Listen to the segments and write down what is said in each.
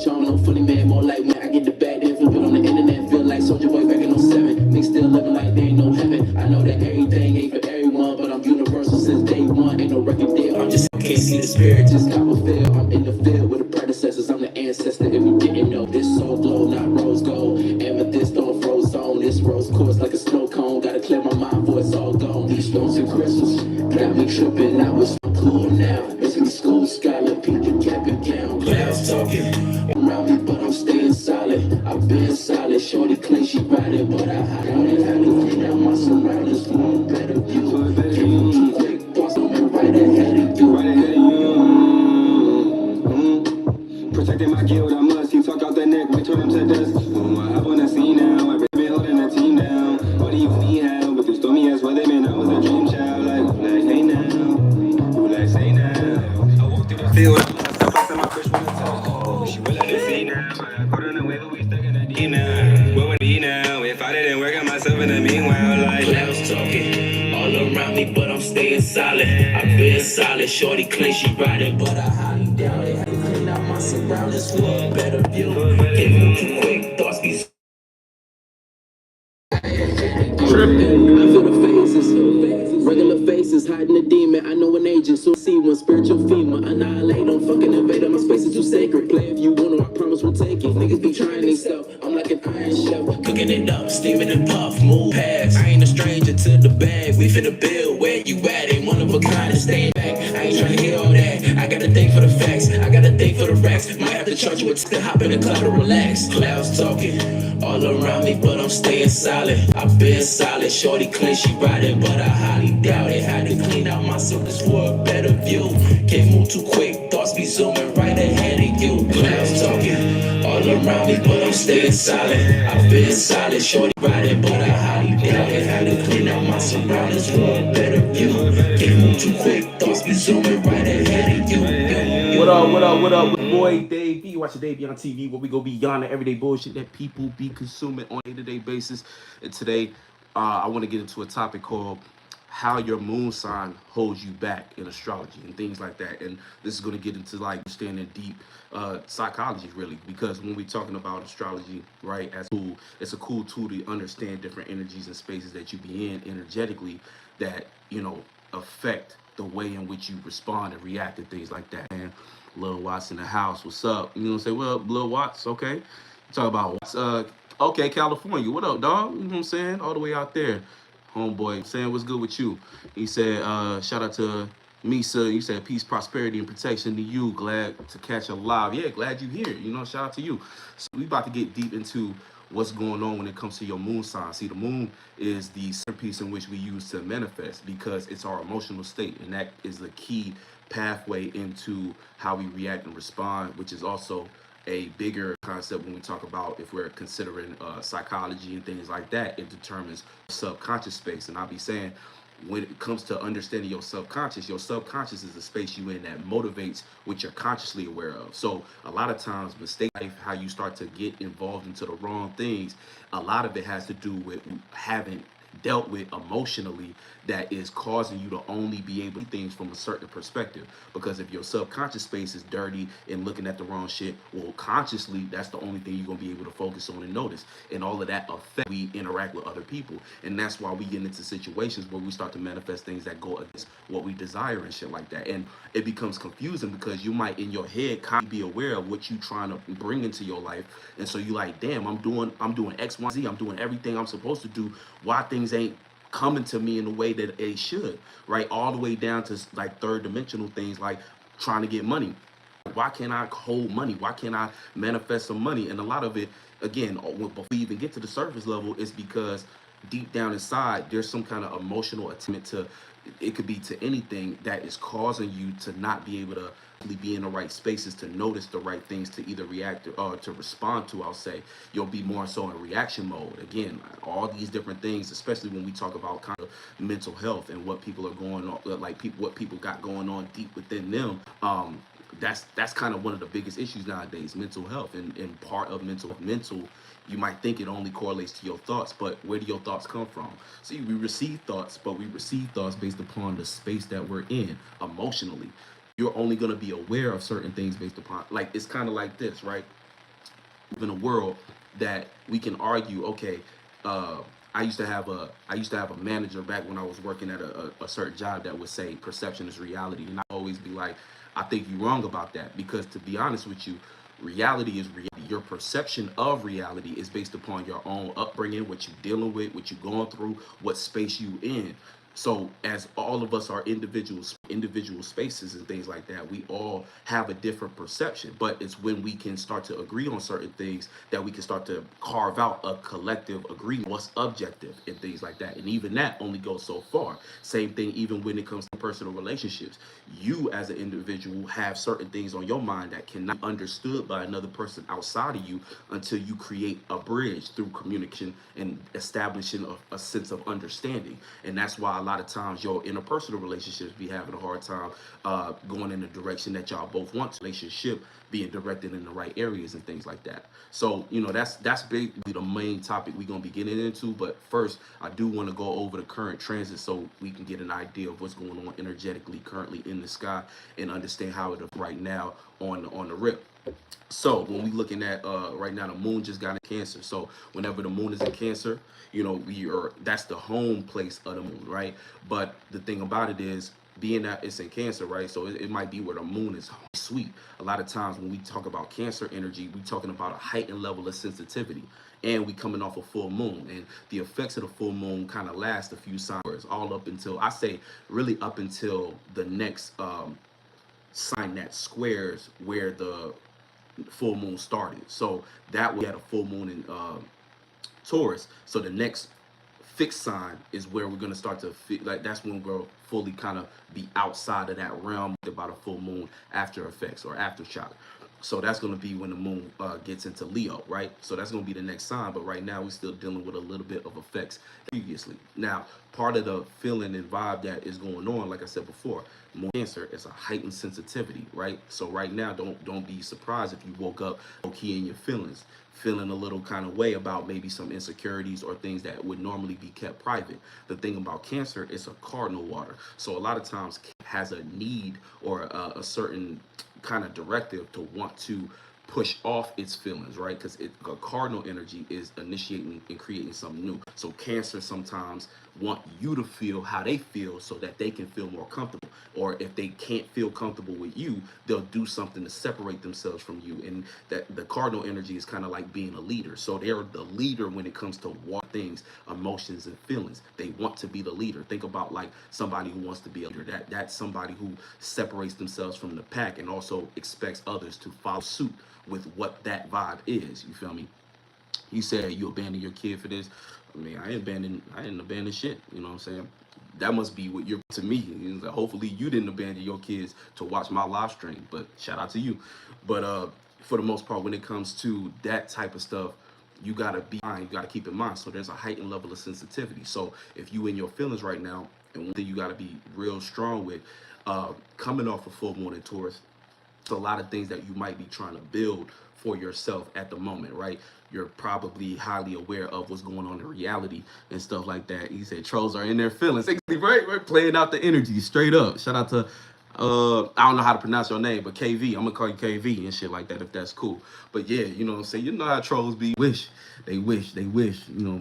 on, no funny man, more like when I get the bag, then flip it on the internet. Feel like Soldier Boy back in 07. Niggas still living like they ain't no heaven. I know that everything ain't for everyone, but I'm universal since day one. Ain't no record deal, I'm just can't see the spirit, just cop a feel. I'm in the field with the predecessors, I'm the ancestor. If you didn't know, this soul glow, not rose gold. Amethyst on froze zone, this rose course like a snow cone. Gotta clear my mind before it's all gone. These stones and crystals got me tripping, I was cool now. Basically school scholar, peak and cap and gown. Clouds talking around me, but I'm staying solid. I've been solid, shorty clay, she riding, but I hide out and had to clean out my surroundings for a better view. Can't move too quick, thoughts on me right ahead of you. Protecting my guild, I must. He talk out the neck, we turn him to dust. I hop on the scene now, I've been holding the team down. What do you need now? With this stormy ass weather, man, I was a dream child. Like, hey now, who like say now? I walk through the field, I must stop outside my fish with a touch. She will let it see now. I caught her in the way, but we stuck in the D now. Where would be now? If I didn't work on myself in the meanwhile, like clouds talking all around me, but I'm staying solid. I've been solid, shorty clay, she riding, but I highly doubt it. Had to clean out my surroundings for a better view. Can't move too quick, thoughts be tripping. I feel the faces, regular faces hiding the demon. I know an agent, so see one spiritual female. Annihilate, don't fucking invade. My space is too sacred. Play if you want to, I promise we'll take it. Niggas be trying these stuff. I'm like an iron chef, cooking it up, steaming and puff, move past. I ain't a stranger to the bag. We finna build where you at. Ain't one of a kind and staying back. I ain't trying to hear all that. I got a thing for the facts. I got a thing for the racks. Might have to charge you with to hop in the cloud to relax. Clouds talking all around me, but I'm staying solid. I've been solid, shorty clean, she riding, but I highly doubt it. Had to clean out my surface for a better view. Can't move too quick, thoughts be zooming right ahead of you. Clouds talking all around me, but I'm staying solid. I've been solid, shorty riding, but I highly doubt it. Had to clean out my surroundings for a better view. Can't move too quick, thoughts be zooming right ahead of you. What up, what up, what up? Boy, Dave B. Watching Davebeyondtv, where we go beyond the everyday bullshit that people be consuming on a day-to-day basis. And today, I want to get into a topic called how your moon sign holds you back in astrology and things like that. And this is going to get into like understanding deep psychology, really, because when we're talking about astrology, right, as a tool, it's a cool tool to understand different energies and spaces that you be in energetically that, you know, affect the way in which you respond and react to things like that. And Lil Watts in the house, what's up? You know what I'm saying? Well, Lil Watts, okay. You talk about Watts, okay, California, what up, dog? You know what I'm saying? All the way out there. Homeboy, saying what's good with you. He said, shout out to Misa. You said peace, prosperity, and protection to you. Glad to catch you live. Yeah, glad you here. You know, shout out to you. So we about to get deep into what's going on when it comes to your moon sign. See, the moon is the centerpiece in which we use to manifest because it's our emotional state, and that is the key pathway into how we react and respond, which is also a bigger concept when we talk about if we're considering psychology and things like that. It determines subconscious space, and I'll be saying when it comes to understanding your subconscious is a space you in that motivates what you're consciously aware of. So a lot of times mistake life, how you start to get involved into the wrong things, a lot of it has to do with having dealt with emotionally that is causing you to only be able to do things from a certain perspective. Because if your subconscious space is dirty and looking at the wrong shit, well, consciously, that's the only thing you're going to be able to focus on and notice. And all of that affects we interact with other people. And that's why we get into situations where we start to manifest things that go against what we desire and shit like that. And it becomes confusing because you might in your head kind of be aware of what you're trying to bring into your life. And so you like, damn, I'm doing X, Y, Z. I'm doing everything I'm supposed to do. Why things ain't coming to me in the way that they should, right? All the way down to like third dimensional things like trying to get money. Why can't I hold money? Why can't I manifest some money? And a lot of it, again, before we even get to the surface level, is because deep down inside, there's some kind of emotional attachment to, it could be to anything that is causing you to not be able to be in the right spaces to notice the right things to either react or to respond to. I'll say you'll be more so in reaction mode. Again, all these different things, especially when we talk about kind of mental health and what people are going on, like what people got going on deep within them. That's kind of one of the biggest issues nowadays, mental health. And part of mental, you might think it only correlates to your thoughts, but where do your thoughts come from? See, we receive thoughts, but we receive thoughts based upon the space that we're in emotionally. You're only going to be aware of certain things based upon, like, it's kind of like this, right? in a world that we can argue, okay, uh, I used to have a manager back when I was working at a certain job that would say perception is reality, and I always be like, I think you're wrong about that, because to be honest with you, reality is reality. Your perception of reality is based upon your own upbringing, what you're dealing with, what you're going through, what space you in. So as all of us are individual spaces and things like that, we all have a different perception. But it's when we can start to agree on certain things that we can start to carve out a collective agreement, what's objective and things like that. And even that only goes so far. Same thing even when it comes to personal relationships. You as an individual have certain things on your mind that cannot be understood by another person outside of you until you create a bridge through communication and establishing a sense of understanding. And that's why a lot of times your interpersonal relationships be having a hard time going in the direction that y'all both want. Relationship being directed in the right areas and things like that. So that's basically the main topic we're gonna be getting into. But first, I do want to go over the current transit so we can get an idea of what's going on energetically currently in the sky and understand how it is right now on the rip. So when we looking at right now, the moon just got in Cancer. So whenever the moon is in Cancer, that's the home place of the moon, right? But the thing about it is, being that it's in Cancer, right? So it might be where the moon is sweet. A lot of times when we talk about Cancer energy, we talking about a heightened level of sensitivity. And we coming off a full moon, and the effects of the full moon kind of last a few hours, all up until, I say, really up until the next sign that squares where the full moon started. So that we had a full moon in Taurus. So the next fixed sign is where we're gonna start to like, that's when we'll fully kind of be outside of that realm about a full moon after effects or aftershock. So that's going to be when the moon gets into Leo, right? So that's going to be the next sign. But right now we're still dealing with a little bit of effects previously. Now, part of the feeling and vibe that is going on, like I said before, moon Cancer is a heightened sensitivity, right? So right now, don't be surprised if you woke up low-key in your feelings, feeling a little kind of way about maybe some insecurities or things that would normally be kept private. The thing about Cancer, it's a cardinal water. So a lot of times has a need or a certain kind of directive to want to push off its feelings, right? Because a cardinal energy is initiating and creating something new. So Cancer sometimes want you to feel how they feel so that they can feel more comfortable. Or if they can't feel comfortable with you, they'll do something to separate themselves from you. And that the cardinal energy is kind of like being a leader. So they're the leader when it comes to what things, emotions, and feelings. They want to be the leader. Think about like somebody who wants to be a leader. That's somebody who separates themselves from the pack and also expects others to follow suit with what that vibe is. You feel me? You said you abandoned your kid for this. I mean, I didn't abandon shit. You know what I'm saying? That must be what you're to me. Hopefully you didn't abandon your kids to watch my live stream, but shout out to you. But for the most part, when it comes to that type of stuff, you gotta you gotta keep in mind. So there's a heightened level of sensitivity. So if you in your feelings right now, and one thing you gotta be real strong with, coming off a full moon in Taurus, a lot of things that you might be trying to build for yourself at the moment, right? You're probably highly aware of what's going on in reality and stuff like that. He said trolls are in their feelings, right? We're playing out the energy straight up. Shout out to I don't know how to pronounce your name, but KV. I'm gonna call you KV and shit like that if that's cool. But yeah, you know what I'm saying? You know how trolls be. They wish,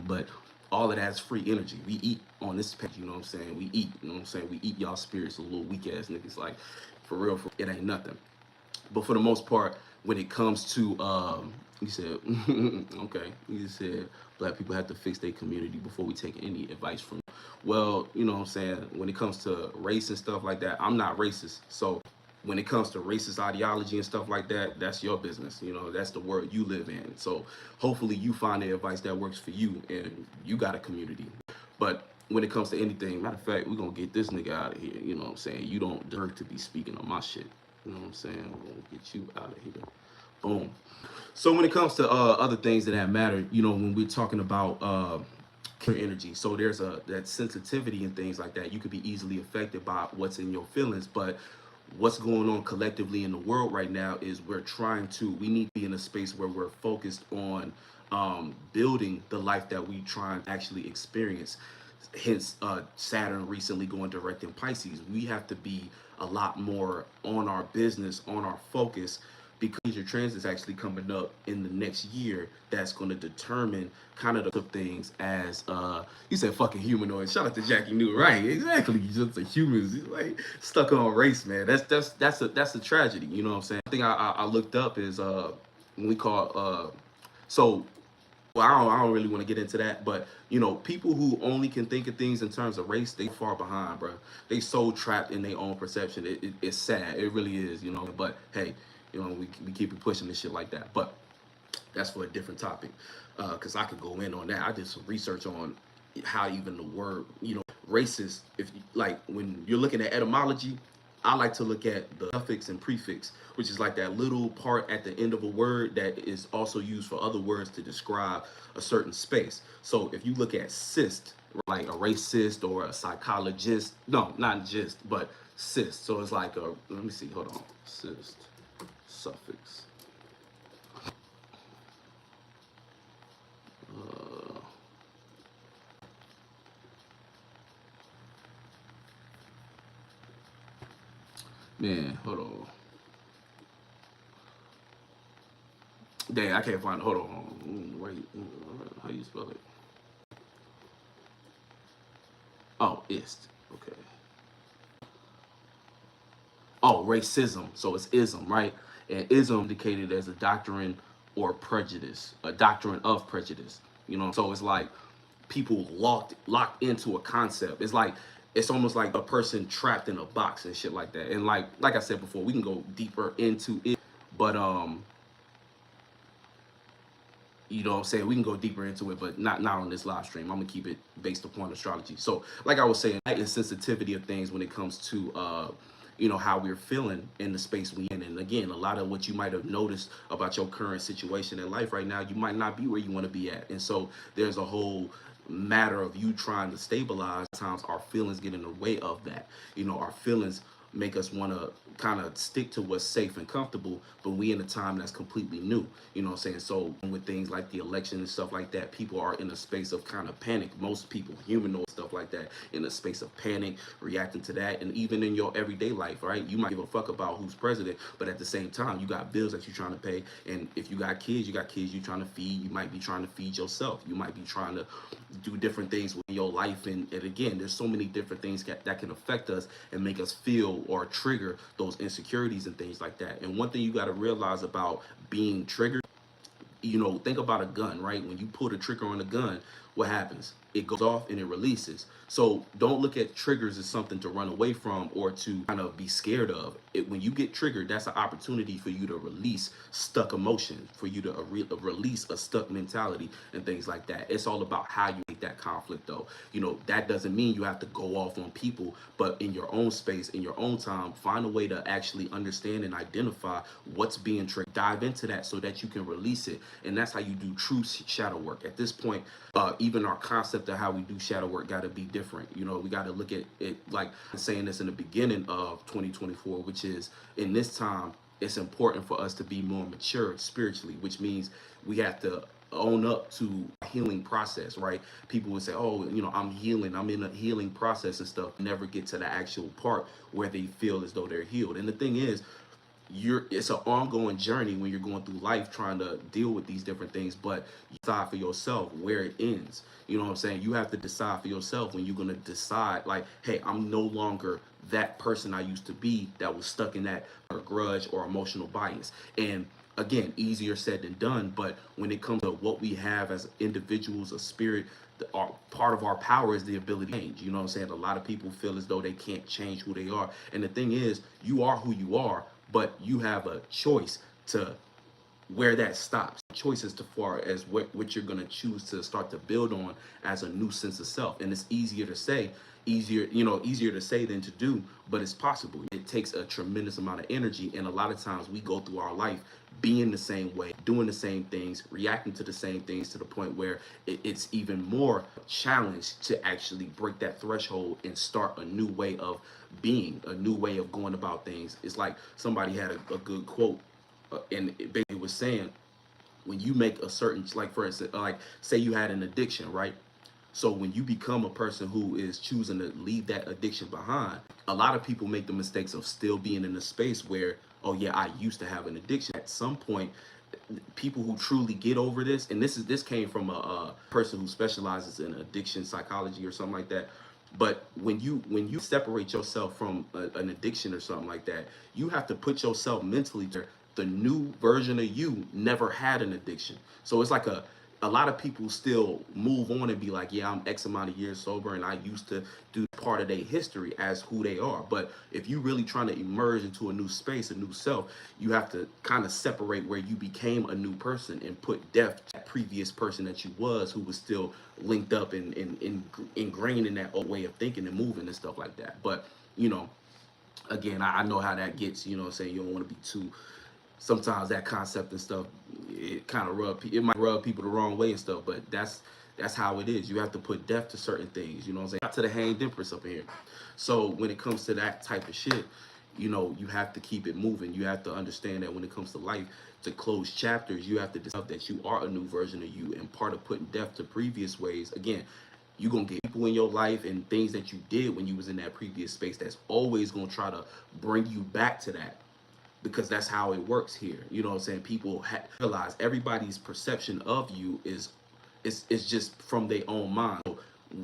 but all of that's free energy. We eat on this page, you know what I'm saying? We eat, you know what I'm saying? We eat y'all spirits, a little weak ass niggas. Like, for real, it ain't nothing. But for the most part, when it comes to, you said, okay, you said black people have to fix their community before we take any advice from you. Well, you know what I'm saying? When it comes to race and stuff like that, I'm not racist. So when it comes to racist ideology and stuff like that, that's your business. You know, that's the world you live in. So hopefully you find the advice that works for you and you got a community. But when it comes to anything, matter of fact, we're going to get this nigga out of here. You know what I'm saying? You don't deserve to be speaking on my shit. You know what I'm saying? We're going to get you out of here. Boom. So when it comes to other things that matter, you know, when we're talking about energy, so there's that sensitivity and things like that. You could be easily affected by what's in your feelings, but what's going on collectively in the world right now is we need to be in a space where we're focused on building the life that we try and actually experience. Hence Saturn recently going direct in Pisces. We have to be a lot more on our business, on our focus, because your transit is actually coming up in the next year that's going to determine kind of the things as you said fucking humanoid. Shout out to Jackie New, right? Exactly. Just a humans like stuck on race, man. That's a tragedy. You know what I'm saying? I think I looked up is when we call so well, I don't really want to get into that, but you know, people who only can think of things in terms of race, they far behind, bro. They so trapped in their own perception. It's sad. It really is, you know. But hey, you know, we keep it pushing this shit like that. But that's for a different topic, because I could go in on that. I did some research on how even the word, you know, racist. If like when you're looking at etymology, I like to look at the suffix and prefix, which is like that little part at the end of a word that is also used for other words to describe a certain space. So if you look at cyst, like a racist or a psychologist, no, not just, but cyst. So it's like a, let me see, hold on, cyst, suffix. Man, hold on. Dang, I can't find it. Hold on. Wait, how you spell it? Oh, ist. Okay. Oh, racism. So it's ism, right? And ism indicated as a doctrine or prejudice, a doctrine of prejudice. You know, so it's like people locked into a concept. It's like it's almost like a person trapped in a box and shit like that. And like I said before, we can go deeper into it, but you know what I'm saying? We can go deeper into it, but not on this live stream. I'm gonna keep it based upon astrology. So, like I was saying, light and sensitivity of things when it comes to you know, how we're feeling in the space we in. And again, a lot of what you might have noticed about your current situation in life right now, you might not be where you want to be at. And so there's a whole matter of you trying to stabilize. Sometimes our feelings get in the way of that. You know, our feelings make us want to kind of stick to what's safe and comfortable, but we in a time that's completely new. You know what I'm saying? So with things like the election and stuff like that, people are in a space of kind of panic. Most people, humanoid stuff like that, in a space of panic, reacting to that. And even in your everyday life, right? You might give a fuck about who's president, but at the same time, you got bills that you're trying to pay. And if you got kids you're trying to feed. You might be trying to feed yourself. You might be trying to do different things with your life. And again, there's so many different things that can affect us and make us feel or trigger those insecurities and things like that. And one thing you got to realize about being triggered, you know, think about a gun, right? When you pull the trigger on a gun, what happens? It goes off and it releases. So don't look at triggers as something to run away from or to kind of be scared of. When you get triggered, that's an opportunity for you to release stuck emotions, for you to release a stuck mentality and things like that. It's all about how you make that conflict, though. You know, that doesn't mean you have to go off on people, but in your own space, in your own time, find a way to actually understand and identify what's being triggered. Dive into that so that you can release it. And that's how you do true shadow work. At this point, even our concept of how we do shadow work got to be different. You know, we got to look at it like saying this in the beginning of 2024, which is in this time, it's important for us to be more mature spiritually, which means we have to own up to a healing process, right? People would say, oh, you know, I'm healing, I'm in a healing process and stuff, never get to the actual part where they feel as though they're healed. And the thing is, it's an ongoing journey when you're going through life trying to deal with these different things, but you decide for yourself where it ends. You know what I'm saying? You have to decide for yourself when you're going to decide, like, hey, I'm no longer that person I used to be that was stuck in that grudge or emotional bias. And again, easier said than done, but when it comes to what we have as individuals, a spirit, part of our power is the ability to change. You know what I'm saying? A lot of people feel as though they can't change who they are. And the thing is, you are who you are, but you have a choice to where that stops. Choices to far as what you're going to choose to start to build on as a new sense of self. And it's easier to say, easier to say than to do, but it's possible. It takes a tremendous amount of energy. And a lot of times we go through our life being the same way, doing the same things, reacting to the same things to the point where it's even more challenged to actually break that threshold and start a new way of being, a new way of going about things. It's like somebody had a good quote and it basically was saying, when you make a certain, like for instance, like say you had an addiction, right? So when you become a person who is choosing to leave that addiction behind, a lot of people make the mistakes of still being in a space where oh yeah, I used to have an addiction. At some point, people who truly get over this, and this came from a person who specializes in addiction psychology or something like that. But when you separate yourself from an addiction or something like that, you have to put yourself mentally to the new version of you never had an addiction. So it's like a lot of people still move on and be like, yeah, I'm X amount of years sober and I used to do part of their history as who they are. But if you really trying to emerge into a new space, a new self, you have to kind of separate where you became a new person and put death to that previous person that you was, who was still linked up and ingrained in that old way of thinking and moving and stuff like that. But, you know, again, I know how that gets, you know what I'm saying? You don't want to be too, sometimes that concept and stuff, it kind of it might rub people the wrong way and stuff, but that's how it is. You have to put depth to certain things, you know what I'm saying? Out to the hang empress up in here. So when it comes to that type of shit, you know, you have to keep it moving. You have to understand that when it comes to life, to close chapters, you have to decide that you are a new version of you. And part of putting depth to previous ways, again, you're gonna get people in your life and things that you did when you was in that previous space that's always gonna try to bring you back to that, because that's how it works here. You know what I'm saying? People realize everybody's perception of you is just from their own mind. So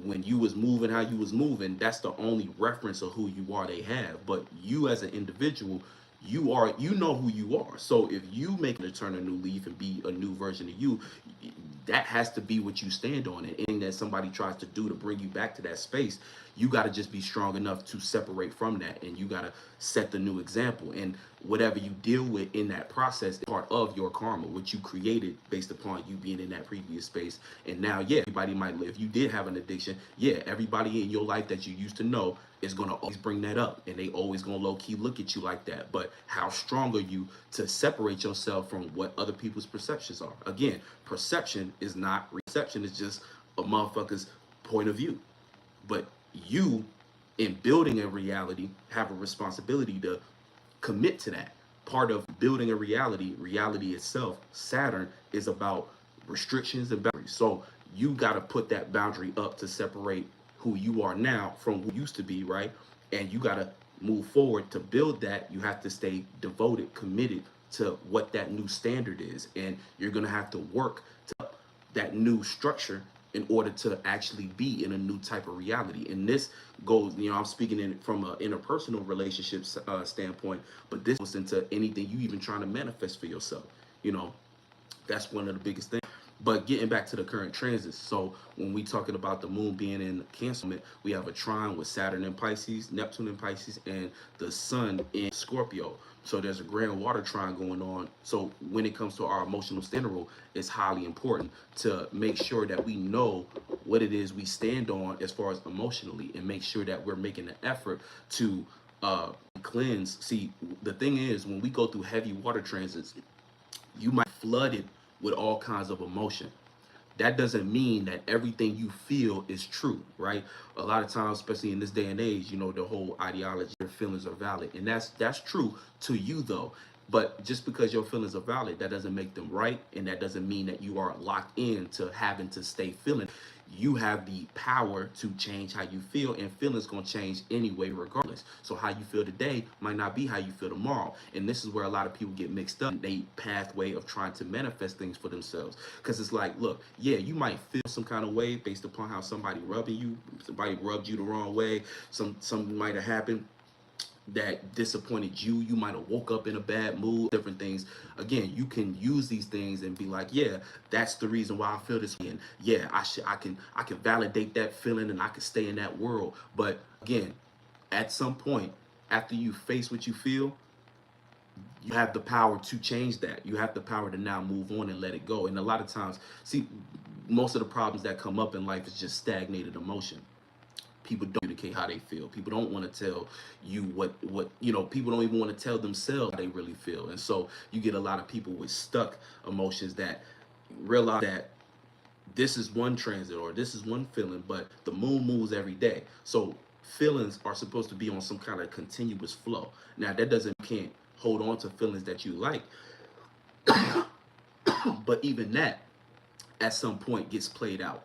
when you was moving how you was moving, that's the only reference of who you are they have. But you as an individual, you know who you are. So if you make to turn a new leaf and be a new version of you, that has to be what you stand on. And anything that somebody tries to do to bring you back to that space, you got to just be strong enough to separate from that, and you got to set the new example. And whatever you deal with in that process is part of your karma, what you created based upon you being in that previous space. And now, yeah, everybody might live. If you did have an addiction, yeah, everybody in your life that you used to know is going to always bring that up, and they always going to low-key look at you like that. But how strong are you to separate yourself from what other people's perceptions are? Again, perception is not reception. It's just a motherfucker's point of view. But you, in building a reality, have a responsibility to commit to that. Part of building a reality itself, Saturn, is about restrictions and boundaries. So you got to put that boundary up to separate who you are now from who you used to be, right? And you got to move forward. To build that, you have to stay devoted, committed to what that new standard is. And you're going to have to work to that new structure in order to actually be in a new type of reality. And this goes, you know, I'm speaking from an interpersonal relationship standpoint, but this goes into anything you even trying to manifest for yourself. You know, that's one of the biggest things. But getting back to the current transits, so when we talking about the moon being in Cancer, we have a trine with Saturn in Pisces, Neptune in Pisces, and the sun in Scorpio. So there's a grand water trine going on. So when it comes to our emotional standard, it's highly important to make sure that we know what it is we stand on as far as emotionally, and make sure that we're making an effort to cleanse. See, the thing is, when we go through heavy water transits, you might flood it with all kinds of emotion. That doesn't mean that everything you feel is true, right? A lot of times, especially in this day and age, you know, the whole ideology, your feelings are valid. And that's true to you though. But just because your feelings are valid, that doesn't make them right. And that doesn't mean that you are locked in to having to stay feeling. You have the power to change how you feel, and feelings gonna change anyway regardless. So how you feel today might not be how you feel tomorrow. And this is where a lot of people get mixed up in their pathway of trying to manifest things for themselves. Because it's like, look, yeah, you might feel some kind of way based upon how somebody rubbed you the wrong way, something might have happened that disappointed you. You might have woke up in a bad mood, different things. Again, you can use these things and be like, yeah, that's the reason why I feel this way. And yeah, I can validate that feeling, and I can stay in that world. But again, at some point, after you face what you feel, you have the power to change that. You have the power to now move on and let it go. And a lot of times, see, most of the problems that come up in life is just stagnated emotion. People don't communicate how they feel. People don't want to tell you what you know. People don't even want to tell themselves how they really feel. And so you get a lot of people with stuck emotions that realize that this is one transit or this is one feeling, but the moon moves every day. So feelings are supposed to be on some kind of continuous flow. Now that doesn't, you can't hold on to feelings that you like, but even that at some point gets played out.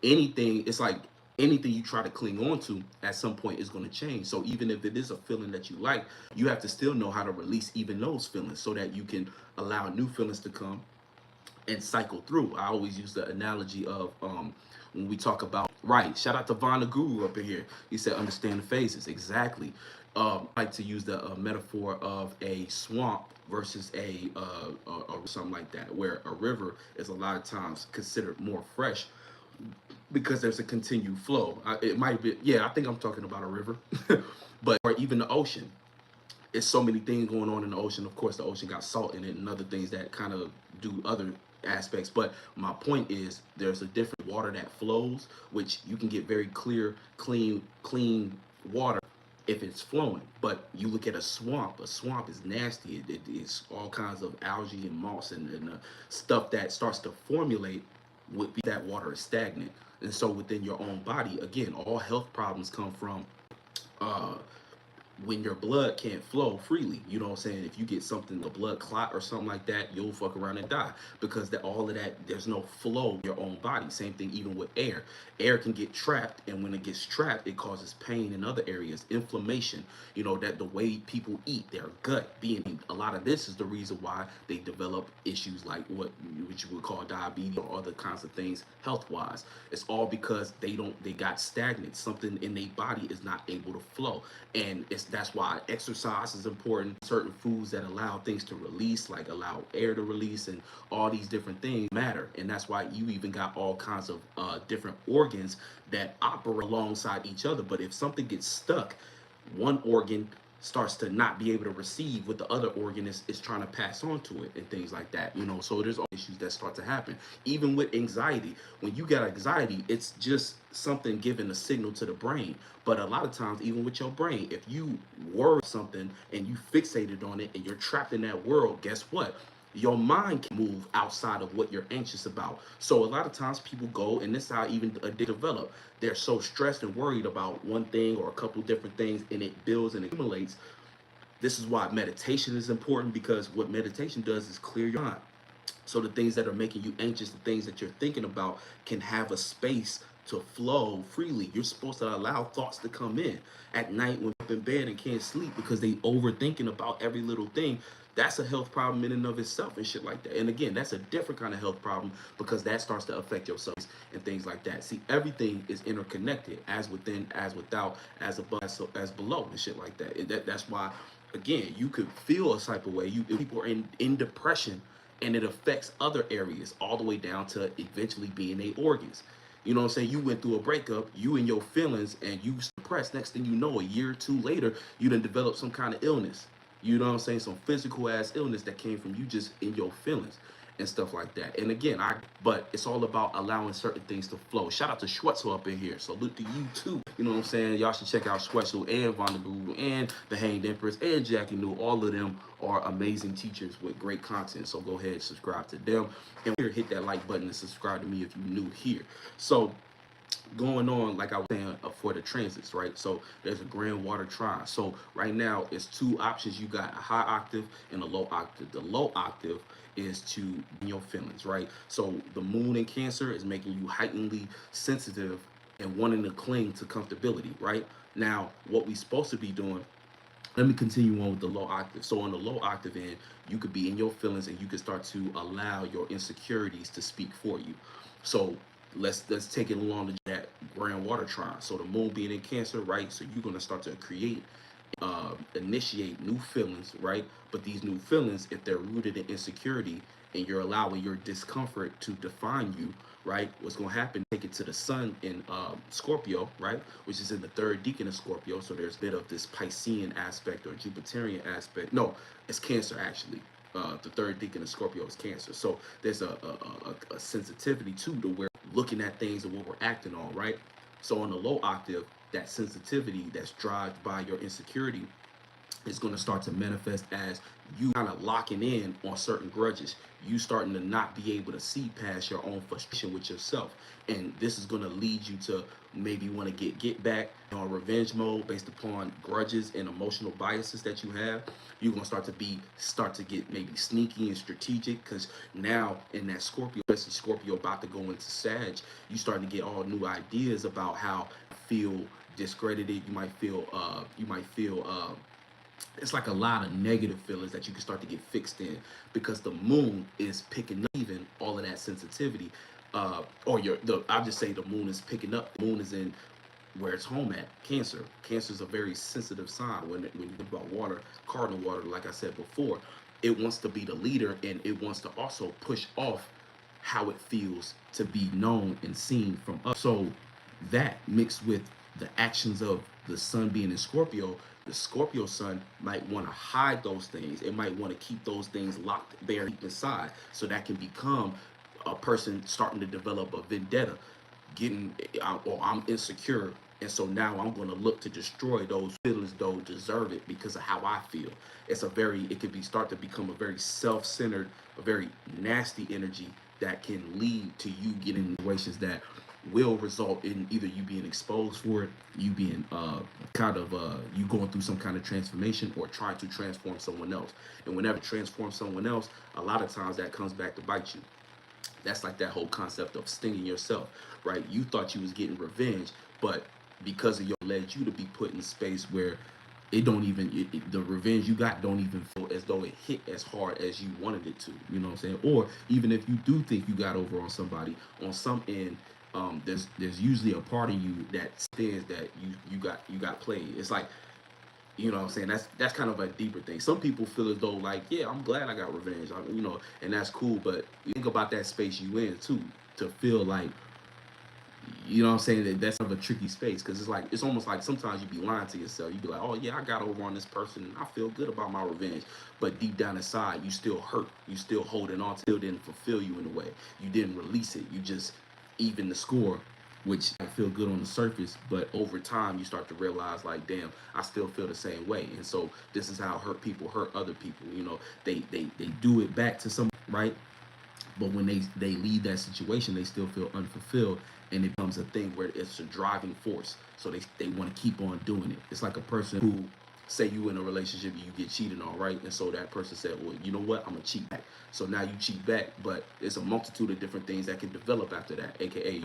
Anything, it's like anything you try to cling on to at some point is going to change. So even if it is a feeling that you like, you have to still know how to release even those feelings so that you can allow new feelings to come and cycle through. I always use the analogy of when we talk about, right, shout out to Von the Guru up in here. He said understand the phases. Exactly. I like to use the metaphor of a swamp versus a something like that, where a river is a lot of times considered more fresh because there's a continued flow. It might be, yeah, I think I'm talking about a river, but or even the ocean. It's so many things going on in the ocean. Of course, the ocean got salt in it and other things that kind of do other aspects. But my point is, there's a different water that flows, which you can get very clear, clean water if it's flowing. But you look at a swamp is nasty. It's all kinds of algae and moss and stuff that starts to formulate with that water is stagnant. And so within your own body, again, all health problems come from uh, when your blood can't flow freely. You know what I'm saying? If you get something, a blood clot or something like that, you'll fuck around and die because that all of that, there's no flow in your own body. Same thing even with air. Air can get trapped, and when it gets trapped, it causes pain in other areas, inflammation. You know, that the way people eat, their gut being, a lot of this is the reason why they develop issues like what you would call diabetes or other kinds of things health wise. It's all because they got stagnant. Something in their body is not able to flow. And that's why exercise is important. Certain foods that allow things to release, like allow air to release, and all these different things matter. And that's why you even got all kinds of different organs that operate alongside each other. But if something gets stuck, one organ starts to not be able to receive what the other organ is trying to pass on to it and things like that, you know. So there's all issues that start to happen. Even with anxiety, when you got anxiety, it's just something giving a signal to the brain. But a lot of times, even with your brain, if you worry something and you fixated on it and you're trapped in that world, guess what? Your mind can move outside of what you're anxious about. So a lot of times people go, and this is how even they develop. They're so stressed and worried about one thing or a couple different things, and it builds and accumulates. This is why meditation is important, because what meditation does is clear your mind. So the things that are making you anxious, the things that you're thinking about, can have a space to flow freely. You're supposed to allow thoughts to come in at night when you're up in bed and can't sleep because they overthinking about every little thing. That's a health problem in and of itself and shit like that. And again, that's a different kind of health problem because that starts to affect your cells and things like that. See, everything is interconnected, as within, as without, as above, as below, and shit like that. That's why, again, you could feel a type of way. People are in depression, and it affects other areas all the way down to eventually being their organs. You know what I'm saying? You went through a breakup, you and your feelings, and you suppressed. Next thing you know, a year or two later, you done developed some kind of illness. You know what I'm saying? Some physical ass illness that came from you just in your feelings and stuff like that. And again, but it's all about allowing certain things to flow. Shout out to Schwetzel up in here. Salute to you too. You know what I'm saying? Y'all should check out Schwetzel and Von the Guru and the Hanged Empress and Jackie New. All of them are amazing teachers with great content. So go ahead and subscribe to them. And hit that like button and subscribe to me if you're new here. So going on, like I was saying, for the transits, right? So there's a grand water trine. So right now it's two options. You got a high octave and a low octave. The low octave is to your feelings, right? So the moon in Cancer is making you heightenedly sensitive and wanting to cling to comfortability, right? Now, what we supposed to be doing, let me continue on with the low octave. So on the low octave end, you could be in your feelings and you can start to allow your insecurities to speak for you. So let's take it along to that grand water trine. So the moon being in Cancer, right? So you're gonna start to create, initiate new feelings, right? But these new feelings, if they're rooted in insecurity and you're allowing your discomfort to define you, right? What's gonna happen? Take it to the sun in Scorpio, right? Which is in the third decan of Scorpio. So there's a bit of this Piscean aspect or Jupiterian aspect. No, it's Cancer actually. The third decan of Scorpio is Cancer. So there's a sensitivity too, to where looking at things and what we're acting on, right? So on the low octave, that sensitivity that's driven by your insecurity It's going to start to manifest as you kind of locking in on certain grudges. You starting to not be able to see past your own frustration with yourself, and this is going to lead you to maybe want to get back on revenge mode based upon grudges and emotional biases that you have. You're going to start to get maybe sneaky and strategic, because now in that Scorpio, especially Scorpio about to go into Sag, you starting to get all new ideas about how feel discredited. You might feel it's like a lot of negative feelings that you can start to get fixed in, because the moon is picking up even all of that sensitivity. I'll just say the moon is picking up. The moon is in where it's home at, Cancer. Cancer is a very sensitive sign when you think about water, cardinal water, like I said before. It wants to be the leader, and it wants to also push off how it feels to be known and seen from us. So that mixed with the actions of the sun being in Scorpio, the Scorpio sun might want to hide those things. It might want to keep those things locked bare deep inside, so that can become a person starting to develop a vendetta, or I'm insecure, and so now I'm going to look to destroy those feelings, though deserve it because of how I feel. It could be start to become a very self-centered, a very nasty energy that can lead to you getting situations that will result in either you being exposed for it, you being you going through some kind of transformation, or trying to transform someone else. And whenever you transform someone else, a lot of times that comes back to bite you. That's like that whole concept of stinging yourself, right? You thought you was getting revenge, but because of your led you to be put in space where the revenge you got don't even feel as though it hit as hard as you wanted it to. You know what I'm saying? Or even if you do think you got over on somebody, on some end, there's usually a part of you that stands that you got played. It's like, you know what I'm saying? That's kind of a deeper thing. Some people feel as though like, yeah, I'm glad I got revenge, and that's cool. But you think about that space you in too, to feel like, you know what I'm saying, that's kind of a tricky space, because it's almost like sometimes you be lying to yourself. You be like, oh yeah, I got over on this person, and I feel good about my revenge. But deep down inside, you still hurt. You still holding on. Still didn't fulfill you in a way. You didn't release it. You just even the score, which I feel good on the surface, but over time you start to realize like, damn, I still feel the same way. And so this is how hurt people hurt other people. They do it back to some, right? But when they leave that situation, they still feel unfulfilled, and it becomes a thing where it's a driving force. So they want to keep on doing it. It's like a person who, say you in a relationship and you get cheated on, right? And so that person said, well, you know what, I'm gonna cheat back. So now you cheat back, but there's a multitude of different things that can develop after that, aka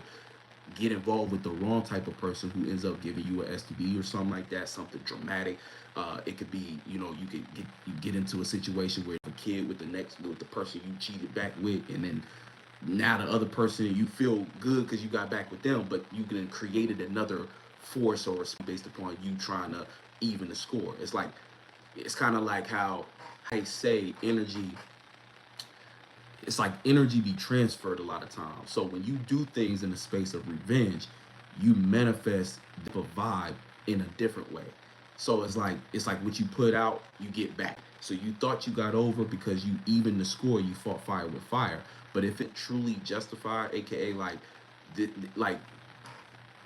get involved with the wrong type of person who ends up giving you an STD or something like that, something dramatic. It could be, you get into a situation where a kid with the person you cheated back with, and then now the other person, you feel good because you got back with them, but you can created another force or based upon you trying to even the score. It's kind of like how I say energy. It's like energy be transferred a lot of times. So when you do things in the space of revenge, you manifest the vibe in a different way. So it's like what you put out, you get back. So you thought you got over because you even the score, you fought fire with fire. But if it truly justified, aka like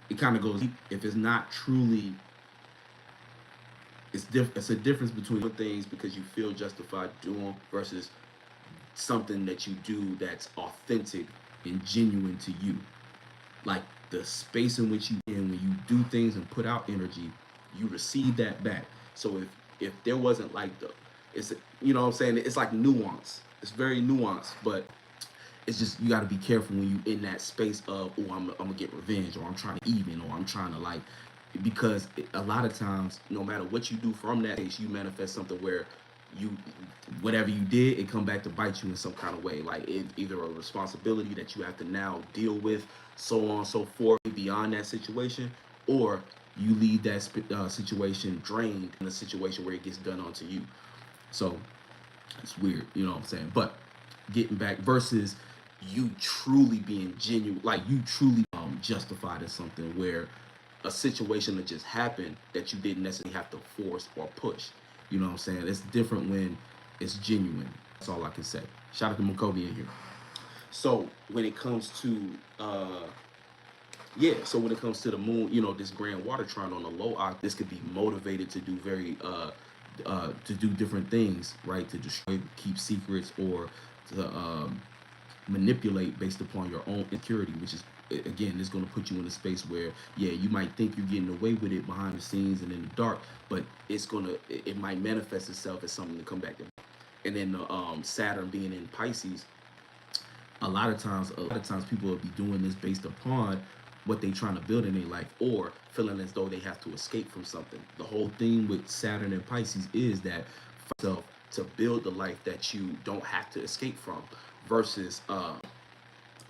it kind of goes, if it's not truly, it's a difference between things because you feel justified doing versus something that you do that's authentic and genuine to you. Like the space in which you in, when you do things and put out energy, you receive that back. So if there wasn't like you know what I'm saying, it's like nuance. It's very nuanced, but it's just, you got to be careful when you in that space of, oh, I'm gonna get revenge, or I'm trying to even, or I'm trying to because a lot of times, no matter what you do from that space, you manifest something where whatever you did, it come back to bite you in some kind of way. Like either a responsibility that you have to now deal with, so on and so forth, beyond that situation, or you leave that situation drained in a situation where it gets done onto you. So it's weird, you know what I'm saying? But getting back versus you truly being genuine, like you truly justified in something where a situation that just happened that you didn't necessarily have to force or push. You know what I'm saying? It's different when it's genuine. That's all I can say. Shout out to Makobi in here. So when it comes to so when it comes to the moon, this grand water trine on the low oct, this could be motivated to do very to do different things, right? To destroy, keep secrets, or to manipulate based upon your own insecurity, which is, again, is going to put you in a space where, yeah, you might think you're getting away with it behind the scenes and in the dark, but it might manifest itself as something to come back to. And then Saturn being in Pisces, a lot of times people will be doing this based upon what they trying to build in their life, or feeling as though they have to escape from something. The whole thing with Saturn and Pisces is that self to build the life that you don't have to escape from, versus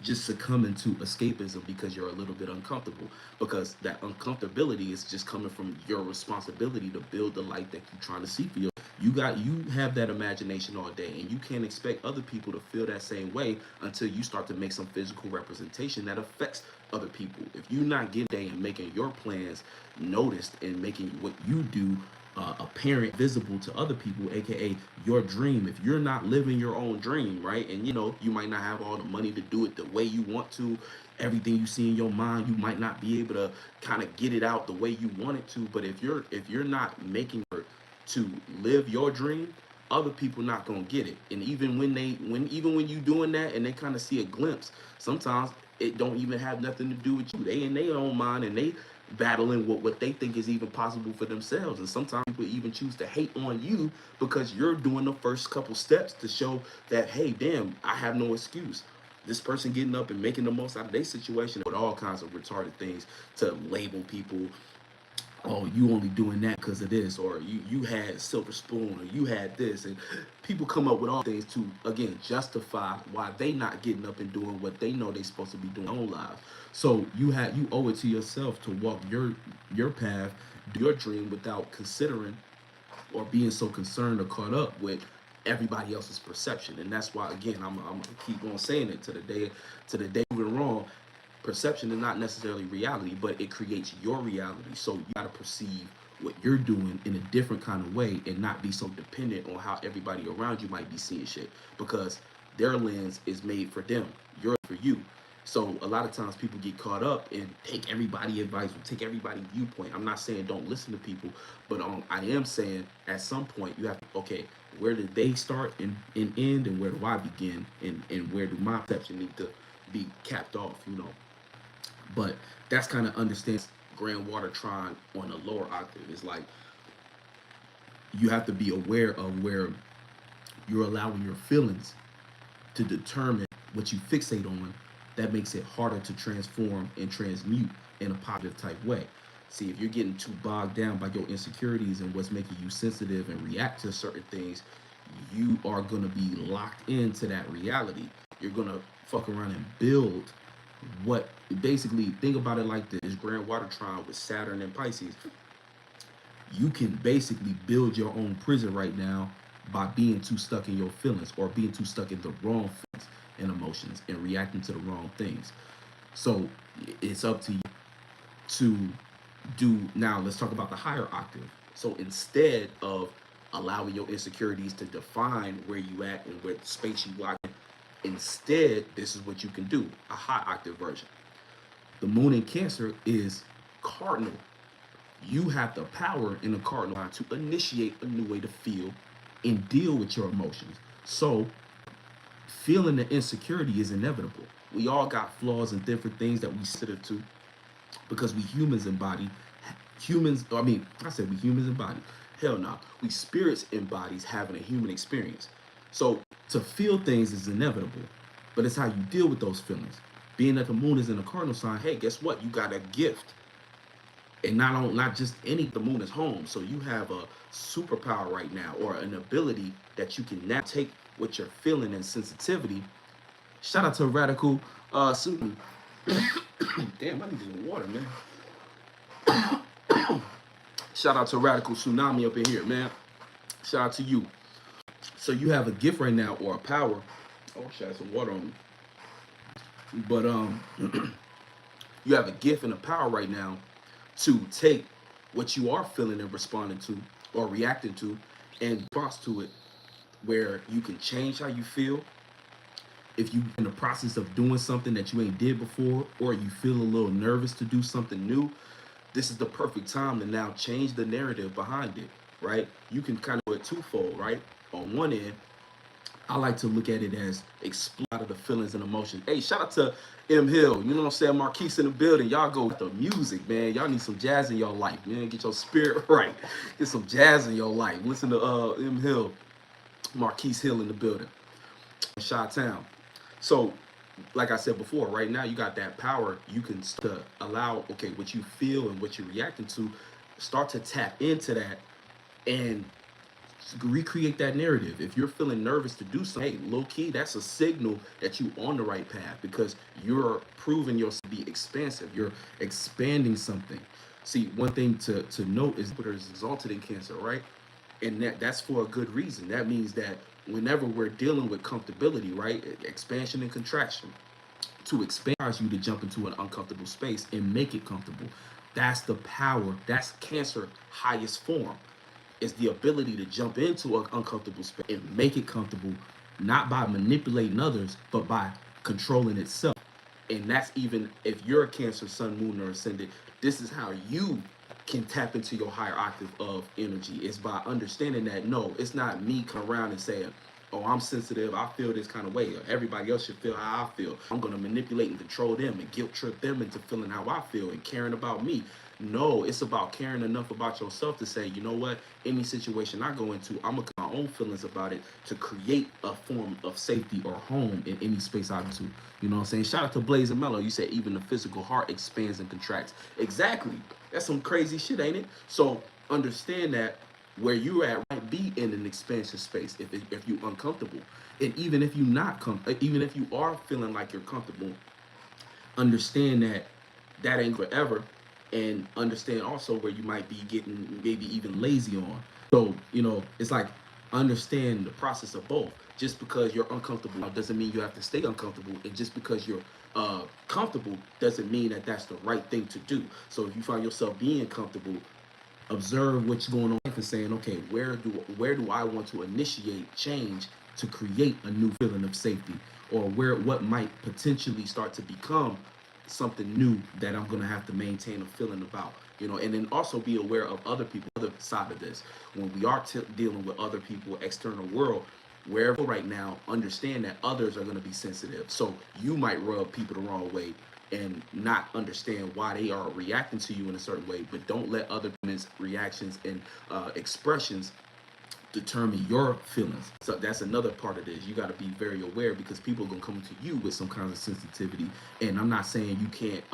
just succumbing to escapism because you're a little bit uncomfortable, because that uncomfortability is just coming from your responsibility to build the life that you're trying to see for you. You have that imagination all day, and you can't expect other people to feel that same way until you start to make some physical representation that affects other people. If you're not getting there and making your plans noticed and making what you do apparent, visible to other people, aka your dream. If you're not living your own dream, right, and you might not have all the money to do it the way you want to, everything you see in your mind, you might not be able to kind of get it out the way you want it to. But if you're not making it to live your dream, other people not gonna get it. And even when you doing that and they kind of see a glimpse, sometimes it don't even have nothing to do with you. They in their own mind, and they battling what they think is even possible for themselves. And sometimes people even choose to hate on you because you're doing the first couple steps to show that, hey, damn, I have no excuse. This person getting up and making the most out of their situation with all kinds of retarded things to label people. Oh, you only doing that because of this, or you had silver spoon, or you had this. And people come up with all things to, again, justify why they not getting up and doing what they know they supposed to be doing in their own lives. So you owe it to yourself to walk your path, do your dream, without considering or being so concerned or caught up with everybody else's perception. And that's why, again, I'm gonna keep on saying it to the day we're wrong. Perception is not necessarily reality, but it creates your reality. So you gotta perceive what you're doing in a different kind of way, and not be so dependent on how everybody around you might be seeing shit, because their lens is made for them, you're for you. So a lot of times people get caught up and take everybody advice, or take everybody viewpoint. I'm not saying don't listen to people, but I am saying at some point you have to, okay, where did they start and end, and where do I begin, and where do my perception need to be capped off, But that's kind of understands grand water trine on a lower octave. It's like you have to be aware of where you're allowing your feelings to determine what you fixate on. That makes it harder to transform and transmute in a positive type way. See, if you're getting too bogged down by your insecurities and what's making you sensitive and react to certain things, you are going to be locked into that reality. You're going to fuck around and build what, basically, think about it like this: grand water trine with Saturn and Pisces. You can basically build your own prison right now by being too stuck in your feelings, or being too stuck in the wrong feelings and emotions, and reacting to the wrong things. So it's up to you to do. Now let's talk about the higher octave. So instead of allowing your insecurities to define where you at and where space you lock in, instead, this is what you can do: a high octave version. The moon in Cancer is cardinal. You have the power in the cardinal line to initiate a new way to feel and deal with your emotions. So feeling the insecurity is inevitable. We all got flaws and different things that we consider to, because we humans embody I said we humans embody. Hell no. We spirits embodies having a human experience. So to feel things is inevitable, but it's how you deal with those feelings. Being that the moon is in a cardinal sign, hey, guess what? You got a gift. And not just any, the moon is home. So you have a superpower right now, or an ability that you can now take what you're feeling and sensitivity. Shout out to Radical Susan. Damn, I need some water, man. Shout out to Radical Tsunami up in here, man. Shout out to you. So you have a gift right now, or a power. Oh, shout out some water on me. But you have a gift and a power right now to take what you are feeling and responding to, or reacting to, and response to it, where you can change how you feel. If you in the process of doing something that you ain't did before, or you feel a little nervous to do something new, this is the perfect time to now change the narrative behind it. right? You can kind of do it twofold, right? On one end, I like to look at it as explore out of the feelings and emotions. Hey, shout out to M Hill. You know what I'm saying? Marquise in the building. Y'all go with the music, man. Y'all need some jazz in your life, man. Get your spirit right. Get some jazz in your life. Listen to M Hill, Marquise Hill in the building. Chi-Town. So, like I said before, right now you got that power. You can start to allow, okay, what you feel and what you're reacting to, start to tap into that and recreate that narrative. If you're feeling nervous to do something, hey, low key, that's a signal that you're on the right path because you're proving yourself to be expansive. You're expanding something. See, one thing to note is Jupiter is exalted in Cancer, right? And that's for a good reason. That means that whenever we're dealing with comfortability, right, expansion and contraction, to expand you to jump into an uncomfortable space and make it comfortable. That's the power. That's Cancer highest form, is the ability to jump into an uncomfortable space and make it comfortable, not by manipulating others, but by controlling itself. And that's even if you're a Cancer, Sun, Moon, or Ascendant, this is how you can tap into your higher octave of energy. Is by understanding that no, it's not me come around and saying, oh, I'm sensitive, I feel this kind of way. Everybody else should feel how I feel. I'm gonna manipulate and control them and guilt trip them into feeling how I feel and caring about me. No, it's about caring enough about yourself to say, you know what, any situation I go into, I'm gonna my own feelings about it to create a form of safety or home in any space I go to. You know what I'm saying? Shout out to Blaze and Mello. You said even the physical heart expands and contracts. Exactly. That's some crazy shit, ain't it? So understand that where you're at might be in an expansion space if you're uncomfortable, and even if you're not even if you are feeling like you're comfortable, understand that that ain't forever, and understand also where you might be getting maybe even lazy on. So it's like understand the process of both. Just because you're uncomfortable doesn't mean you have to stay uncomfortable, and just because you're comfortable doesn't mean that that's the right thing to do. So if you find yourself being comfortable, observe what's going on and saying, okay, where do I want to initiate change to create a new feeling of safety, or what might potentially start to become something new that I'm gonna have to maintain a feeling about, and then also be aware of other people, other side of this. When we are dealing with other people, external world, wherever right now, understand that others are gonna be sensitive. So you might rub people the wrong way and not understand why they are reacting to you in a certain way, but don't let other people's reactions and expressions determine your feelings. So that's another part of this. You got to be very aware, because people are going to come to you with some kind of sensitivity. And I'm not saying you can't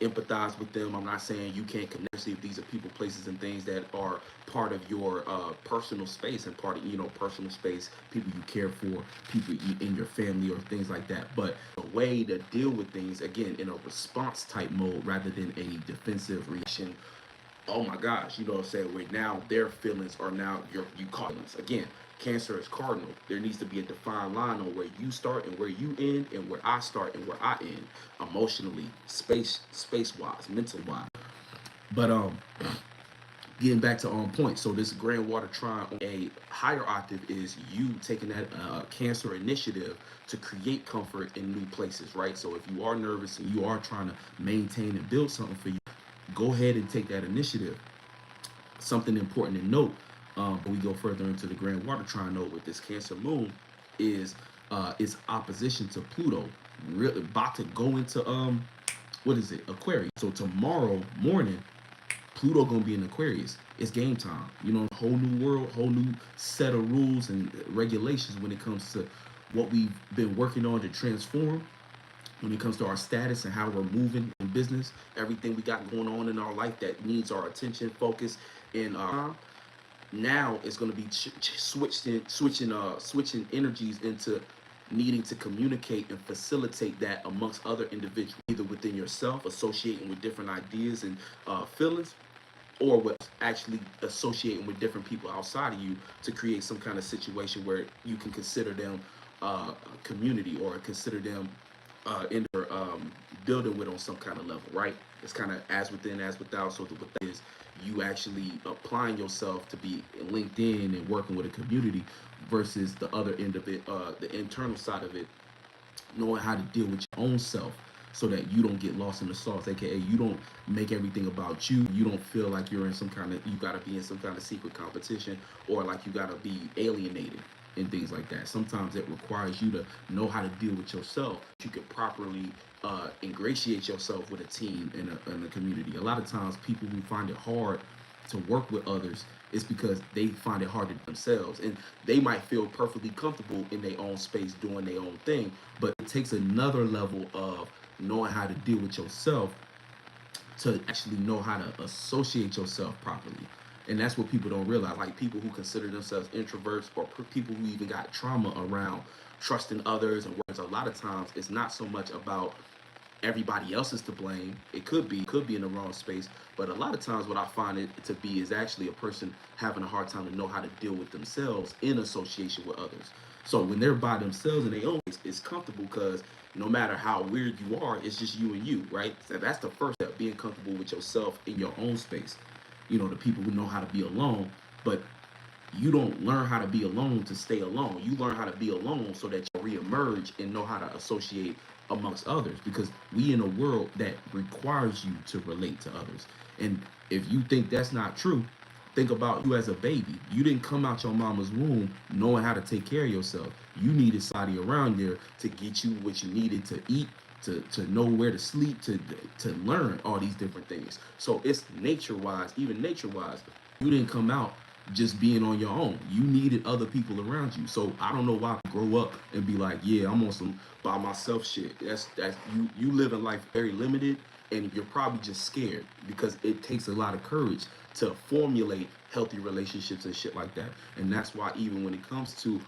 empathize with them. I'm not saying you can't connect. See if these are people, places, and things that are part of your personal space, and part of personal space, people you care for, people in your family, or things like that. But a way to deal with things, again, in a response type mode rather than a defensive reaction. Oh my gosh, you know what I'm saying? Where now their feelings are now you cardinals. Again, Cancer is cardinal. There needs to be a defined line on where you start and where you end, and where I start and where I end, emotionally, space wise, mental wise. But getting back to on point. So this grand water trine on a higher octave is you taking that Cancer initiative to create comfort in new places, right? So if you are nervous and you are trying to maintain and build something for you, go ahead and take that initiative. Something important to note, when we go further into the grand water triangle with this Cancer moon, is its opposition to Pluto. Really about to go into what is it, Aquarius. So tomorrow morning, Pluto gonna be in Aquarius. It's game time. Whole new world, whole new set of rules and regulations when it comes to what we've been working on to transform, when it comes to our status and how we're moving in business, everything we got going on in our life that needs our attention, focus, and now it's going to be switching energies into needing to communicate and facilitate that amongst other individuals, either within yourself, associating with different ideas and feelings, or with actually associating with different people outside of you to create some kind of situation where you can consider them community, or consider them in their building with on some kind of level, right? It's kind of as within, as without. So what that is, you actually applying yourself to be linked in and working with a community, versus the other end of it, the internal side of it, knowing how to deal with your own self, so that you don't get lost in the sauce, aka you don't make everything about you. You don't feel like you're in some kind of, you gotta be in some kind of secret competition, or like you gotta be alienated and things like that. Sometimes it requires you to know how to deal with yourself. You can properly ingratiate yourself with a team in a community. A lot of times people who find it hard to work with others is because they find it hard to themselves, and they might feel perfectly comfortable in their own space doing their own thing, but it takes another level of knowing how to deal with yourself to actually know how to associate yourself properly. And that's what people don't realize. Like people who consider themselves introverts, or people who even got trauma around trusting others and words, a lot of times it's not so much about everybody else is to blame. It could be in the wrong space, but a lot of times what I find it to be is actually a person having a hard time to know how to deal with themselves in association with others. So when they're by themselves in their own space, it's comfortable because no matter how weird you are, it's just you and you, right? So that's the first step, being comfortable with yourself in your own space. You know, the people who know how to be alone, but you don't learn how to be alone to stay alone. You learn how to be alone so that you reemerge and know how to associate amongst others, because we in a world that requires you to relate to others. And if you think that's not true, think about you as a baby. You didn't come out your mama's womb knowing how to take care of yourself. You needed somebody around there to get you what you needed to eat, to know where to sleep, to learn all these different things. So it's nature wise, even nature wise, you didn't come out just being on your own. You needed other people around you. So I don't know why I grow up and be like, yeah, I'm on some by myself shit. That's you living life very limited, and you're probably just scared because it takes a lot of courage to formulate healthy relationships and shit like that. And that's why even when it comes to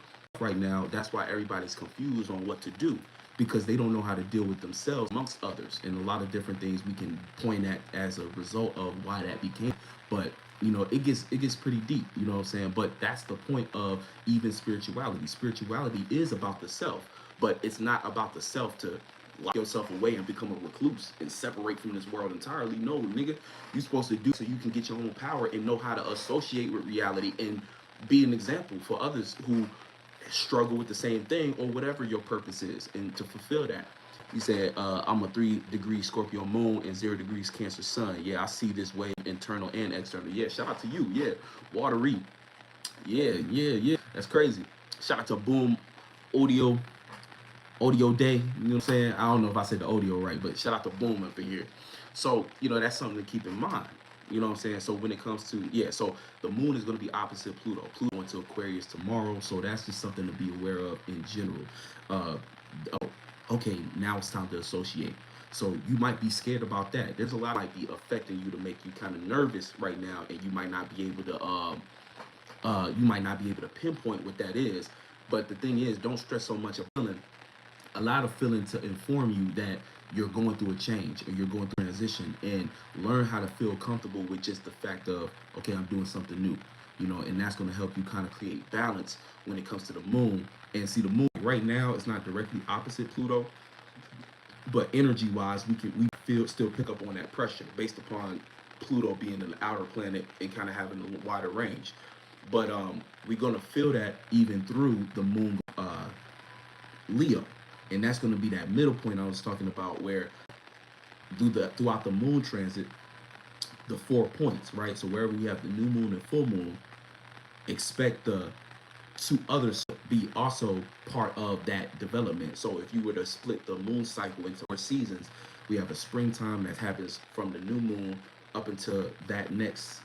right now, that's why everybody's confused on what to do, because they don't know how to deal with themselves amongst others, and a lot of different things we can point at as a result of why that became. But you know, it gets pretty deep, you know what I'm saying? But that's the point of even spirituality. Spirituality is about the self, but it's not about the self to lock yourself away and become a recluse and separate from this world entirely. No, nigga, you're supposed to do so you can get your own power and know how to associate with reality and be an example for others who struggle with the same thing or whatever your purpose is, and to fulfill that. He said, I'm a 3-degree Scorpio moon and 0 degrees Cancer sun. Yeah, I see this way internal and external. Yeah, shout out to you. Yeah, Watery. Yeah. That's crazy. Shout out to Boom Audio Day. You know what I'm saying? I don't know if I said the audio right, but shout out to Boom up in here. So, you know, that's something to keep in mind. You know what I'm saying? So when it comes to, yeah, so the moon is going to be opposite Pluto. Pluto went to Aquarius tomorrow, so that's just something to be aware of in general. Okay, now it's time to associate. So you might be scared about that. There's a lot that might be affecting you to make you kind of nervous right now, and you might not be able to pinpoint what that is. But the thing is, don't stress so much about feeling. Allow the feeling to inform you that you're going through a change or you're going through a transition, and learn how to feel comfortable with just the fact of, okay, I'm doing something new, you know, and that's going to help you kind of create balance when it comes to the moon. And see, the moon right now is not directly opposite Pluto, but energy wise, we feel still pick up on that pressure based upon Pluto being an outer planet and kind of having a wider range. But we're going to feel that even through the moon Leo, and that's going to be that middle point I was talking about, where throughout the moon transit, the 4 points, right? So wherever we have the new moon and full moon, expect the 2 others to be also part of that development. So if you were to split the moon cycle into 4 seasons, we have a springtime that happens from the new moon up until that next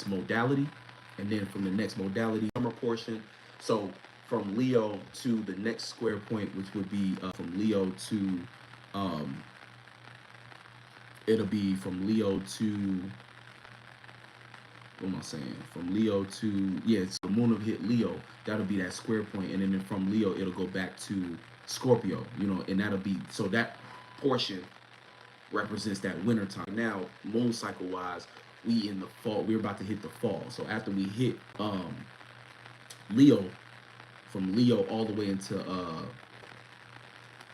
modality, and then from the next modality, summer portion. So from Leo to the next square point, which would be from Leo to it'll be from Leo to, what am I saying? From Leo to, yeah, so the moon will hit Leo. That'll be that square point, and then from Leo it'll go back to Scorpio, you know, and that'll be, so that portion represents that winter time. Now, moon cycle wise, we in the fall. We're about to hit the fall. So after we hit Leo, from Leo all the way into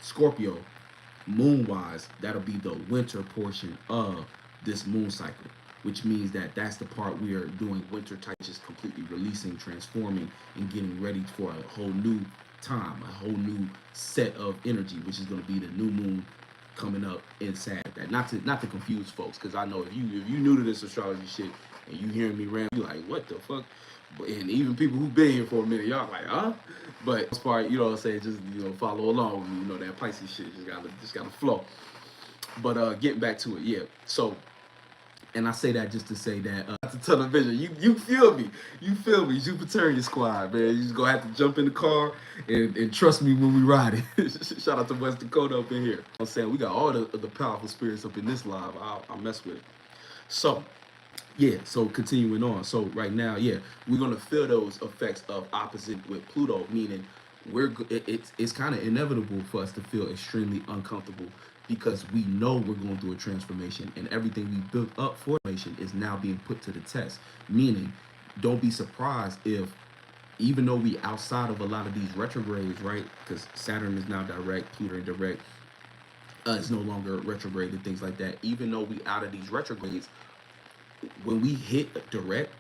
Scorpio, moon wise, that'll be the winter portion of this moon cycle, which means that that's the part we are doing winter type, just completely releasing, transforming, and getting ready for a whole new time, a whole new set of energy, which is going to be the new moon coming up inside that. Not to confuse folks, because I know if you new to this astrology shit and you hearing me rant, you like, what the fuck? And even people who've been here for a minute, y'all like, huh? But as far, you know what I'm saying, just follow along. You know that Pisces shit just gotta flow. But getting back to it, yeah. So, and I say that just to say that to television, you feel me, Jupiterian squad, man. You just gonna have to jump in the car and trust me when we ride it. Shout out to West Dakota up in here. I'm saying we got all the powerful spirits up in this live. I'll mess with it. So yeah, so continuing on. So right now, yeah, we're gonna feel those effects of opposite with Pluto, meaning it's kind of inevitable for us to feel extremely uncomfortable because we know we're going through a transformation and everything we built up for transformation is now being put to the test. Meaning, don't be surprised if even though we outside of a lot of these retrogrades, right? Because Saturn is now direct, Pluto indirect, it's no longer retrograde and things like that. Even though we out of these retrogrades, when we hit direct,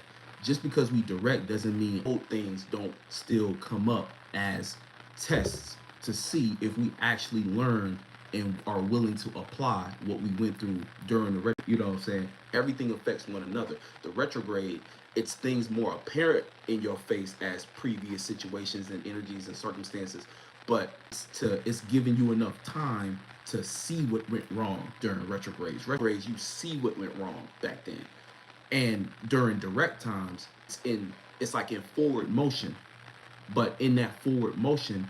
just because we direct doesn't mean old things don't still come up as tests to see if we actually learn and are willing to apply what we went through during the you know what I'm saying? Everything affects one another. The retrograde, it's things more apparent in your face as previous situations and energies and circumstances, but it's giving you enough time to see what went wrong during retrogrades. Retrogrades, you see what went wrong back then. And during direct times, it's like in forward motion. But in that forward motion,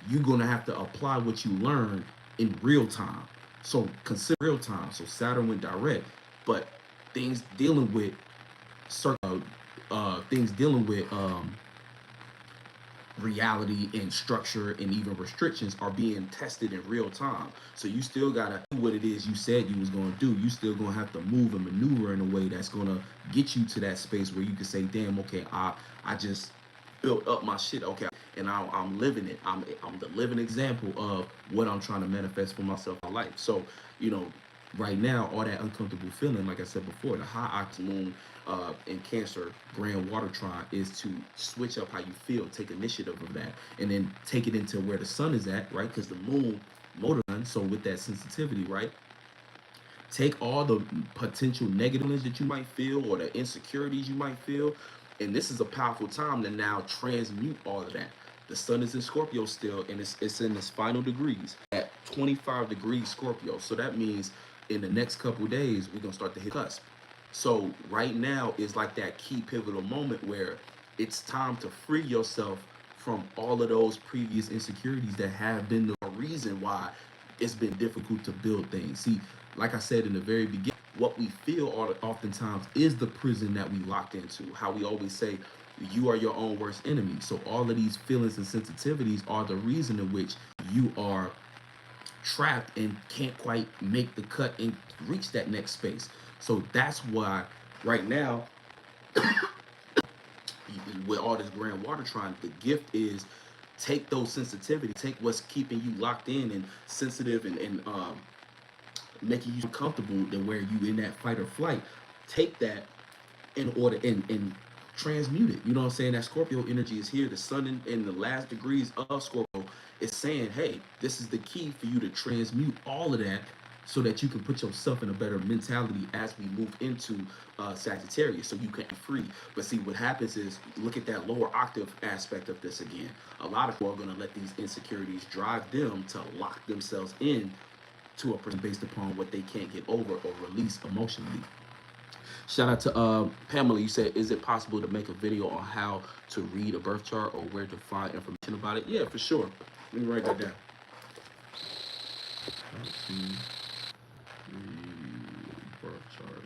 you're gonna have to apply what you learned in real time. So consider real time. So Saturn went direct, but things dealing with reality and structure and even restrictions are being tested in real time. So you still gotta do what it is you said you was gonna do. You still gonna have to move and maneuver in a way that's gonna get you to that space where you can say, damn, okay, I just built up my shit, okay, and I'm living it. I'm the living example of what I'm trying to manifest for myself in life. So, right now, all that uncomfortable feeling, like I said before, the high octimoon in Cancer, grand water trine, is to switch up how you feel, take initiative of that, and then take it into where the sun is at, right? Because the moon motor, so with that sensitivity, right? Take all the potential negativeness that you might feel or the insecurities you might feel, and this is a powerful time to now transmute all of that. The sun is in Scorpio still, and it's in its final degrees at 25 degrees Scorpio. So that means in the next couple of days, we're gonna start to hit cusp. So right now is like that key pivotal moment where it's time to free yourself from all of those previous insecurities that have been the reason why it's been difficult to build things. See, like I said in the very beginning, what we feel oftentimes is the prison that we locked into. How we always say, you are your own worst enemy. So all of these feelings and sensitivities are the reason in which you are trapped and can't quite make the cut and reach that next space. So that's why right now, with all this grand water trine, the gift is take those sensitivity, take what's keeping you locked in and sensitive and making you comfortable than where you in that fight or flight. Take that in order and transmute it. You know what I'm saying? That Scorpio energy is here. The sun in the last degrees of Scorpio is saying, hey, this is the key for you to transmute all of that so that you can put yourself in a better mentality as we move into Sagittarius, so you can be free. But see, what happens is, look at that lower octave aspect of this again. A lot of people are going to let these insecurities drive them to lock themselves in to a person based upon what they can't get over or release emotionally. Shout out to Pamela. You said, is it possible to make a video on how to read a birth chart or where to find information about it? Yeah, for sure. Let me write that down. How to read birth chart.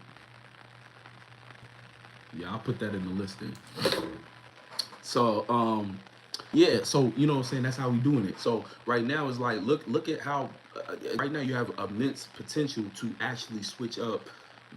Yeah, I'll put that in the listing. So, yeah, so you know what I'm saying, that's how we doing it. So right now it's like, look at how right now you have immense potential to actually switch up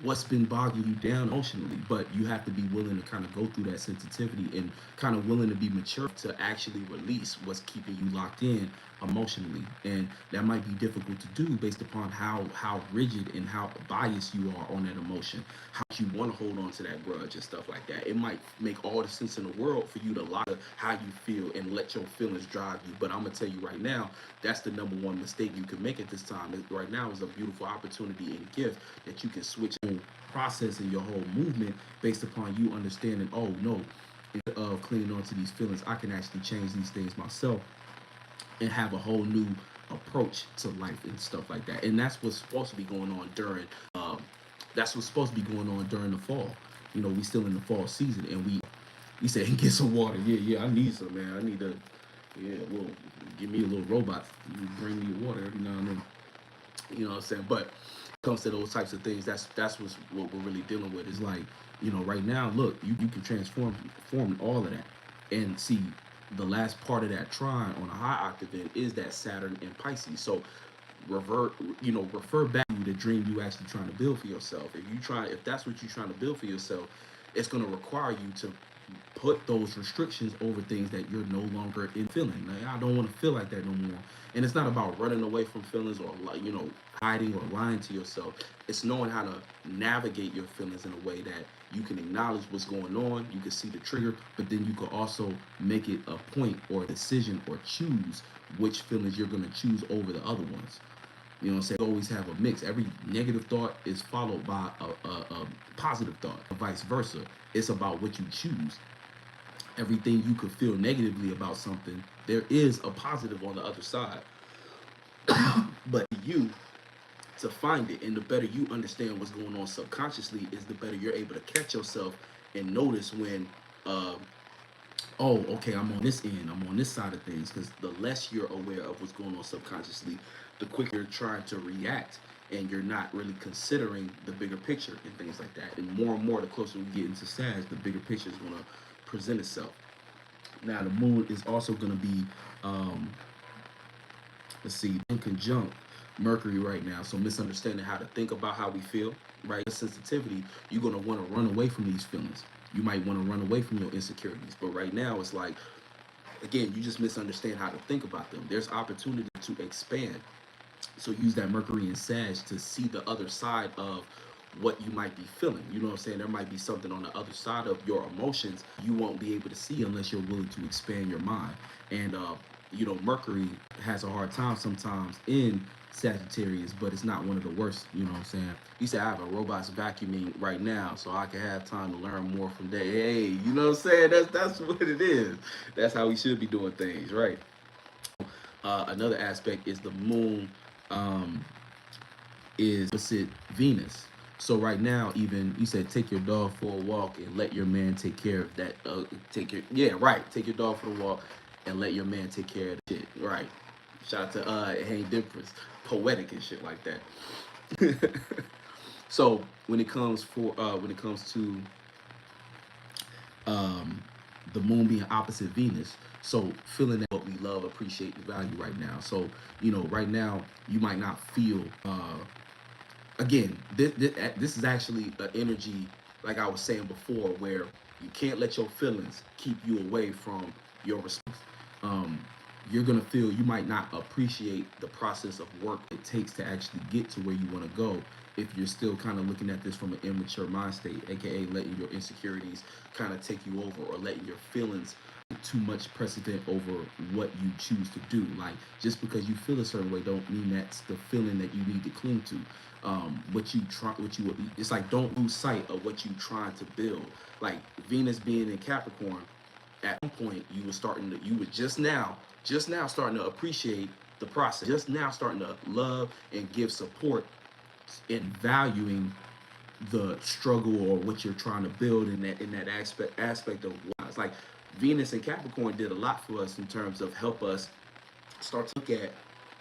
what's been bogging you down emotionally. But you have to be willing to kind of go through that sensitivity and kind of willing to be mature to actually release what's keeping you locked in emotionally. And that might be difficult to do based upon how rigid and how biased you are on that emotion, how you want to hold on to that grudge and stuff like that. It might make all the sense in the world for you to lock how you feel and let your feelings drive you. But I'm gonna tell you right now, that's the number one mistake you can make at this time. Right now is a beautiful opportunity and gift that you can switch on processing your whole movement based upon you understanding, oh no, instead of clinging on to these feelings, I can actually change these things myself and have a whole new approach to life and stuff like that. And that's what's supposed to be going on during the fall. You know, we still in the fall season, and we said get some water. Yeah, I need some, man. I need to, yeah, well, give me a little robot. You bring me water every now and then. You know what I'm saying? But when it comes to those types of things, that's what we're really dealing with. Is like, you know, right now, look, you can transform all of that. And see, the last part of that trine on a high octave then is that Saturn and Pisces. So refer back to the dream you actually trying to build for yourself. If that's what you're trying to build for yourself, it's going to require you to put those restrictions over things that you're no longer in feeling. Like, I don't want to feel like that no more. And it's not about running away from feelings or, like, you know, hiding or lying to yourself. It's knowing how to navigate your feelings in a way that you can acknowledge what's going on, you can see the trigger, but then you can also make it a point or a decision or choose which feelings you're going to choose over the other ones. You know what I'm saying? You always have a mix. Every negative thought is followed by a positive thought, or vice versa. It's about what you choose. Everything you could feel negatively about something, there is a positive on the other side. But you to find it, and the better you understand what's going on subconsciously, is the better you're able to catch yourself and notice when uh, oh, okay, I'm on this end, I'm on this side of things. Because the less you're aware of what's going on subconsciously, the quicker you're trying to react, and you're not really considering the bigger picture and things like that. And more, the closer we get into Sag, the bigger picture is going to present itself. Now, the moon is also going to be, let's see, in conjunct Mercury right now. So misunderstanding how to think about how we feel, right? Sensitivity, you're going to want to run away from these feelings. You might want to run away from your insecurities. But right now, it's like, again, you just misunderstand how to think about them. There's opportunity to expand. So use that Mercury and Sag to see the other side of what you might be feeling. You know what I'm saying? There might be something on the other side of your emotions you won't be able to see unless you're willing to expand your mind. And you know, Mercury has a hard time sometimes in Sagittarius, but it's not one of the worst. You know what I'm saying? You say I have a robot's vacuuming right now, so I can have time to learn more from day. Hey, you know what I'm saying? That's what it is. That's how we should be doing things, right? Another aspect is the moon is opposite Venus. So right now, even you said take your dog for a walk and let your man take care of that. Take your dog for a walk and let your man take care of the shit. Right. Shout out to Hank Dimpers, poetic and shit like that. So when it comes to the moon being opposite Venus, so feeling that what we love, appreciate, and value right now. So, you know, right now you might not feel again, this is actually an energy, like I was saying before, where you can't let your feelings keep you away from your response. You're gonna feel you might not appreciate the process of work it takes to actually get to where you want to go if you're still kind of looking at this from an immature mind state, aka letting your insecurities kind of take you over, or letting your feelings too much precedent over what you choose to do. Like, just because you feel a certain way don't mean that's the feeling that you need to cling to. It's like, don't lose sight of what you trying to build. Like Venus being in Capricorn, at one point you were just now starting to appreciate the process, just now starting to love and give support and valuing the struggle or what you're trying to build in that aspect of what it's like. Venus and Capricorn did a lot for us in terms of help us start to look at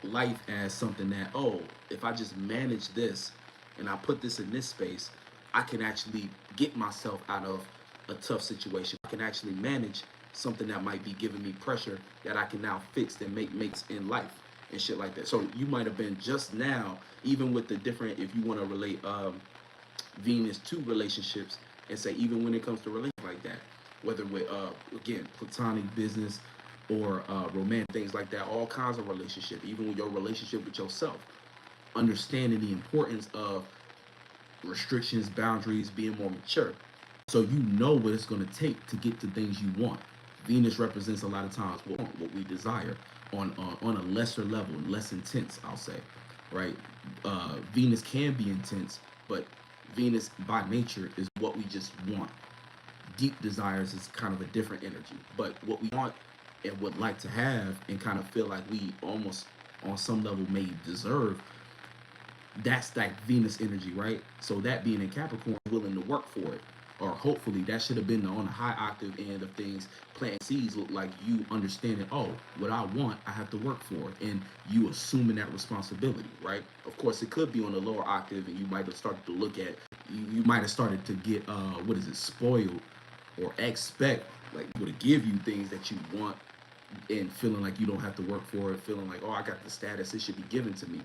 life as something that, oh, if I just manage this and I put this in this space, I can actually get myself out of a tough situation. I can actually manage something that might be giving me pressure that I can now fix and makes in life and shit like that. So you might have been just now, even with the different, if you want to relate Venus to relationships and say, even when it comes to relationships like that, whether with again platonic, business, or romantic things like that, all kinds of relationship, even with your relationship with yourself, understanding the importance of restrictions, boundaries, being more mature, so you know what it's going to take to get to things you want. Venus represents a lot of times what we desire on a lesser level, less intense, I'll say, right? Venus can be intense, but Venus by nature is what we just want. Deep desires is kind of a different energy, but what we want and would like to have and kind of feel like we almost on some level may deserve, that's like Venus energy, right? So that being in Capricorn, willing to work for it, or hopefully that should have been on the high octave end of things. Planting seeds look like you understanding, oh, what I want, I have to work for it, and you assuming that responsibility, right? Of course, it could be on the lower octave, and you might have started to look at, you might have started to get, what is it, spoiled, or expect like people to give you things that you want, and feeling like you don't have to work for it, feeling like, oh, I got the status, it should be given to me.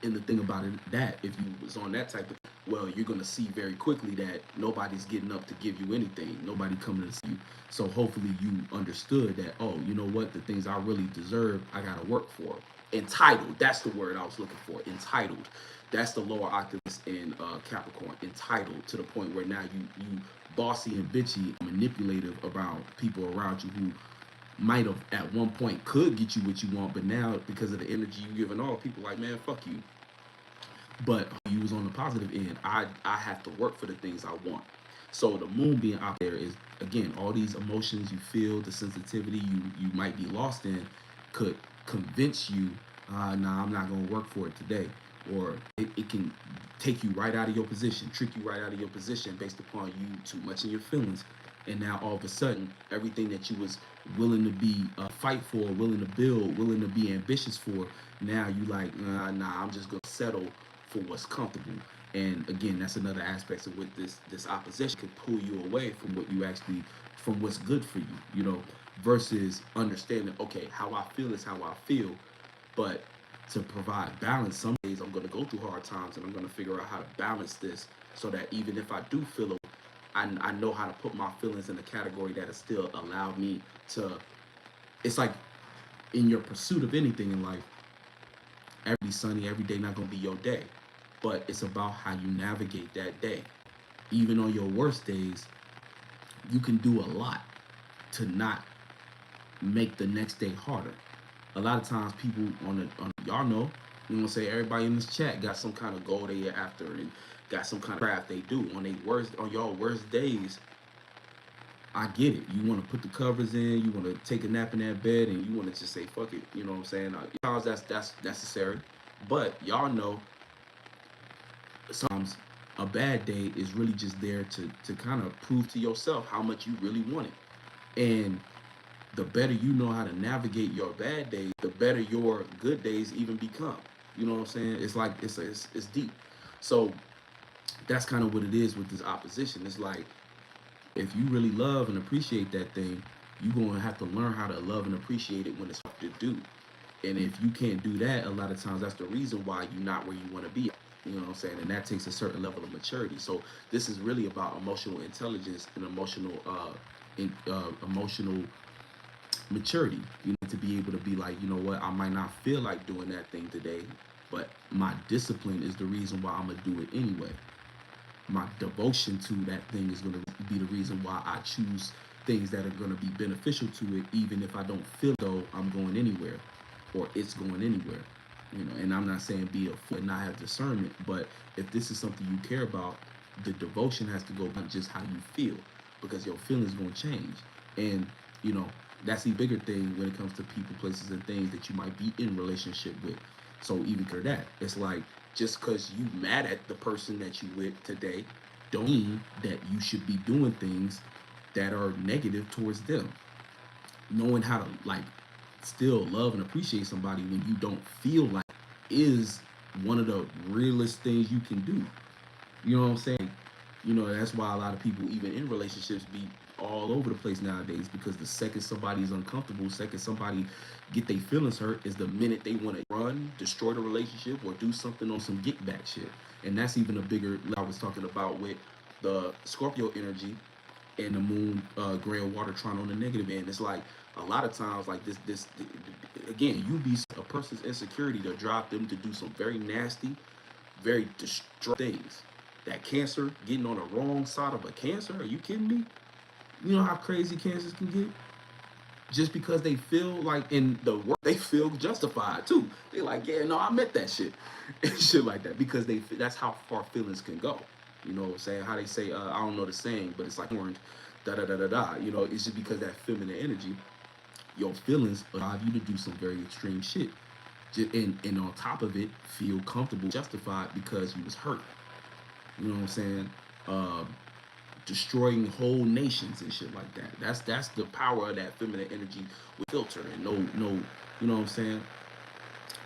And the thing about it, that if you was on that type of, well, you're gonna see very quickly that nobody's getting up to give you anything, nobody coming to see you. So hopefully you understood that, oh, you know what, the things I really deserve, I gotta work for. Entitled, that's the word I was looking for. Entitled, that's the lower octaves in Capricorn. Entitled to the point where now you bossy and bitchy, manipulative around people around you who might have at one point could get you what you want, but now because of the energy you giving all, people like, man, fuck you. But you was on the positive end. I have to work for the things I want. So the moon being out there is, again, all these emotions you feel, the sensitivity you might be lost in, could convince you, nah, I'm not gonna work for it today. Or it can take you right out of your position, trick you right out of your position based upon you too much in your feelings. And now all of a sudden, everything that you was willing to be fight for, willing to build, willing to be ambitious for, now you like, nah, I'm just gonna settle for what's comfortable. And again, that's another aspect of what this opposition could pull you away from what you actually, from what's good for you, you know, versus understanding, okay, how I feel is how I feel, but to provide balance, some days I'm gonna go through hard times, and I'm gonna figure out how to balance this so that even if I do feel it, I know how to put my feelings in a category that will still allow me to. It's like in your pursuit of anything in life, every sunny, every day not gonna be your day, but it's about how you navigate that day. Even on your worst days, you can do a lot to not make the next day harder. A lot of times, people on y'all know, you know, say everybody in this chat got some kind of goal they after and got some kind of craft they do on y'all worst days. I get it. You want to put the covers in, you want to take a nap in that bed, and you want to just say fuck it. You know what I'm saying? Sometimes that's necessary, but y'all know sometimes a bad day is really just there to kind of prove to yourself how much you really want it. And the better you know how to navigate your bad days, the better your good days even become. You know what I'm saying? It's like it's deep. So that's kind of what it is with this opposition. It's like, if you really love and appreciate that thing, you're gonna have to learn how to love and appreciate it when it's hard to do. And if you can't do that, a lot of times that's the reason why you're not where you want to be. You know what I'm saying? And that takes a certain level of maturity. So this is really about emotional intelligence and emotional maturity. You need to be able to be like, you know what, I might not feel like doing that thing today, but my discipline is the reason why I'm gonna do it anyway. My devotion to that thing is gonna be the reason why I choose things that are gonna be beneficial to it, even if I don't feel though I'm going anywhere or it's going anywhere. You know, and I'm not saying be a fool and not have discernment, but if this is something you care about, the devotion has to go beyond just how you feel, because your feelings gonna change. And you know, that's the bigger thing when it comes to people, places, and things that you might be in relationship with. So even for that, it's like, just because you mad at the person that you with today, don't mean that you should be doing things that are negative towards them. Knowing how to like still love and appreciate somebody when you don't feel like is one of the realest things you can do. You know what I'm saying? You know, that's why a lot of people, even in relationships, be all over the place nowadays, because the second somebody's uncomfortable, second somebody get their feelings hurt, is the minute they want to run, destroy the relationship, or do something on some get back shit. And that's even a bigger, I was talking about with the Scorpio energy and the moon grand water trine on the negative end. It's like a lot of times, like this again, you be a person's insecurity to drive them to do some very nasty, very destructive things. That Cancer getting on the wrong side of a Cancer, are you kidding me? You know how crazy Cancers can get? Just because they feel like in the work, they feel justified too. They like, yeah, no, I meant that shit. And shit like that, because that's how far feelings can go. You know what I'm saying? How they say, I don't know the saying, but it's like orange, da da da da da. You know, it's just because that feminine energy, your feelings allow you to do some very extreme shit. And on top of it, feel comfortable, justified because you was hurt. You know what I'm saying? Destroying whole nations and shit like that. That's the power of that feminine energy with filter and no, you know what I'm saying?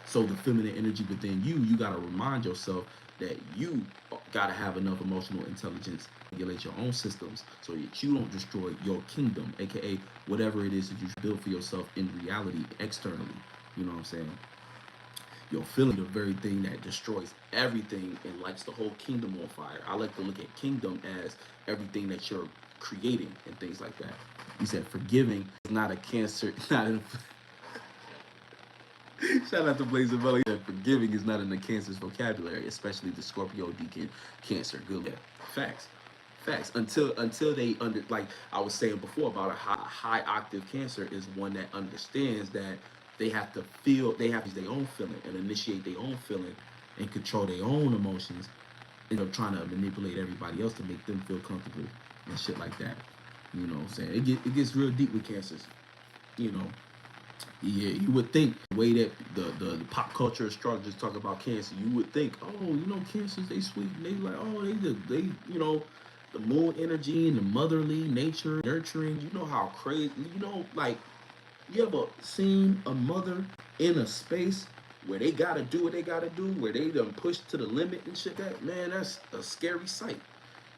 So the feminine energy within you gotta remind yourself that you gotta have enough emotional intelligence to regulate your own systems so that you don't destroy your kingdom, aka whatever it is that you build for yourself in reality externally. You know what I'm saying? Your feeling the very thing that destroys everything and lights the whole kingdom on fire. I like to look at kingdom as everything that you're creating and things like that. He said forgiving is not a Cancer, not a shout out to Blazer Belly. That forgiving is not in the Cancer's vocabulary, especially the Scorpio Deacon Cancer. Good, yeah. Facts. Until they like I was saying before about a high octave Cancer is one that understands that they have to feel, they have their own feeling and initiate their own feeling and control their own emotions instead of trying to manipulate everybody else to make them feel comfortable and shit like that. You know what I'm saying? It gets real deep with Cancers. You know. Yeah, you would think the way that the pop culture astrologers talk about Cancer, you would think, oh, you know, Cancers, they sweet, and they like, oh, they you know, the moon energy and the motherly nature, nurturing. You know how crazy, you know, like, you ever seen a mother in a space where they gotta do what they gotta do, where they done pushed to the limit and shit? That, man, that's a scary sight.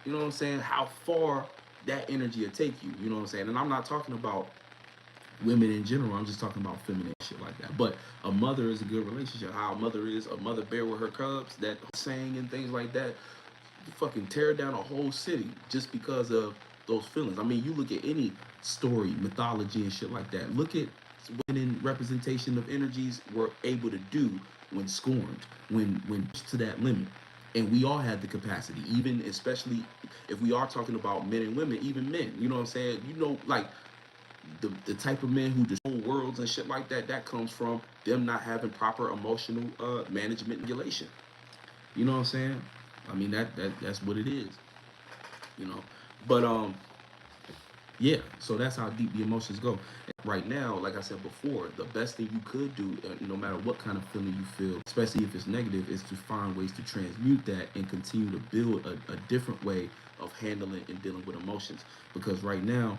You know what I'm saying? How far that energy will take you. You know what I'm saying? And I'm not talking about women in general. I'm just talking about feminine shit like that. But a mother is a good relationship. How a mother is, a mother bear with her cubs, that saying and things like that. You fucking tear down a whole city just because of those feelings. I mean, you look at any story, mythology and shit like that. Look at women representation of energies were able to do when scorned, when to that limit. And we all had the capacity, even especially if we are talking about men and women, even men. You know what I'm saying? You know, like the type of men who destroy worlds and shit like that, that comes from them not having proper emotional management regulation. You know what I'm saying? I mean that's what it is. You know, but yeah. So that's how deep the emotions go. And right now, like I said before, the best thing you could do, no matter what kind of feeling you feel, especially if it's negative, is to find ways to transmute that and continue to build a different way of handling and dealing with emotions. Because right now,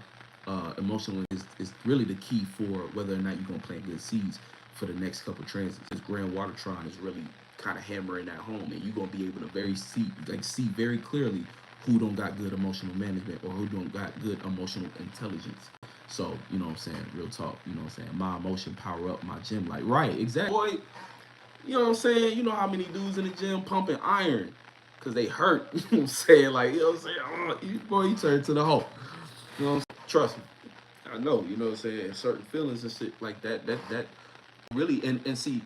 emotional is really the key for whether or not you're gonna plant good seeds for the next couple of transits. This grand water trine is really kind of hammering that home, and you're gonna be able to see very clearly who don't got good emotional management or who don't got good emotional intelligence. So, you know what I'm saying? Real talk, you know what I'm saying? My emotion power up my gym. Like, right, exactly. Boy, you know what I'm saying? You know how many dudes in the gym pumping iron because they hurt. You know what I'm saying? Like, you know what I'm saying? Oh, boy, you turn to the Hulk. You know what I'm saying? Trust me. I know, you know what I'm saying? Certain feelings and shit like that really, and see,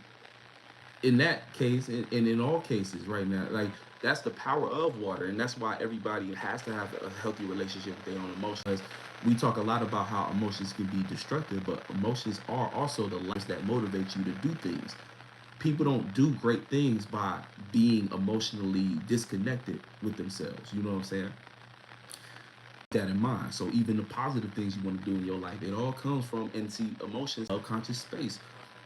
in that case, and in all cases right now, like, that's the power of water, and that's why everybody has to have a healthy relationship with their own emotions. We talk a lot about how emotions can be destructive, but emotions are also the lights that motivate you to do things. People don't do great things by being emotionally disconnected with themselves. You know what I'm saying? That in mind. So even the positive things you want to do in your life, it all comes from, and see, emotions, subconscious space.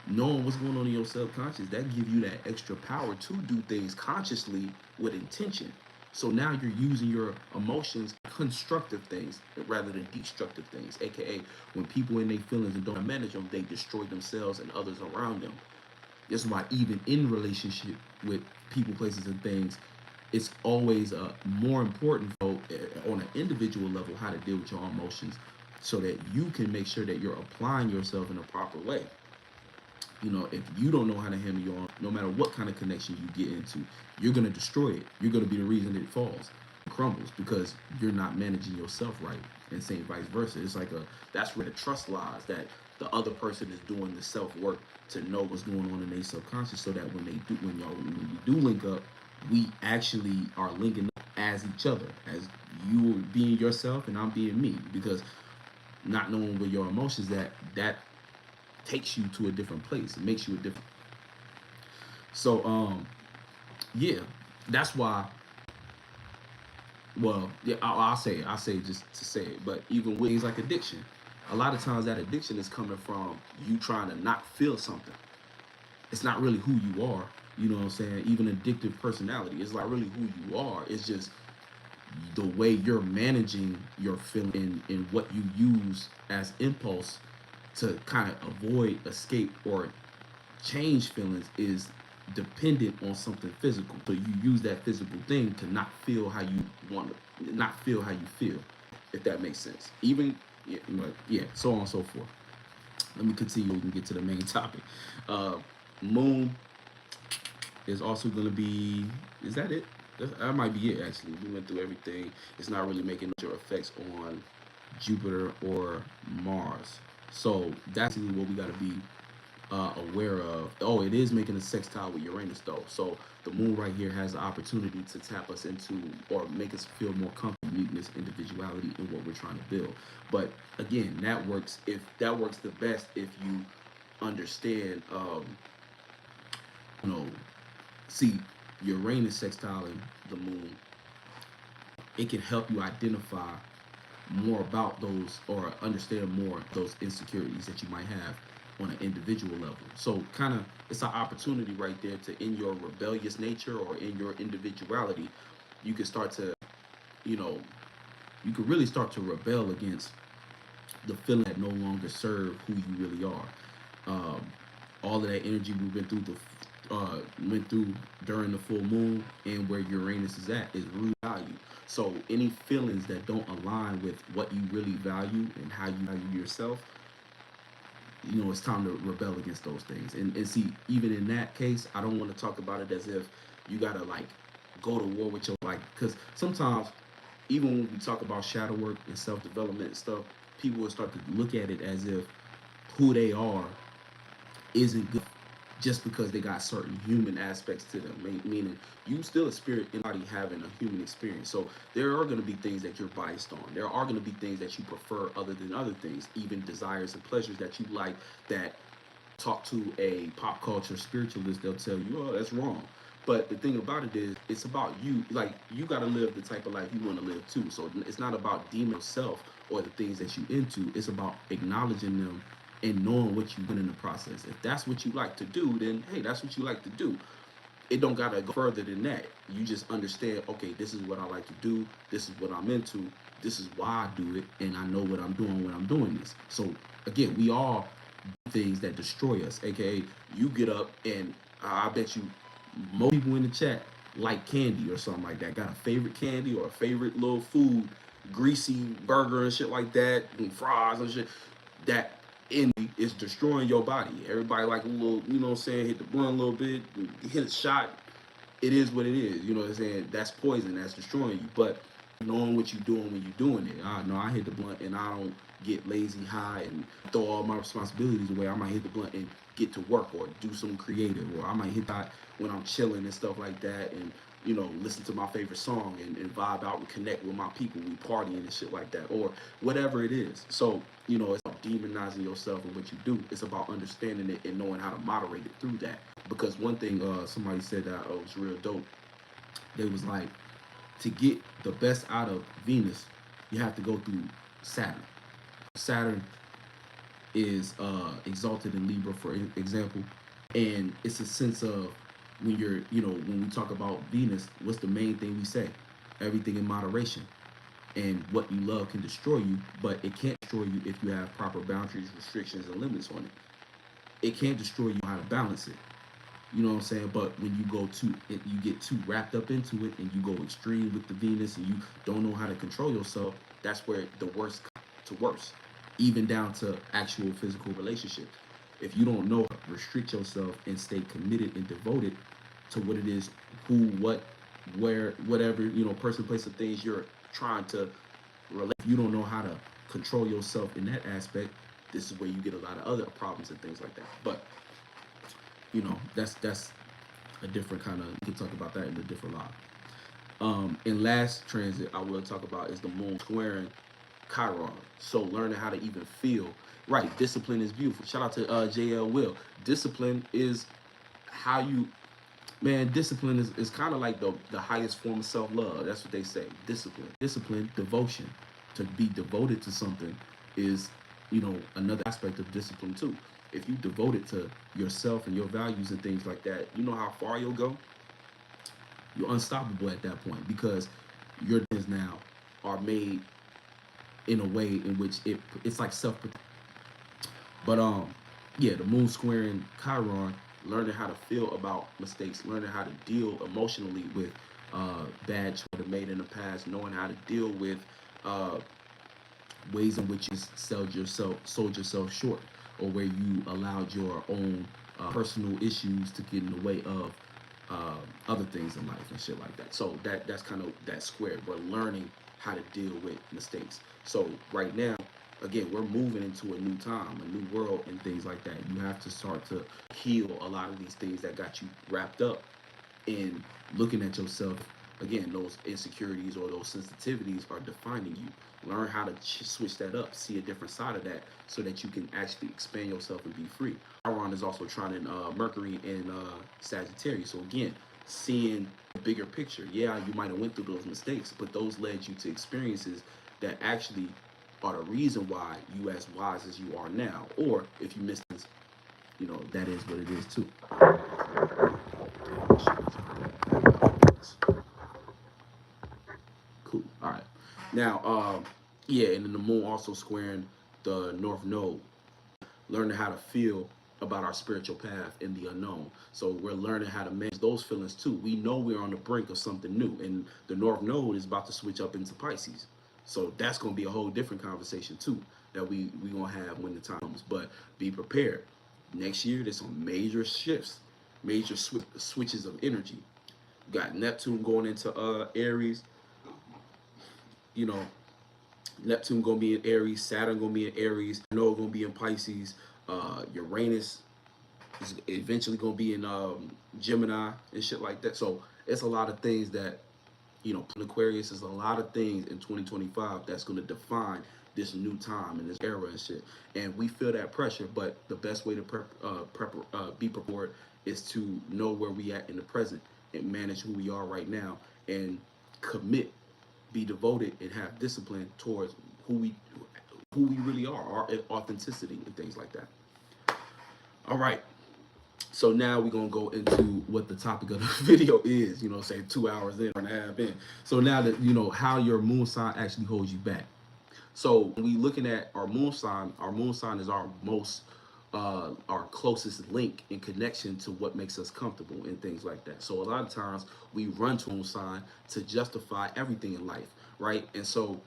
Knowing what's going on in your subconscious, that give you that extra power to do things consciously with intention. So now you're using your emotions, constructive things rather than destructive things. AKA when people in their feelings and don't manage them, they destroy themselves and others around them. That's why even in relationship with people, places, and things, it's always more important. So on an individual level how to deal with your emotions so that you can make sure that you're applying yourself in a proper way. You know, if you don't know how to handle your own, no matter what kind of connection you get into, you're going to destroy it. You're going to be the reason it falls, crumbles, because you're not managing yourself right. And same vice versa. It's like that's where the trust lies, that the other person is doing the self work to know what's going on in their subconscious, so that when we do link up, we actually are linking up as each other, as you being yourself and I'm being me. Because not knowing where your emotions that takes you to a different place. It makes you a different. So yeah, that's why. Well, yeah, I'll say it. I'll say it just to say it. But even with things like addiction, a lot of times that addiction is coming from you trying to not feel something. It's not really who you are. You know what I'm saying? Even addictive personality, it's not really who you are. It's just the way you're managing your feeling and what you use as impulse to kind of avoid, escape, or change feelings is dependent on something physical. So you use that physical thing to not feel how you want to, not feel how you feel, if that makes sense. Even, yeah, yeah, so on and so forth. Let me continue. We can get to the main topic. Moon is also going to be, is that it? That might be it, actually. We went through everything. It's not really making your effects on Jupiter or Mars. So that's really what we got to be aware of. Oh, it is making a sextile with Uranus, though. So the moon right here has the opportunity to tap us into or make us feel more comfortable, uniqueness, individuality in what we're trying to build. But again, that works the best if you understand, see, Uranus sextiling the moon, it can help you identify more about those or understand more those insecurities that you might have on an individual level. So kind of it's an opportunity right there to, in your rebellious nature or in your individuality, you can start to, you can really start to rebel against the feeling that no longer serve who you really are. All of that energy we went through during the full moon and where Uranus is at is root value. So any feelings that don't align with what you really value and how you value yourself, it's time to rebel against those things. And see, even in that case, I don't want to talk about it as if you gotta like go to war with your because sometimes even when we talk about shadow work and self-development and stuff, people will start to look at it as if who they are isn't good just because they got certain human aspects to them, meaning you still a spirit in body having a human experience. So there are going to be things that you're biased on. There are going to be things that you prefer other than other things, even desires and pleasures that you like that talk to a pop culture spiritualist, they'll tell you, oh, that's wrong. But the thing about it is, it's about you. Like, you got to live the type of life you want to live too. So it's not about deeming yourself or the things that you into. It's about acknowledging them and knowing what you've done in the process. If that's what you like to do, then hey, that's what you like to do. It don't gotta go further than that. You just understand, okay, this is what I like to do, this is what I'm into, this is why I do it, and I know what I'm doing when I'm doing this. So again, we all do things that destroy us, aka you get up and I bet you most people in the chat like candy or something like that, got a favorite candy or a favorite little food, greasy burger and shit like that, and fries and shit, that envy is destroying your body. Everybody like a little, you know what I'm saying, hit the blunt a little bit, hit a shot. It is what it is, you know what I'm saying? That's poison, that's destroying you. But knowing what you're doing when you're doing it. I know I hit the blunt and I don't get lazy high and throw all my responsibilities away. I might hit the blunt and get to work or do something creative, or I might hit that when I'm chilling and stuff like that, and listen to my favorite song and vibe out and connect with my people. We partying and shit like that, or whatever it is. So, it's about demonizing yourself and what you do. It's about understanding it and knowing how to moderate it through that. Because one thing somebody said that was real dope. They was like, to get the best out of Venus, you have to go through Saturn. Saturn is exalted in Libra, for example, and it's a sense of when you're, when we talk about Venus, what's the main thing we say? Everything in moderation. And what you love can destroy you, but it can't destroy you if you have proper boundaries, restrictions, and limits on it. It can't destroy you how to balance it. You know what I'm saying? But when you go too, you get too wrapped up into it, and you go extreme with the Venus, and you don't know how to control yourself. That's where the worst to worse, even down to actual physical relationships. If you don't know how to restrict yourself and stay committed and devoted to what it is, who, what, where, whatever, person, place, of things you're trying to relate. If you don't know how to control yourself in that aspect, this is where you get a lot of other problems and things like that. But that's a different kind of. We can talk about that in a different live. In last transit, I will talk about is the moon squaring Chiron. So learning how to even feel right. Discipline is beautiful. Shout out to JL Will. Discipline is how you, man. Discipline is kind of like the highest form of self love. That's what they say. Discipline, devotion. To be devoted to something is, another aspect of discipline too. If you devote it to yourself and your values and things like that, you know how far you'll go. You're unstoppable at that point because your decisions now are made in a way in which it's like self protection. But yeah, the moon squaring Chiron, learning how to feel about mistakes, learning how to deal emotionally with bad choices made in the past, knowing how to deal with ways in which you sold yourself short, or where you allowed your own personal issues to get in the way of other things in life and shit like that. So that's kind of that square. We're learning how to deal with mistakes. So right now, again, we're moving into a new time, a new world, and things like that. You have to start to heal a lot of these things that got you wrapped up in looking at yourself. Again, those insecurities or those sensitivities are defining you. Learn how to switch that up, see a different side of that, so that you can actually expand yourself and be free. Chiron is also trying in Mercury in Sagittarius. So again, seeing the bigger picture. Yeah, you might have went through those mistakes, but those led you to experiences that actually are the reason why you as wise as you are now. Or if you missed this, that is what it is too. Cool. All right. Now, yeah, and then the moon also squaring the North Node, learning how to feel about our spiritual path in the unknown. So we're learning how to manage those feelings too. We know we're on the brink of something new, and the North Node is about to switch up into Pisces. So that's going to be a whole different conversation too that we gonna have when the time comes. But be prepared. Next year, there's some major shifts, major switches of energy. You got Neptune going into Aries. You know, Neptune gonna be in Aries, Saturn gonna be in Aries, Noah gonna be in Pisces, Uranus is eventually gonna be in Gemini and shit like that. So it's a lot of things that, Aquarius is a lot of things in 2025 that's gonna define this new time and this era and shit. And we feel that pressure, but the best way to be prepared is to know where we at in the present and manage who we are right now and commit, be devoted, and have discipline towards who we really are, our authenticity and things like that. All right. So now we're gonna go into what the topic of the video is, say 2 hours in or and a half in. So now that how your moon sign actually holds you back. So when we looking at our moon sign is our most our closest link and connection to what makes us comfortable and things like that. So a lot of times we run to moon sign to justify everything in life, right? And so,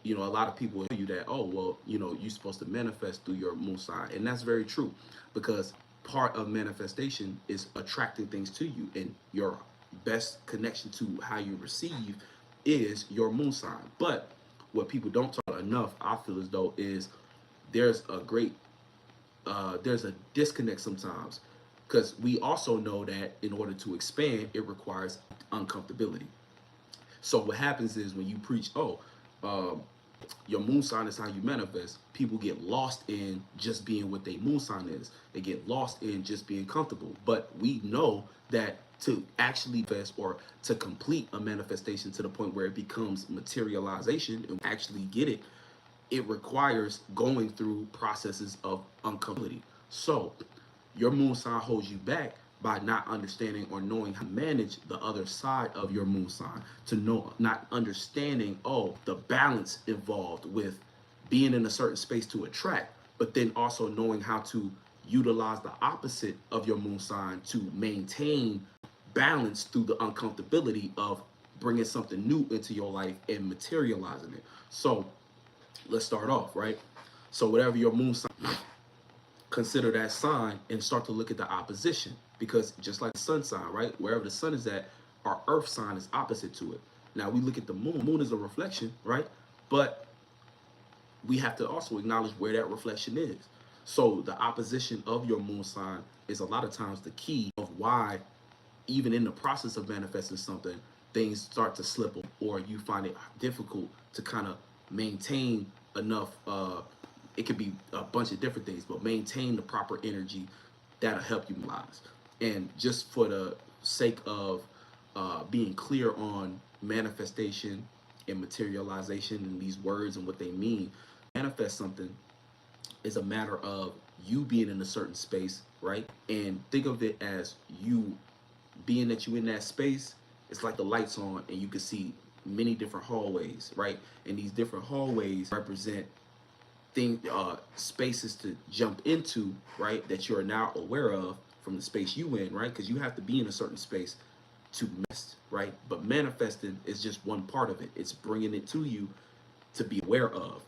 a lot of people tell you that, oh, well, you're supposed to manifest through your moon sign. And that's very true, because part of manifestation is attracting things to you, and your best connection to how you receive is your moon sign. But what people don't talk enough, I feel as though, is there's a disconnect sometimes, because we also know that in order to expand, it requires uncomfortability. So what happens is when you preach, your moon sign is how you manifest, people get lost in just being what their moon sign is. They get lost in just being comfortable. But we know that to actually manifest, or to complete a manifestation to the point where it becomes materialization and actually get it, it requires going through processes of uncomfortability. So your moon sign holds you back by not understanding or knowing how to manage the other side of your moon sign, to know, not understanding, the balance involved with being in a certain space to attract, but then also knowing how to utilize the opposite of your moon sign to maintain balance through the uncomfortability of bringing something new into your life and materializing it. So let's start off, right? So whatever your moon sign, consider that sign and start to look at the opposition, because just like the sun sign, right, wherever the sun is at, our earth sign is opposite to it. Now we look at the moon. Moon is a reflection, right? But we have to also acknowledge where that reflection is. So the opposition of your moon sign is a lot of times the key of why, even in the process of manifesting something, things start to slip, or you find it difficult to kind of maintain enough. It could be a bunch of different things, but maintain the proper energy that'll help you realize. And just for the sake of being clear on manifestation and materialization and these words and what they mean, manifest something is a matter of you being in a certain space, right? And think of it as you being that you in that space. It's like the lights on and you can see many different hallways, right? And these different hallways represent spaces to jump into, right, that you're now aware of from the space you in, right? Because you have to be in a certain space to manifest, right? But manifesting is just one part of it. It's bringing it to you to be aware of.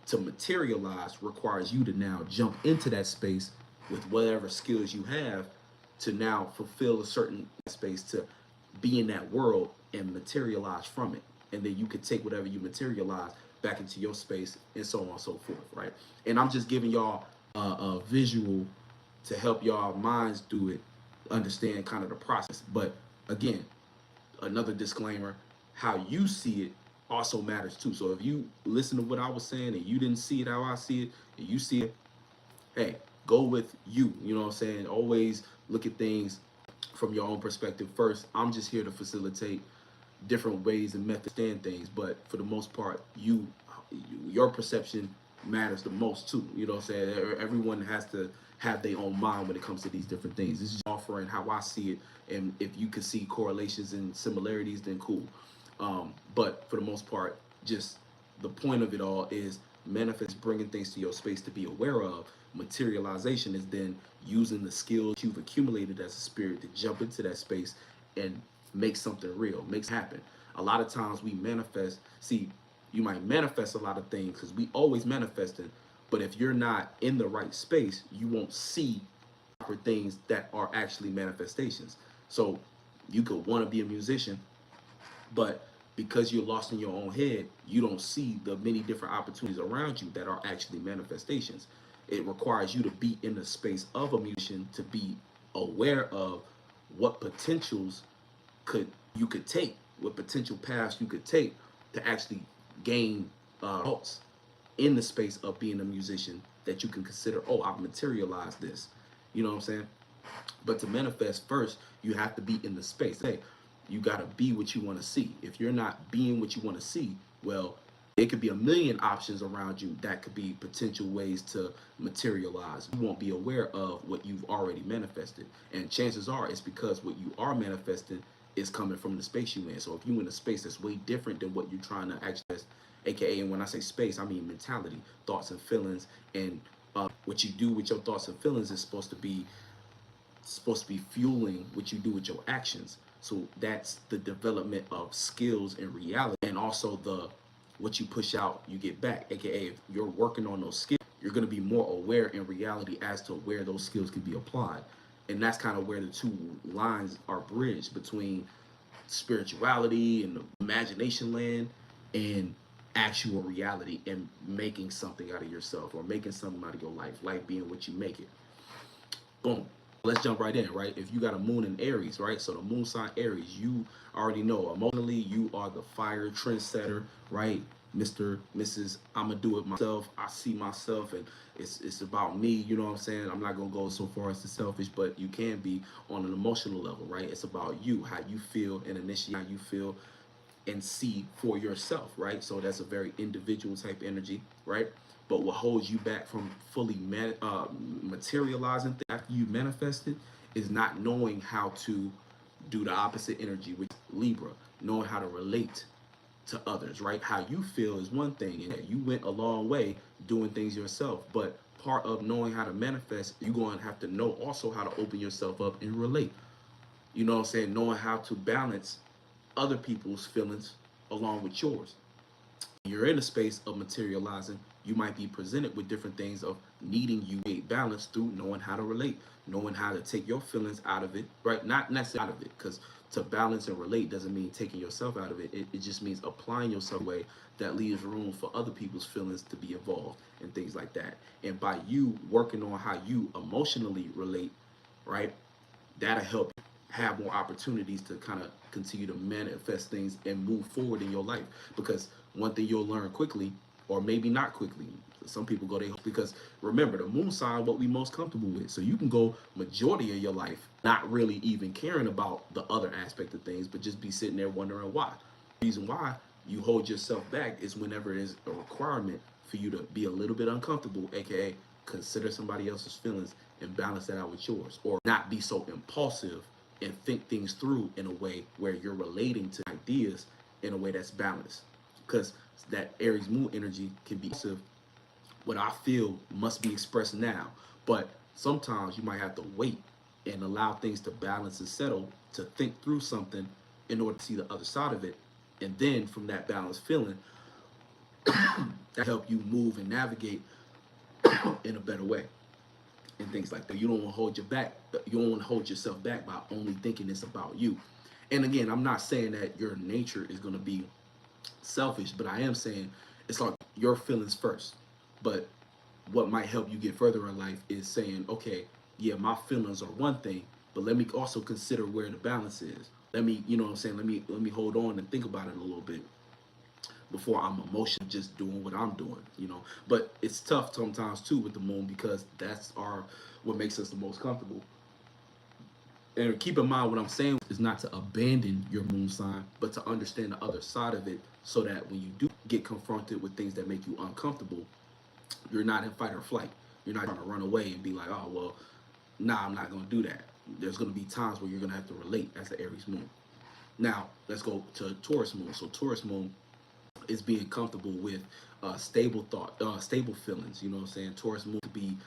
To materialize requires you to now jump into that space with whatever skills you have to now fulfill a certain space, to be in that world and materialize from it. And then you could take whatever you materialize back into your space and so on and so forth, right? And I'm just giving y'all a visual to help y'all minds do it, understand kind of the process. But again, another disclaimer, how you see it also matters too. So if you listen to what I was saying and you didn't see it how I see it, and you see it, hey, go with you. You know what I'm saying? Always look at things from your own perspective first. I'm just here to facilitate different ways and methods to understand things, but for the most part, your perception matters the most too. You know what I'm saying? Everyone has to have their own mind when it comes to these different things. This is offering how I see it, and if you can see correlations and similarities, then cool. But for the most part, just the point of it all is manifest, bringing things to your space to be aware of. Materialization is then using the skills you've accumulated as a spirit to jump into that space and make something real, makes happen. A lot of times we manifest. See, you might manifest a lot of things because we always manifesting, but if you're not in the right space, you won't see for things that are actually manifestations. So you could want to be a musician, but because you're lost in your own head, you don't see the many different opportunities around you that are actually manifestations. It requires you to be in the space of a musician to be aware of what potentials you could take, what potential paths you could take to actually gain results in the space of being a musician, that you can consider, oh, I've materialized this. You know what I'm saying? But to manifest first, you have to be in the space. Hey, you got to be what you want to see. If you're not being what you want to see, well, it could be a million options around you that could be potential ways to materialize. You won't be aware of what you've already manifested. And chances are it's because what you are manifesting is coming from the space you in. So if you're in a space that's way different than what you're trying to access, aka, and when I say space, I mean mentality, thoughts and feelings, and what you do with your thoughts and feelings is supposed to be fueling what you do with your actions. So that's the development of skills in reality, and also the what you push out, you get back. AKA, if you're working on those skills, you're going to be more aware in reality as to where those skills can be applied. And that's kind of where the two lines are bridged between spirituality and the imagination land and actual reality, and making something out of yourself or making something out of your life being what you make it. Boom. Let's jump right in, right? If you got a moon in Aries, right? So the moon sign Aries, you already know emotionally you are the fire trendsetter, right? Mr., Mrs., I'm gonna do it myself. I see myself, and it's about me, you know what I'm saying? I'm not gonna go so far as to selfish, but you can be on an emotional level, right? It's about you, how you feel, and initiate how you feel and see for yourself, right? So that's a very individual type energy, right? But what holds you back from fully materializing after you manifested is not knowing how to do the opposite energy, which is Libra, knowing how to relate to others, right? How you feel is one thing, and you went a long way doing things yourself, but part of knowing how to manifest, you're going to have to know also how to open yourself up and relate. You know what I'm saying? Knowing how to balance other people's feelings along with yours. You're in a space of materializing, you might be presented with different things of needing you a balance through knowing how to relate, knowing how to take your feelings out of it, right? Not necessarily out of it, because to balance and relate doesn't mean taking yourself out of it. It just means applying yourself in a way that leaves room for other people's feelings to be involved and things like that. And by you working on how you emotionally relate, right, that'll help you have more opportunities to kind of continue to manifest things and move forward in your life. Because one thing you'll learn quickly, or maybe not quickly, some people go there because remember the moon sign what we most comfortable with. So you can go majority of your life not really even caring about the other aspect of things, but just be sitting there wondering why. The reason why you hold yourself back is whenever it is a requirement for you to be a little bit uncomfortable, aka consider somebody else's feelings and balance that out with yours, or not be so impulsive and think things through in a way where you're relating to ideas in a way that's balanced. Because that Aries moon energy can be impulsive. What I feel must be expressed now, but sometimes you might have to wait and allow things to balance and settle to think through something in order to see the other side of it, and then from that balanced feeling that help you move and navigate in a better way and things like that. You don't want to hold your back. You don't want to hold yourself back by only thinking it's about you. And again, I'm not saying that your nature is going to be selfish, but I am saying it's like your feelings first. But what might help you get further in life is saying, okay, yeah, my feelings are one thing, but let me also consider where the balance is. Let me, you know what I'm saying? Let me hold on and think about it a little bit before I'm emotionally just doing what I'm doing, you know. But it's tough sometimes too with the moon because that's our what makes us the most comfortable. And keep in mind what I'm saying is not to abandon your moon sign, but to understand the other side of it so that when you do get confronted with things that make you uncomfortable, you're not in fight or flight. You're not trying to run away and be like, oh, well, nah, I'm not going to do that. There's going to be times where you're going to have to relate as the Aries moon. Now, let's go to Taurus moon. So Taurus moon is being comfortable with stable thought, stable feelings. You know what I'm saying? Taurus moon to be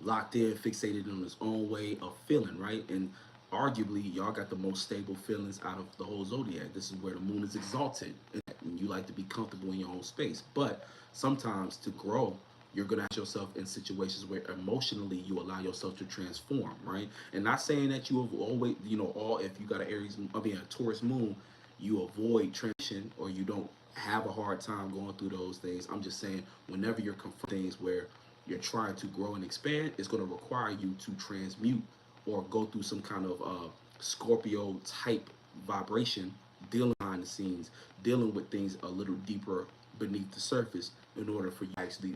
locked in, fixated on his own way of feeling, right? And arguably, y'all got the most stable feelings out of the whole zodiac. This is where the moon is exalted, and you like to be comfortable in your own space. But sometimes to grow, you're gonna have yourself in situations where emotionally you allow yourself to transform, right? And not saying that you have always, you know, all if you got an a Taurus moon, you avoid transition or you don't have a hard time going through those things. I'm just saying whenever you're confronting things where you're trying to grow and expand, it's going to require you to transmute or go through some kind of Scorpio type vibration, dealing behind the scenes, dealing with things a little deeper beneath the surface in order for you to actually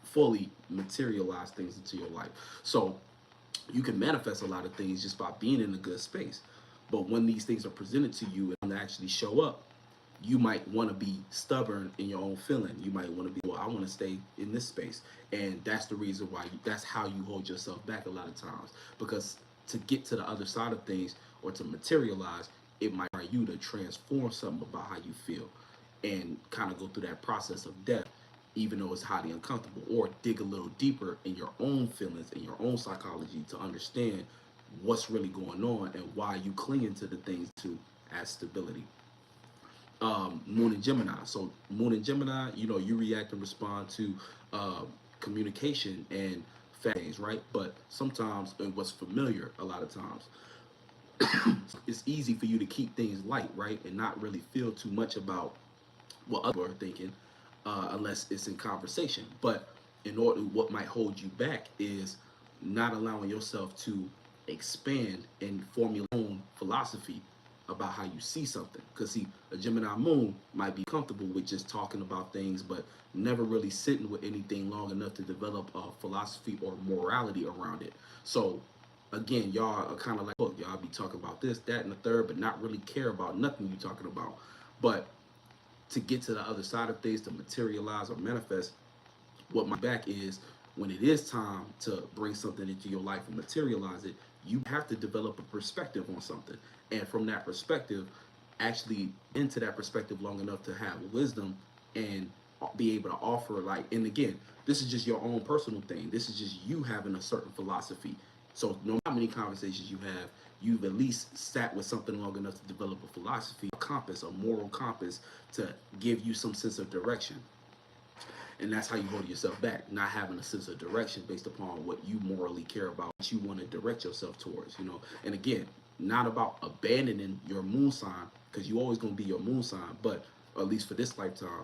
fully materialize things into your life. So you can manifest a lot of things just by being in a good space. But when these things are presented to you and actually show up, you might want to be stubborn in your own feeling. You might want to be, well, I want to stay in this space. And that's the reason why, that's how you hold yourself back a lot of times. Because to get to the other side of things or to materialize, it might require you to transform something about how you feel and kind of go through that process of death, even though it's highly uncomfortable, or dig a little deeper in your own feelings and your own psychology to understand what's really going on and why you clinging to the things to as stability. Moon and Gemini. So Moon and Gemini, you know, you react and respond to communication and things, right? But sometimes, and what's familiar a lot of times, it's easy for you to keep things light, right? And not really feel too much about what others are thinking unless it's in conversation. But in order, what might hold you back is not allowing yourself to expand and formulate your own philosophy about how you see something. Because see, a Gemini moon might be comfortable with just talking about things, but never really sitting with anything long enough to develop a philosophy or morality around it. So again, y'all are kind of like, look, y'all be talking about this, that, and the third, but not really care about nothing you're talking about. But to get to the other side of things, to materialize or manifest, what my back is when it is time to bring something into your life and materialize it, you have to develop a perspective on something. And from that perspective, actually into that perspective long enough to have wisdom and be able to offer, like, and again, this is just your own personal thing. This is just you having a certain philosophy. So no matter how many conversations you have, you've at least sat with something long enough to develop a philosophy, a compass, a moral compass to give you some sense of direction. And that's how you hold yourself back, not having a sense of direction based upon what you morally care about, what you want to direct yourself towards, you know. And again, not about abandoning your moon sign, because you always going to be your moon sign, but at least for this lifetime,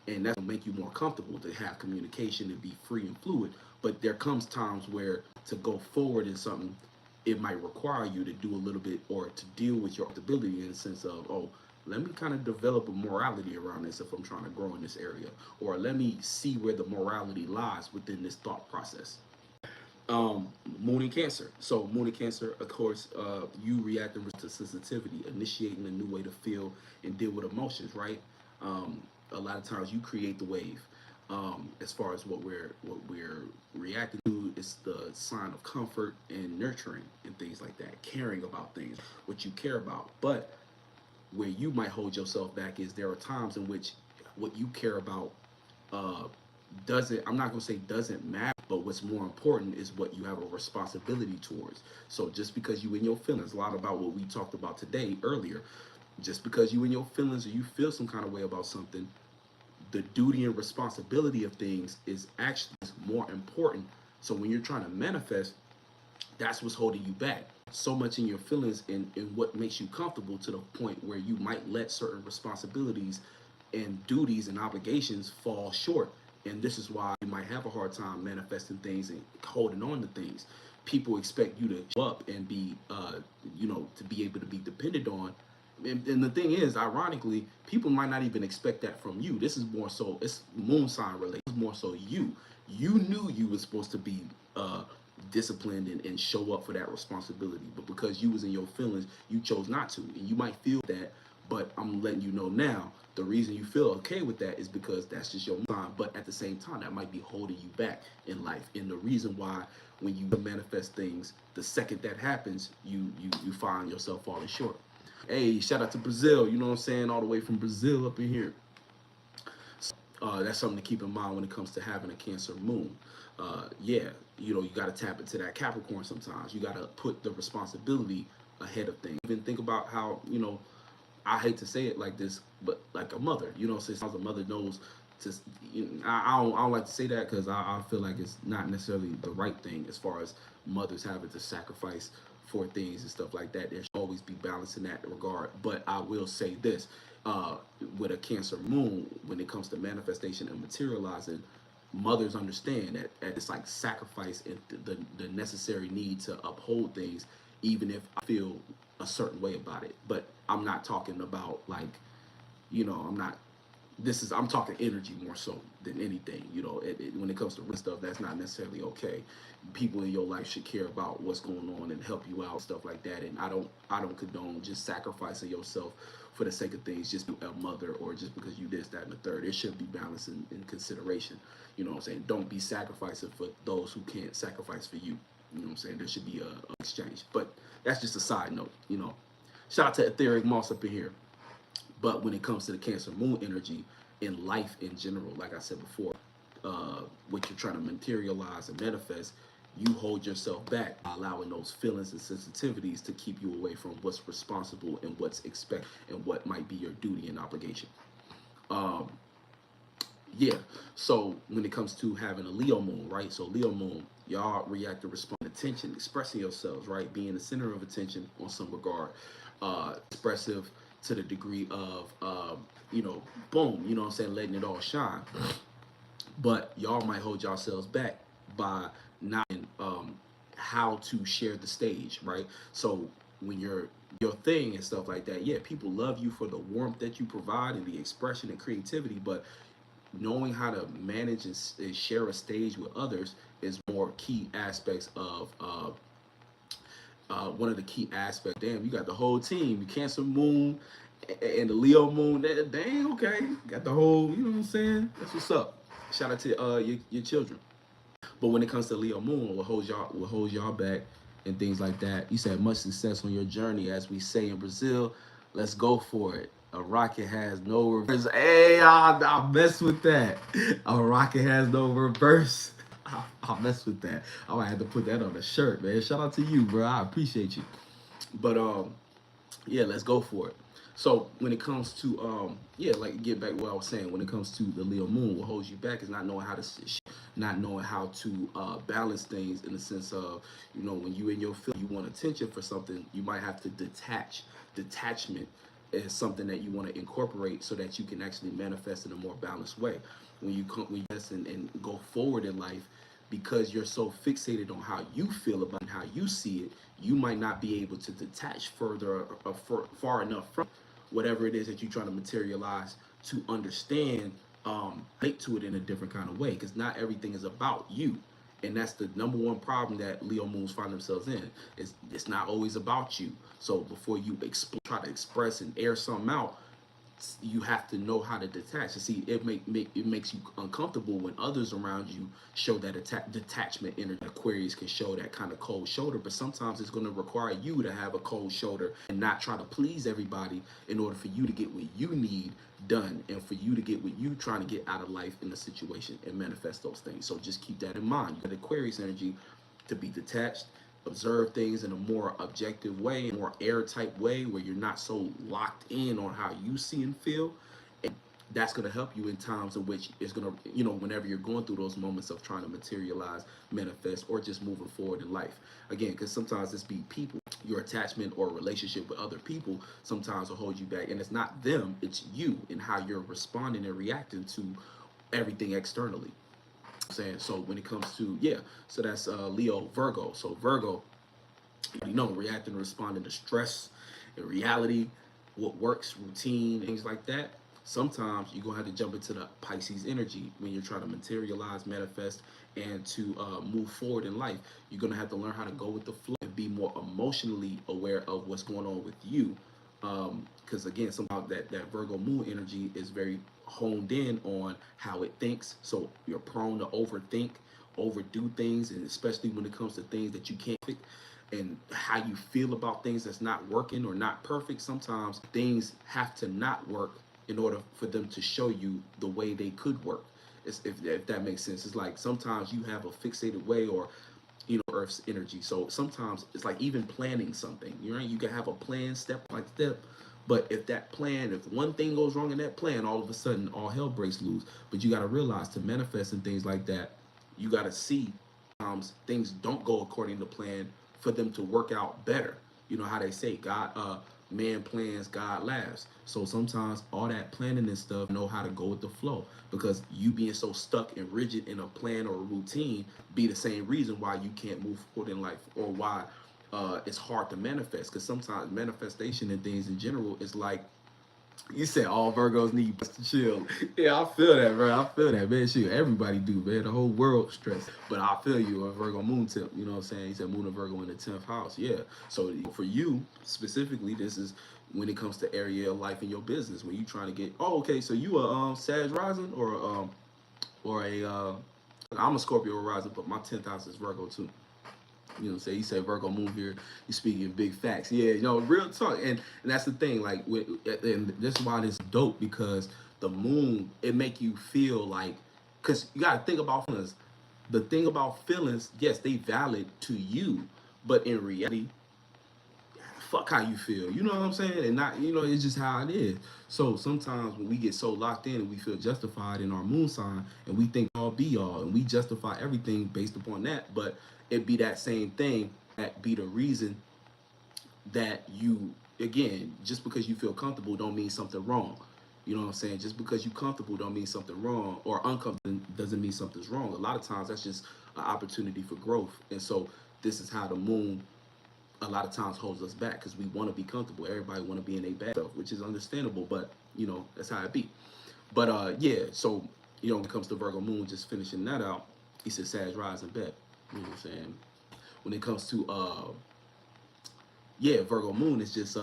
and that's gonna make you more comfortable to have communication and be free and fluid. But there comes times where to go forward in something, it might require you to do a little bit, or to deal with your ability in the sense of, oh, let me kind of develop a morality around this if I'm trying to grow in this area, or let me see where the morality lies within this thought process. Moon in Cancer. So Moon in Cancer, of course, you reacting to sensitivity, initiating a new way to feel and deal with emotions, right? A lot of times you create the wave. As far as what we're reacting to, is the sign of comfort and nurturing and things like that, caring about things, what you care about. But where you might hold yourself back is there are times in which what you care about uh, doesn't, I'm not gonna say doesn't matter, but what's more important is what you have a responsibility towards. So just because you in your feelings, a lot about what we talked about today earlier, just because you in your feelings or you feel some kind of way about something, the duty and responsibility of things is actually more important. So when you're trying to manifest, that's what's holding you back so much in your feelings, and what makes you comfortable, to the point where you might let certain responsibilities and duties and obligations fall short. And this is why you might have a hard time manifesting things and holding on to things. People expect you to show up and be to be able to be depended on. And the thing is, ironically, people might not even expect that from you. This is more so, it's moon sign related. It's more so you knew you were supposed to be disciplined and show up for that responsibility, but because you was in your feelings, you chose not to. And you might feel that, but I'm letting you know now, the reason you feel okay with that is because that's just your mind. But at the same time, that might be holding you back in life. And the reason why, when you manifest things, the second that happens, you find yourself falling short. Hey, shout out to Brazil, you know what I'm saying, all the way from Brazil up in here. That's something to keep in mind when it comes to having a Cancer moon. Yeah, you got to tap into that Capricorn sometimes. You got to put the responsibility ahead of things. Even think about how, I hate to say it like this, but like a mother, sometimes a mother knows to, I don't like to say that, because I feel like it's not necessarily the right thing, as far as mothers having to sacrifice for things and stuff like that. There should always be balance in that regard. But I will say this, with a Cancer moon, when it comes to manifestation and materializing, mothers understand that it's like sacrifice and the necessary need to uphold things, even if I feel a certain way about it. But I'm not talking about, like, I'm talking energy more so than anything. When it comes to real stuff, that's not necessarily okay. People in your life should care about what's going on and help you out, stuff like that. And I don't condone just sacrificing yourself for the sake of things, just a mother, or just because you this, that, and the third. There should be balance in consideration. You know what I'm saying? Don't be sacrificing for those who can't sacrifice for you. You know what I'm saying? There should be a exchange. But that's just a side note. Shout out to Etheric Moss up in here. But when it comes to the Cancer moon energy in life in general, like I said before, what you're trying to materialize and manifest, you hold yourself back by allowing those feelings and sensitivities to keep you away from what's responsible and what's expected and what might be your duty and obligation. Yeah, so when it comes to having a Leo moon, right? So Leo moon, y'all react to respond to attention, expressing yourselves, right? Being the center of attention on some regard, expressive to the degree of, boom, you know what I'm saying, letting it all shine. But y'all might hold yourselves back by not how to share the stage, right? So when you're your thing and stuff like that, yeah, people love you for the warmth that you provide and the expression and creativity, but knowing how to manage and share a stage with others is more key aspects of one of the key aspects. Damn, you got the whole team, the Cancer moon and the Leo moon. Dang, okay, got the whole. You know what I'm saying? That's what's up. Shout out to your children. But when it comes to Leo moon, what holds y'all back and things like that. You said much success on your journey, as we say in Brazil. Let's go for it. All A rocket has no reverse. Hey, I mess with that. A rocket has no reverse. I'll mess with that. I might have to put that on a shirt, man. Shout out to you, bro. I appreciate you. But yeah, let's go for it. So when it comes to yeah, like get back to what I was saying. When it comes to the Leo Moon, what holds you back is not knowing how to not knowing how to balance things in the sense of, you know, when you in your field, you want attention for something, you might have to detach. Detachment is something that you want to incorporate so that you can actually manifest in a more balanced way. When you come, when you invest and go forward in life, because you're so fixated on how you feel about it, how you see it, you might not be able to detach further or far enough from whatever it is that you're trying to materialize to understand, relate to it in a different kind of way. Because not everything is about you, and that's the number one problem that Leo moons find themselves in. It's not always about you. So before you try to express and air something out, you have to know how to detach. And see, it makes you uncomfortable when others around you show that detachment energy. Aquarius can show that kind of cold shoulder, but sometimes it's going to require you to have a cold shoulder and not try to please everybody in order for you to get what you need done and for you to get what you trying to get out of life in the situation and manifest those things. So just keep that in mind. You got Aquarius energy to be detached, observe things in a more objective way, a more airtight way, where you're not so locked in on how you see and feel. And that's going to help you in times in which it's going to, you know, whenever you're going through those moments of trying to materialize, manifest, or just moving forward in life. Again, because sometimes it's be people, your attachment or relationship with other people sometimes will hold you back. And it's not them, it's you and how you're responding and reacting to everything externally. Saying so when it comes to, yeah, so that's Leo Virgo. So Virgo, you know, reacting and responding to stress and reality, what works, routine, things like that. Sometimes you're gonna have to jump into the Pisces energy when you're trying to materialize, manifest, and to move forward in life. You're gonna have to learn how to go with the flow and be more emotionally aware of what's going on with you. Because again, somehow that Virgo moon energy is very honed in on how it thinks. So you're prone to overthink, overdo things, and especially when it comes to things that you can't fix and how you feel about things that's not working or not perfect. Sometimes things have to not work in order for them to show you the way they could work. If that makes sense. It's like sometimes you have a fixated way, or you know, Earth's energy. So sometimes it's like even planning something. You know, you can have a plan step by step, but if that plan, if one thing goes wrong in that plan, all of a sudden all hell breaks loose. But you got to realize to manifest and things like that, you got to see things don't go according to plan for them to work out better. You know how they say God, man plans, God laughs. So sometimes all that planning and stuff, know how to go with the flow, because you being so stuck and rigid in a plan or a routine be the same reason why you can't move forward in life, or why it's hard to manifest. Because sometimes manifestation and things in general is like, you said all Virgos need to chill. Yeah, I feel that, bro. I feel that, man. Shit, everybody do, man. The whole world stress. But I feel you, a Virgo moon tip. You know what I'm saying? He said moon and Virgo in the 10th house. Yeah. So for you specifically, this is when it comes to area of life in your business. When you trying to get, oh, okay. So you a Sag rising or a I'm a Scorpio rising, but my 10th house is Virgo too. You know what I'm saying? You say Virgo moon here, you speaking big facts. Yeah, you know, real talk. And that's the thing, like, and this is why this is dope, because the moon, it make you feel like, because you got to think about feelings. The thing about feelings, yes, they valid to you, but in reality, fuck how you feel. You know what I'm saying? And not, you know, it's just how it is. So sometimes when we get so locked in and we feel justified in our moon sign and we think all be all and we justify everything based upon that, but it be that same thing that be the reason that you, again, just because you feel comfortable don't mean something wrong. You know what I'm saying? Just because you comfortable don't mean something wrong, or uncomfortable doesn't mean something's wrong. A lot of times that's just an opportunity for growth. And so this is how the moon a lot of times holds us back, because we want to be comfortable. Everybody want to be in a bad stuff, which is understandable, but you know, that's how it be. But yeah, so you know, when it comes to Virgo moon, just finishing that out, he said Sag rise and bet. You know what I'm saying? When it comes to yeah, Virgo moon is just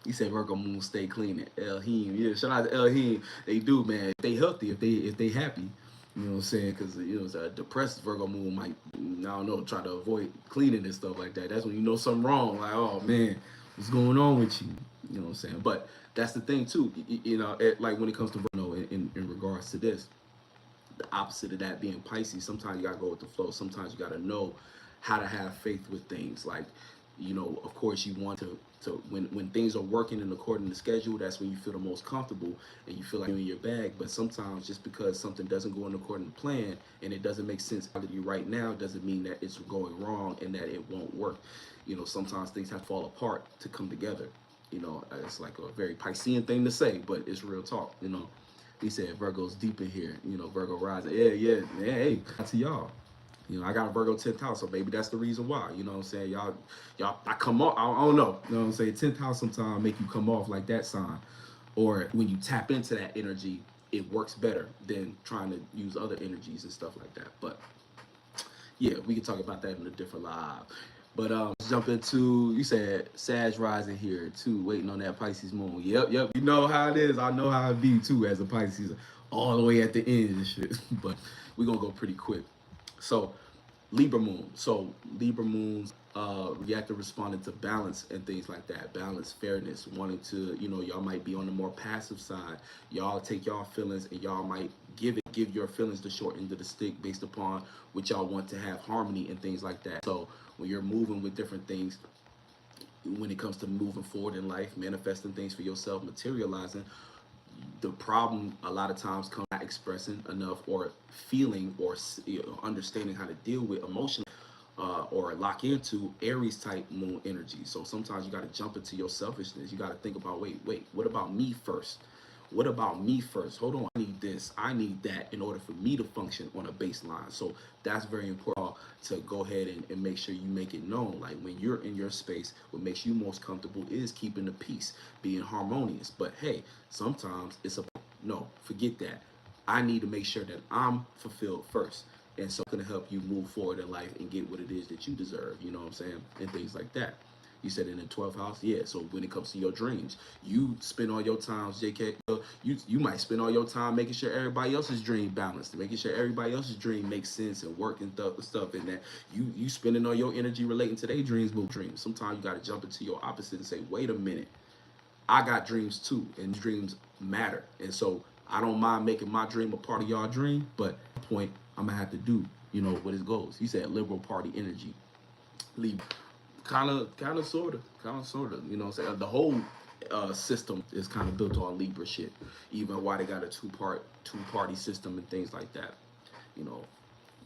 he said Virgo moon stay clean. Elohim, yeah, shout out to Elohim. They do, man. They healthy, if they happy. You know what I'm saying? Because you know, a depressed Virgo moon might, I don't know, try to avoid cleaning and stuff like that. That's when you know something wrong. Like, oh man, what's going on with you? You know what I'm saying? But that's the thing too. Like when it comes to in regards to this, the opposite of that being Pisces. Sometimes you gotta go with the flow. Sometimes you gotta know how to have faith with things. Like, of course, you want to when things are working and according to schedule, that's when you feel the most comfortable and you feel like you're in your bag. But sometimes just because something doesn't go in according to plan and it doesn't make sense to you right now doesn't mean that it's going wrong and that it won't work. Sometimes things have to fall apart to come together. It's like a very Piscean thing to say, but it's real talk. He said Virgo's deep in here. Virgo rising. Yeah. Hey, to y'all. I got a Virgo 10th house, so maybe that's the reason why. You know what I'm saying? Y'all, I come off. I don't know. You know what I'm saying? 10th house sometimes make you come off like that sign, or when you tap into that energy, it works better than trying to use other energies and stuff like that. But yeah, we can talk about that in a different live. But let's jump into, you said Sag rising here too, waiting on that Pisces moon. Yep. You know how it is. I know how it be too as a Pisces, all the way at the end and shit. But we're gonna go pretty quick. So Libra moon. So Libra moons reactive responding to balance and things like that. Balance, fairness, wanting to, y'all might be on the more passive side. Y'all take y'all feelings and y'all might give your feelings the short end of the stick based upon what y'all want to have harmony and things like that. So when you're moving with different things, when it comes to moving forward in life, manifesting things for yourself, materializing, the problem a lot of times comes not expressing enough or feeling or understanding how to deal with emotion or lock into Aries type moon energy. So sometimes you got to jump into your selfishness. You got to think about, wait, what about me first? What about me first? Hold on, I need this, I need that in order for me to function on a baseline. So that's very important to go ahead and make sure you make it known. Like when you're in your space, what makes you most comfortable is keeping the peace, being harmonious. But hey, sometimes it's no, forget that. I need to make sure that I'm fulfilled first. And so it's gonna help you move forward in life and get what it is that you deserve, you know what I'm saying? And things like that. You said in the 12th house, yeah. So when it comes to your dreams, you spend all your time, JK. You might spend all your time making sure everybody else's dream balanced, making sure everybody else's dream makes sense and work and stuff. And that you spending all your energy relating to their dreams, move dreams. Sometimes you got to jump into your opposite and say, wait a minute, I got dreams too, and dreams matter. And so I don't mind making my dream a part of y'all dream, but at some point I'm gonna have to do, what it goes. You said liberal party energy, Libra. Kind of, sort of. You know what I'm saying? The whole system is kind of built on Libra shit. Even why they got a two-party system and things like that.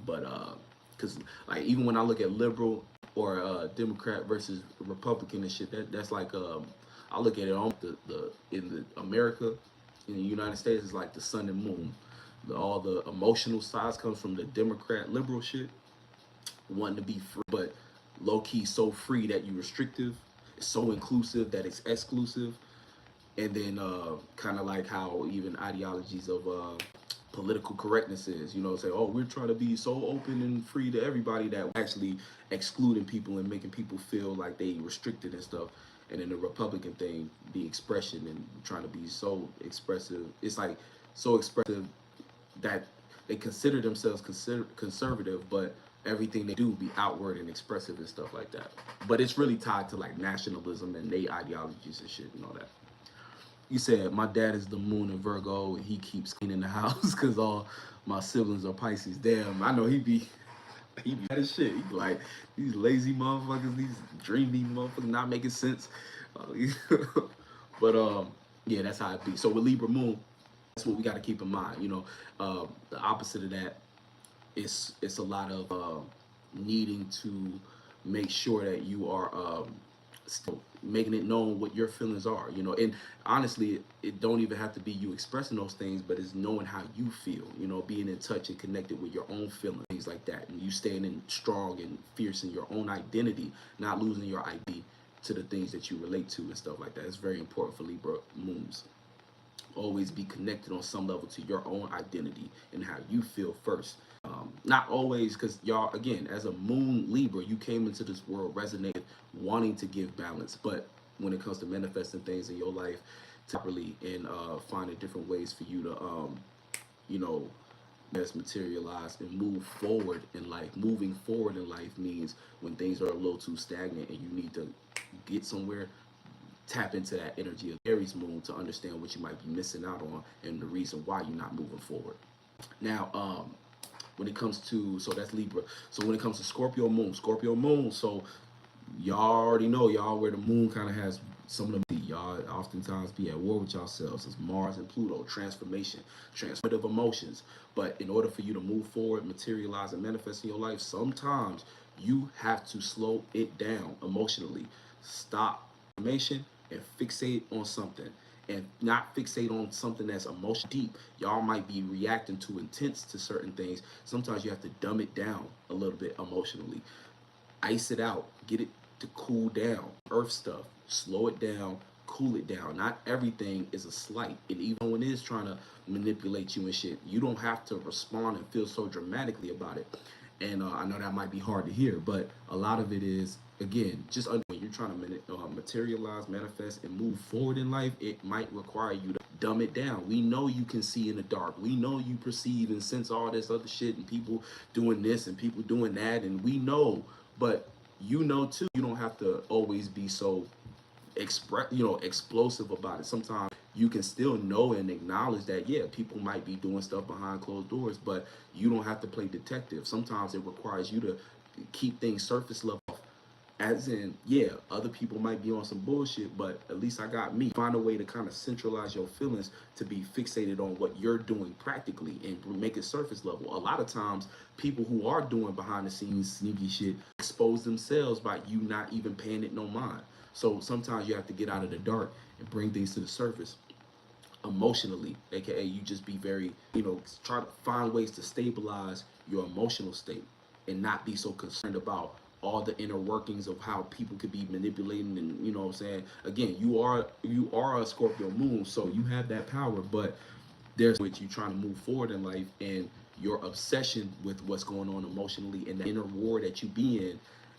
But because like even when I look at liberal or Democrat versus Republican and shit, that's like I look at it on in the America, in the United States, is like the sun and moon. All the emotional sides comes from the Democrat liberal shit, wanting to be free, but low key so free that you're restrictive. It's so inclusive that it's exclusive. And then kind of like how even ideologies of political correctness is, say, oh, we're trying to be so open and free to everybody that we're actually excluding people and making people feel like they restricted and stuff. And then the Republican thing, the expression and trying to be so expressive, it's like so expressive that they consider themselves conservative, but everything they do be outward and expressive and stuff like that. But it's really tied to like nationalism and they ideologies and shit and all that. You said my dad is the moon in Virgo and he keeps cleaning the house because all my siblings are Pisces. Damn, I know he be mad as shit. He be like, these lazy motherfuckers, these dreamy motherfuckers not making sense. But yeah, that's how it be. So with Libra moon, that's what we got to keep in mind. The opposite of that, it's a lot of needing to make sure that you are still making it known what your feelings are, and honestly it don't even have to be you expressing those things, but it's knowing how you feel, being in touch and connected with your own feelings, things like that, and you staying in strong and fierce in your own identity, not losing your ID to the things that you relate to and stuff like that. It's very important for Libra moons. Always be connected on some level to your own identity and how you feel first. Not always, because y'all, again, as a moon Libra, you came into this world resonated, wanting to give balance. But when it comes to manifesting things in your life properly and finding different ways for you to, best materialize and move forward in life. Moving forward in life means when things are a little too stagnant and you need to get somewhere, tap into that energy of Aries moon to understand what you might be missing out on and the reason why you're not moving forward. Now, when it comes to, so that's Libra. So when it comes to Scorpio moon, so y'all already know y'all where the moon kind of has some of them. Y'all oftentimes be at war with yourselves. It's Mars and Pluto, transformation, transformative emotions. But in order for you to move forward, materialize, and manifest in your life, sometimes you have to slow it down emotionally. Stop information and fixate on something. And not fixate on something that's emotion deep. Y'all might be reacting too intense to certain things. Sometimes you have to dumb it down a little bit emotionally, ice it out, get it to cool down. Earth stuff, slow it down, cool it down. Not everything is a slight. And even when it is trying to manipulate you and shit, you don't have to respond and feel so dramatically about it. And I know that might be hard to hear, but a lot of it is, again, just when you're trying to materialize, manifest, and move forward in life, it might require you to dumb it down. We know you can see in the dark. We know you perceive and sense all this other shit and people doing this and people doing that. And we know, but you know too, you don't have to always be so explosive about it. Sometimes you can still know and acknowledge that, yeah, people might be doing stuff behind closed doors, but you don't have to play detective. Sometimes it requires you to keep things surface level. As in, yeah, other people might be on some bullshit, but at least I got me. Find a way to kind of centralize your feelings to be fixated on what you're doing practically and make it surface level. A lot of times, people who are doing behind the scenes sneaky shit expose themselves by you not even paying it no mind. So sometimes you have to get out of the dark and bring things to the surface emotionally, aka you just be very, try to find ways to stabilize your emotional state and not be so concerned about all the inner workings of how people could be manipulating. And you know what I'm saying, again, you are a Scorpio moon, so you have that power, but there's which you trying to move forward in life, and your obsession with what's going on emotionally and the inner war that you be in,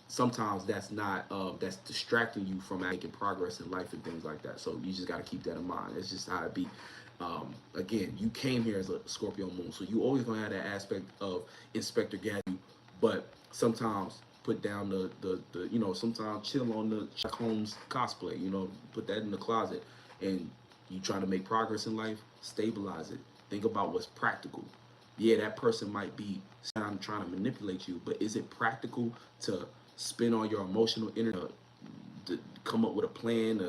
sometimes that's not that's distracting you from making progress in life and things like that. So you just got to keep that in mind. It's just how it be. Again, you came here as a Scorpio moon, so you always gonna have that aspect of Inspector Gadget, but sometimes put down the sometimes chill on the Sherlock Holmes cosplay, put that in the closet. And you try to make progress in life, stabilize it. Think about what's practical. Yeah, that person might be trying to manipulate you, but is it practical to spend all your emotional energy to come up with a plan,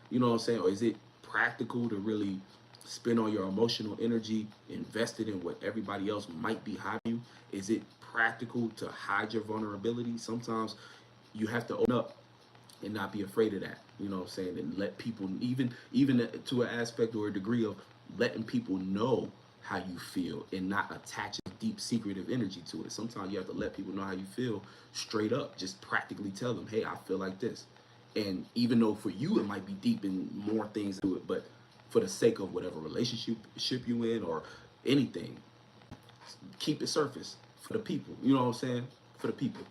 you know what I'm saying? Or is it practical to really spend all your emotional energy invested in what everybody else might be hiding you? Is it practical to hide your vulnerability? Sometimes you have to open up and not be afraid of that, you know what I'm saying? And let people, even to an aspect or a degree of letting people know how you feel and not attach a deep secretive energy to it. Sometimes you have to let people know how you feel straight up. Just practically tell them, hey, I feel like this. And even though for you it might be deep and more things to it, but for the sake of whatever relationship you in or anything, keep it surface for the people. You know what I'm saying? For the people.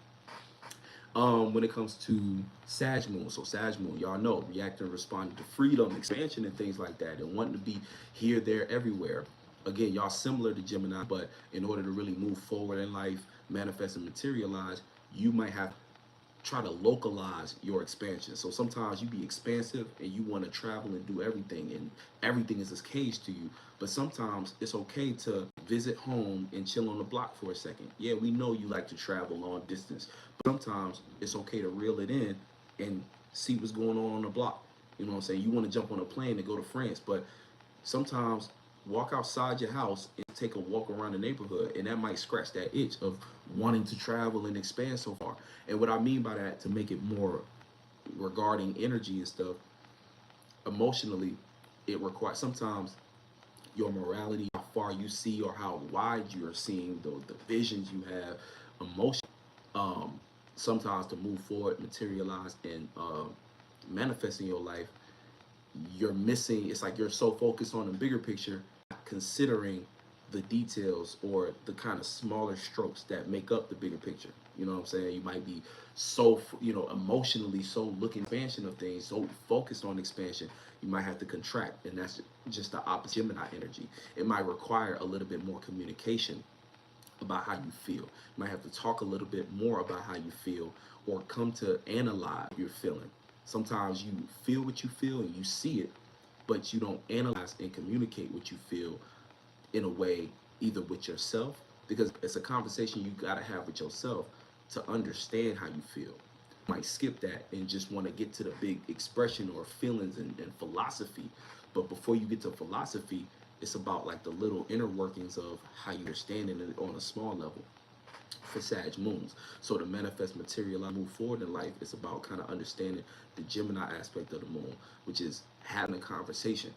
When it comes to Sag Moon, so Sag Moon, y'all know, reacting and responding to freedom, expansion, and things like that, and wanting to be here, there, everywhere. Again, y'all similar to Gemini, but in order to really move forward in life, manifest and materialize, you might have try to localize your expansion. So sometimes you be expansive and you want to travel and do everything, and everything is a cage to you. But sometimes it's okay to visit home and chill on the block for a second. Yeah, we know you like to travel long distance, but sometimes it's okay to reel it in and see what's going on the block. You know what I'm saying? You want to jump on a plane to go to France, but sometimes walk outside your house and take a walk around the neighborhood, and that might scratch that itch of wanting to travel and expand so far. And what I mean by that, to make it more regarding energy and stuff, emotionally, it requires sometimes your morality, how far you see or how wide you're seeing, the visions you have, emotion, sometimes to move forward, materialize, and manifest in your life, you're missing. It's like you're so focused on the bigger picture, considering the details or the kind of smaller strokes that make up the bigger picture. You know what I'm saying? You might be so, emotionally so looking expansion of things, so focused on expansion, you might have to contract, and that's just the opposite Gemini energy. It might require a little bit more communication about how you feel. You might have to talk a little bit more about how you feel, or come to analyze your feeling. Sometimes you feel what you feel and you see it, but you don't analyze and communicate what you feel in a way, either with yourself, because it's a conversation you got to have with yourself to understand how you feel. You might skip that and just want to get to the big expression or feelings and philosophy. But before you get to philosophy, it's about like the little inner workings of how you understand it on a small level for Sag moons. So to manifest, materialize, move forward in life, it's about kind of understanding the Gemini aspect of the moon, which is having a conversation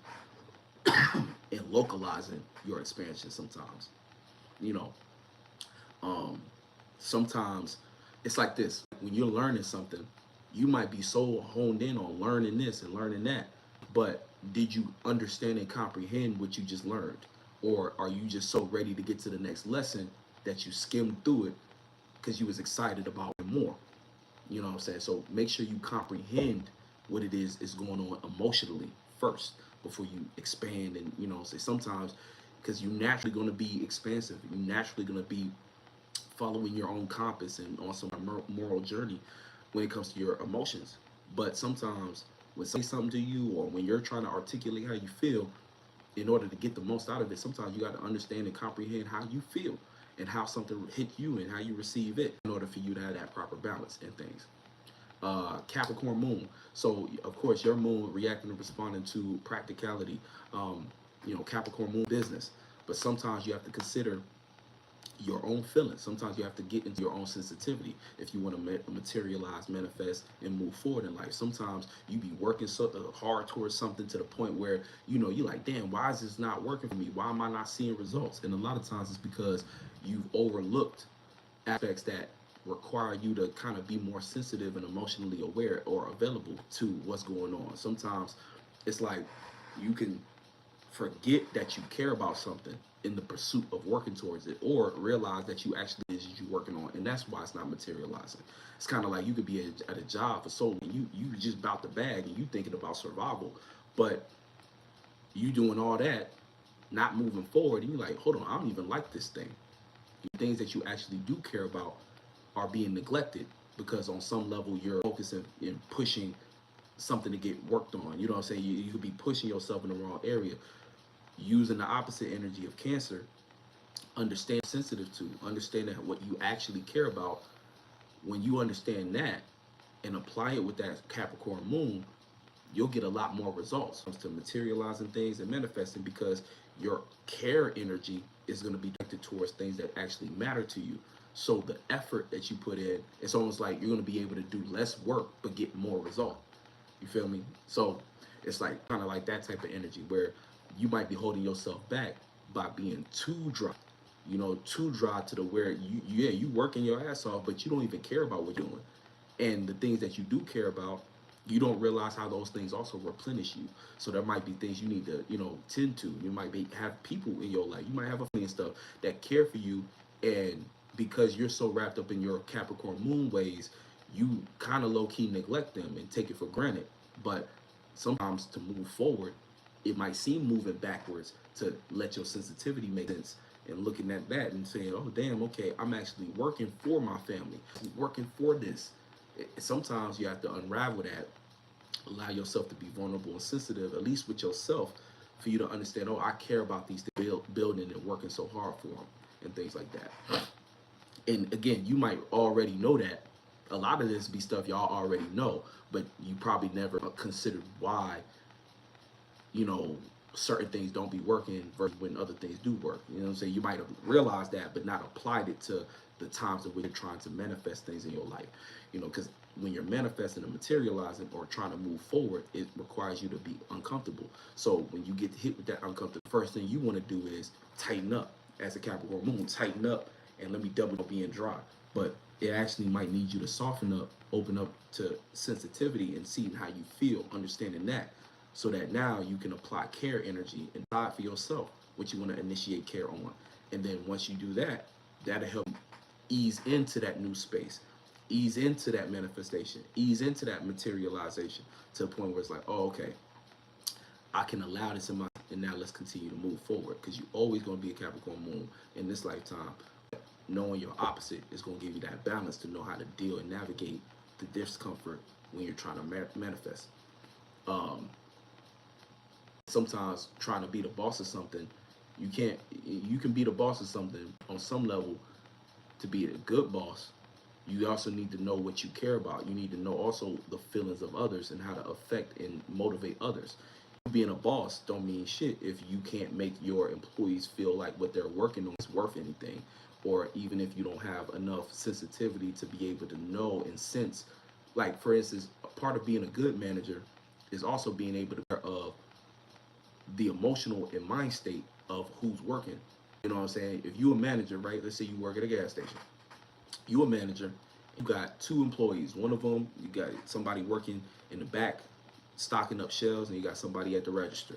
and localizing your expansion sometimes. You know, um, sometimes it's like this. When you're learning something, you might be so honed in on learning this and learning that, but did you understand and comprehend what you just learned? Or are you just so ready to get to the next lesson that you skimmed through it because you was excited about it more? You know what I'm saying? So make sure you comprehend what it is going on emotionally first before you expand. And you know, say sometimes because you're naturally going to be expansive, you're naturally going to be following your own compass and on some moral journey when it comes to your emotions. But sometimes when somebody say something to you or when you're trying to articulate how you feel, in order to get the most out of it, sometimes you got to understand and comprehend how you feel and how something hit you and how you receive it in order for you to have that proper balance and things. Capricorn moon. So of course your moon reacting and responding to practicality. Capricorn moon business. But sometimes you have to consider your own feelings. Sometimes you have to get into your own sensitivity if you want to materialize, manifest, and move forward in life. Sometimes you be working so hard towards something to the point where you're like, damn, why is this not working for me? Why am I not seeing results? And a lot of times it's because you've overlooked aspects that require you to kind of be more sensitive and emotionally aware or available to what's going on. Sometimes it's like you can forget that you care about something in the pursuit of working towards it, or realize that you actually is you working on, and that's why it's not materializing. It's kind of like you could be at a job for so long, you just about the bag and you thinking about survival, but you doing all that, not moving forward, and you're like, hold on, I don't even like this thing. The things that you actually do care about are being neglected because on some level you're focusing and pushing something to get worked on. You know what I'm saying? You could be pushing yourself in the wrong area, using the opposite energy of Cancer. Understand sensitive to, understand that what you actually care about. When you understand that and apply it with that Capricorn moon, you'll get a lot more results when it comes to materializing things and manifesting, because your care energy is going to be directed towards things that actually matter to you. So the effort that you put in, it's almost like you're going to be able to do less work but get more result. You feel me? So it's like kind of like that type of energy where you might be holding yourself back by being too dry. Too dry to the where you working your ass off, but you don't even care about what you're doing. And the things that you do care about, you don't realize how those things also replenish you. So there might be things you need to, tend to. You might have people in your life. You might have a family and stuff that care for you, and because you're so wrapped up in your Capricorn moon ways, you kind of low key neglect them and take it for granted. But sometimes to move forward, it might seem moving backwards to let your sensitivity make sense, and looking at that and saying, oh damn, okay, I'm actually working for my family, working for this. Sometimes you have to unravel that, allow yourself to be vulnerable and sensitive, at least with yourself, for you to understand, oh, I care about these things, building and working so hard for them and things like that. And again, you might already know that. A lot of this be stuff y'all already know, but you probably never considered why, certain things don't be working versus when other things do work. You know what I'm saying? You might have realized that, but not applied it to the times in which you're trying to manifest things in your life. Because when you're manifesting and materializing or trying to move forward, it requires you to be uncomfortable. So when you get hit with that uncomfortable, first thing you want to do is tighten up. As a Capricorn moon, tighten up and let me double up being dry. But it actually might need you to soften up, open up to sensitivity and seeing how you feel, understanding that, so that now you can apply care energy and decide for yourself what you want to initiate care on. And then once you do that, that'll help ease into that new space, ease into that manifestation, ease into that materialization, to a point where it's like, oh, okay, I can allow this in my, and now let's continue to move forward. Because you're always going to be a Capricorn moon in this lifetime. Knowing your opposite is going to give you that balance to know how to deal and navigate the discomfort when you're trying to manifest. Sometimes trying to be the boss of something, you can't. You can be the boss of something on some level. To be a good boss, you also need to know what you care about. You need to know also the feelings of others and how to affect and motivate others. Being a boss don't mean shit if you can't make your employees feel like what they're working on is worth anything, or even if you don't have enough sensitivity to be able to know and sense. Like, for instance, a part of being a good manager is also being able to be aware of the emotional and mind state of who's working. You know what I'm saying? If you a manager, right? Let's say you work at a gas station. You a manager. You got two employees. One of them, you got somebody working in the back, stocking up shelves, and you got somebody at the register.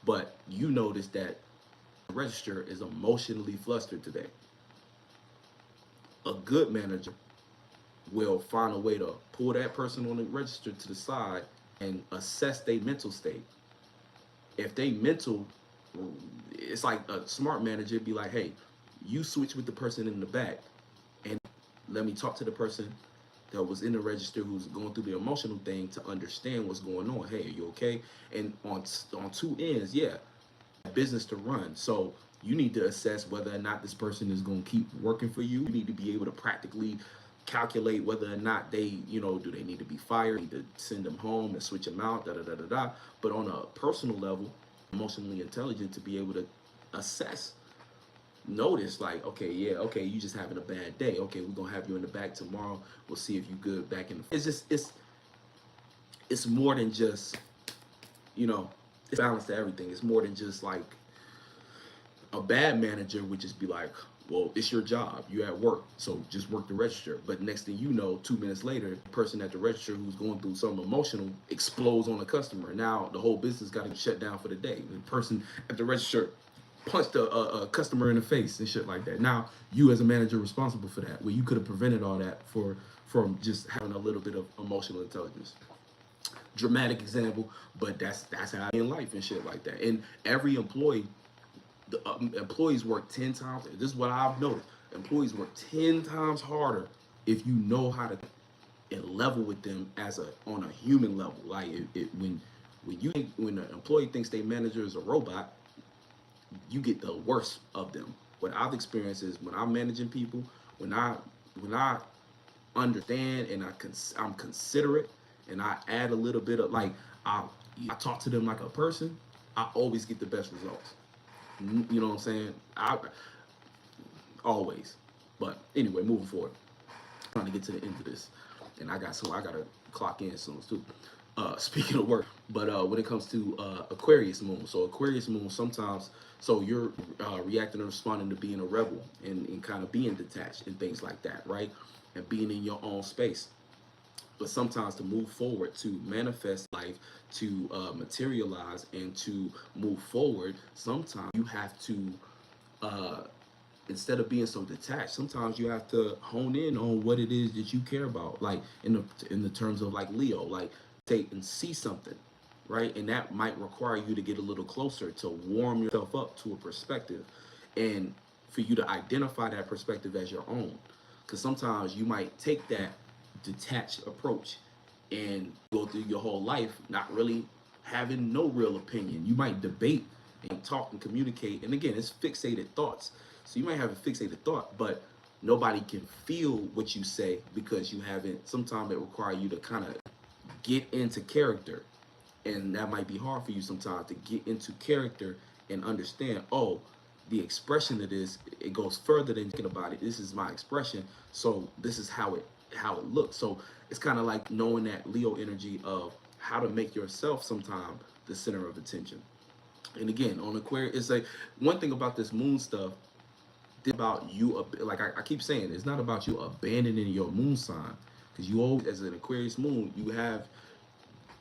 But you notice that the register is emotionally flustered today. A good manager will find a way to pull that person on the register to the side and assess their mental state. If they mental, it's like a smart manager be like, hey, you switch with the person in the back and let me talk to the person that was in the register who's going through the emotional thing to understand what's going on. Hey, are you okay? And on two ends, yeah, business to run. So you need to assess whether or not this person is going to keep working for you. You need to be able to practically calculate whether or not they, do they need to be fired, need to send them home and switch them out, da da da da da. But on a personal level, emotionally intelligent to be able to assess, notice, like, okay, yeah, okay, you just having a bad day. Okay, we're gonna have you in the back tomorrow. We'll see if you good back in the. It's more than just, it's balance to everything. It's more than just like a bad manager would just be like, well, it's your job. You're at work, so just work the register. But next thing you know, 2 minutes later, the person at the register who's going through something emotional explodes on a customer. Now the whole business got to shut down for the day. The person at the register punched a customer in the face and shit like that. Now you as a manager are responsible for that. Well, you could have prevented all that from just having a little bit of emotional intelligence. Dramatic example, but that's how in life and shit like that. And every employee, the employees work 10 times. This is what I've noticed. Employees work 10 times harder if you know how to level with them on a human level. Like when an employee thinks their manager is a robot, you get the worst of them. What I've experienced is when I'm managing people, when I understand and I'm considerate and I add a little bit of like I talk to them like a person, I always get the best results. You know what I'm saying? I always. But anyway, moving forward, trying to get to the end of this, and I gotta clock in soon too. Speaking of work, but when it comes to Aquarius moon, so Aquarius moon sometimes, so you're reacting and responding to being a rebel and kind of being detached and things like that, right? And being in your own space. But sometimes to move forward, to manifest life, to materialize and to move forward, sometimes you have to, instead of being so detached, sometimes you have to hone in on what it is that you care about. Like in the terms of like Leo, like take and see something, right? And that might require you to get a little closer to warm yourself up to a perspective, and for you to identify that perspective as your own. Because sometimes you might take that detached approach and go through your whole life not really having no real opinion. You might debate and talk and communicate, and again, it's fixated thoughts. So you might have a fixated thought, but nobody can feel what you say because you haven't. Sometimes it requires you to kind of get into character, and that might be hard for you sometimes to get into character and understand, oh, the expression of this, it goes further than thinking about it. This is my expression, so this is how it looks. So it's kind of like knowing that Leo energy of how to make yourself sometime the center of attention. And again, on Aquarius, it's like one thing about this moon stuff, it's about you, like I keep saying, it's not about you abandoning your moon sign, because you always, as an Aquarius moon, you have,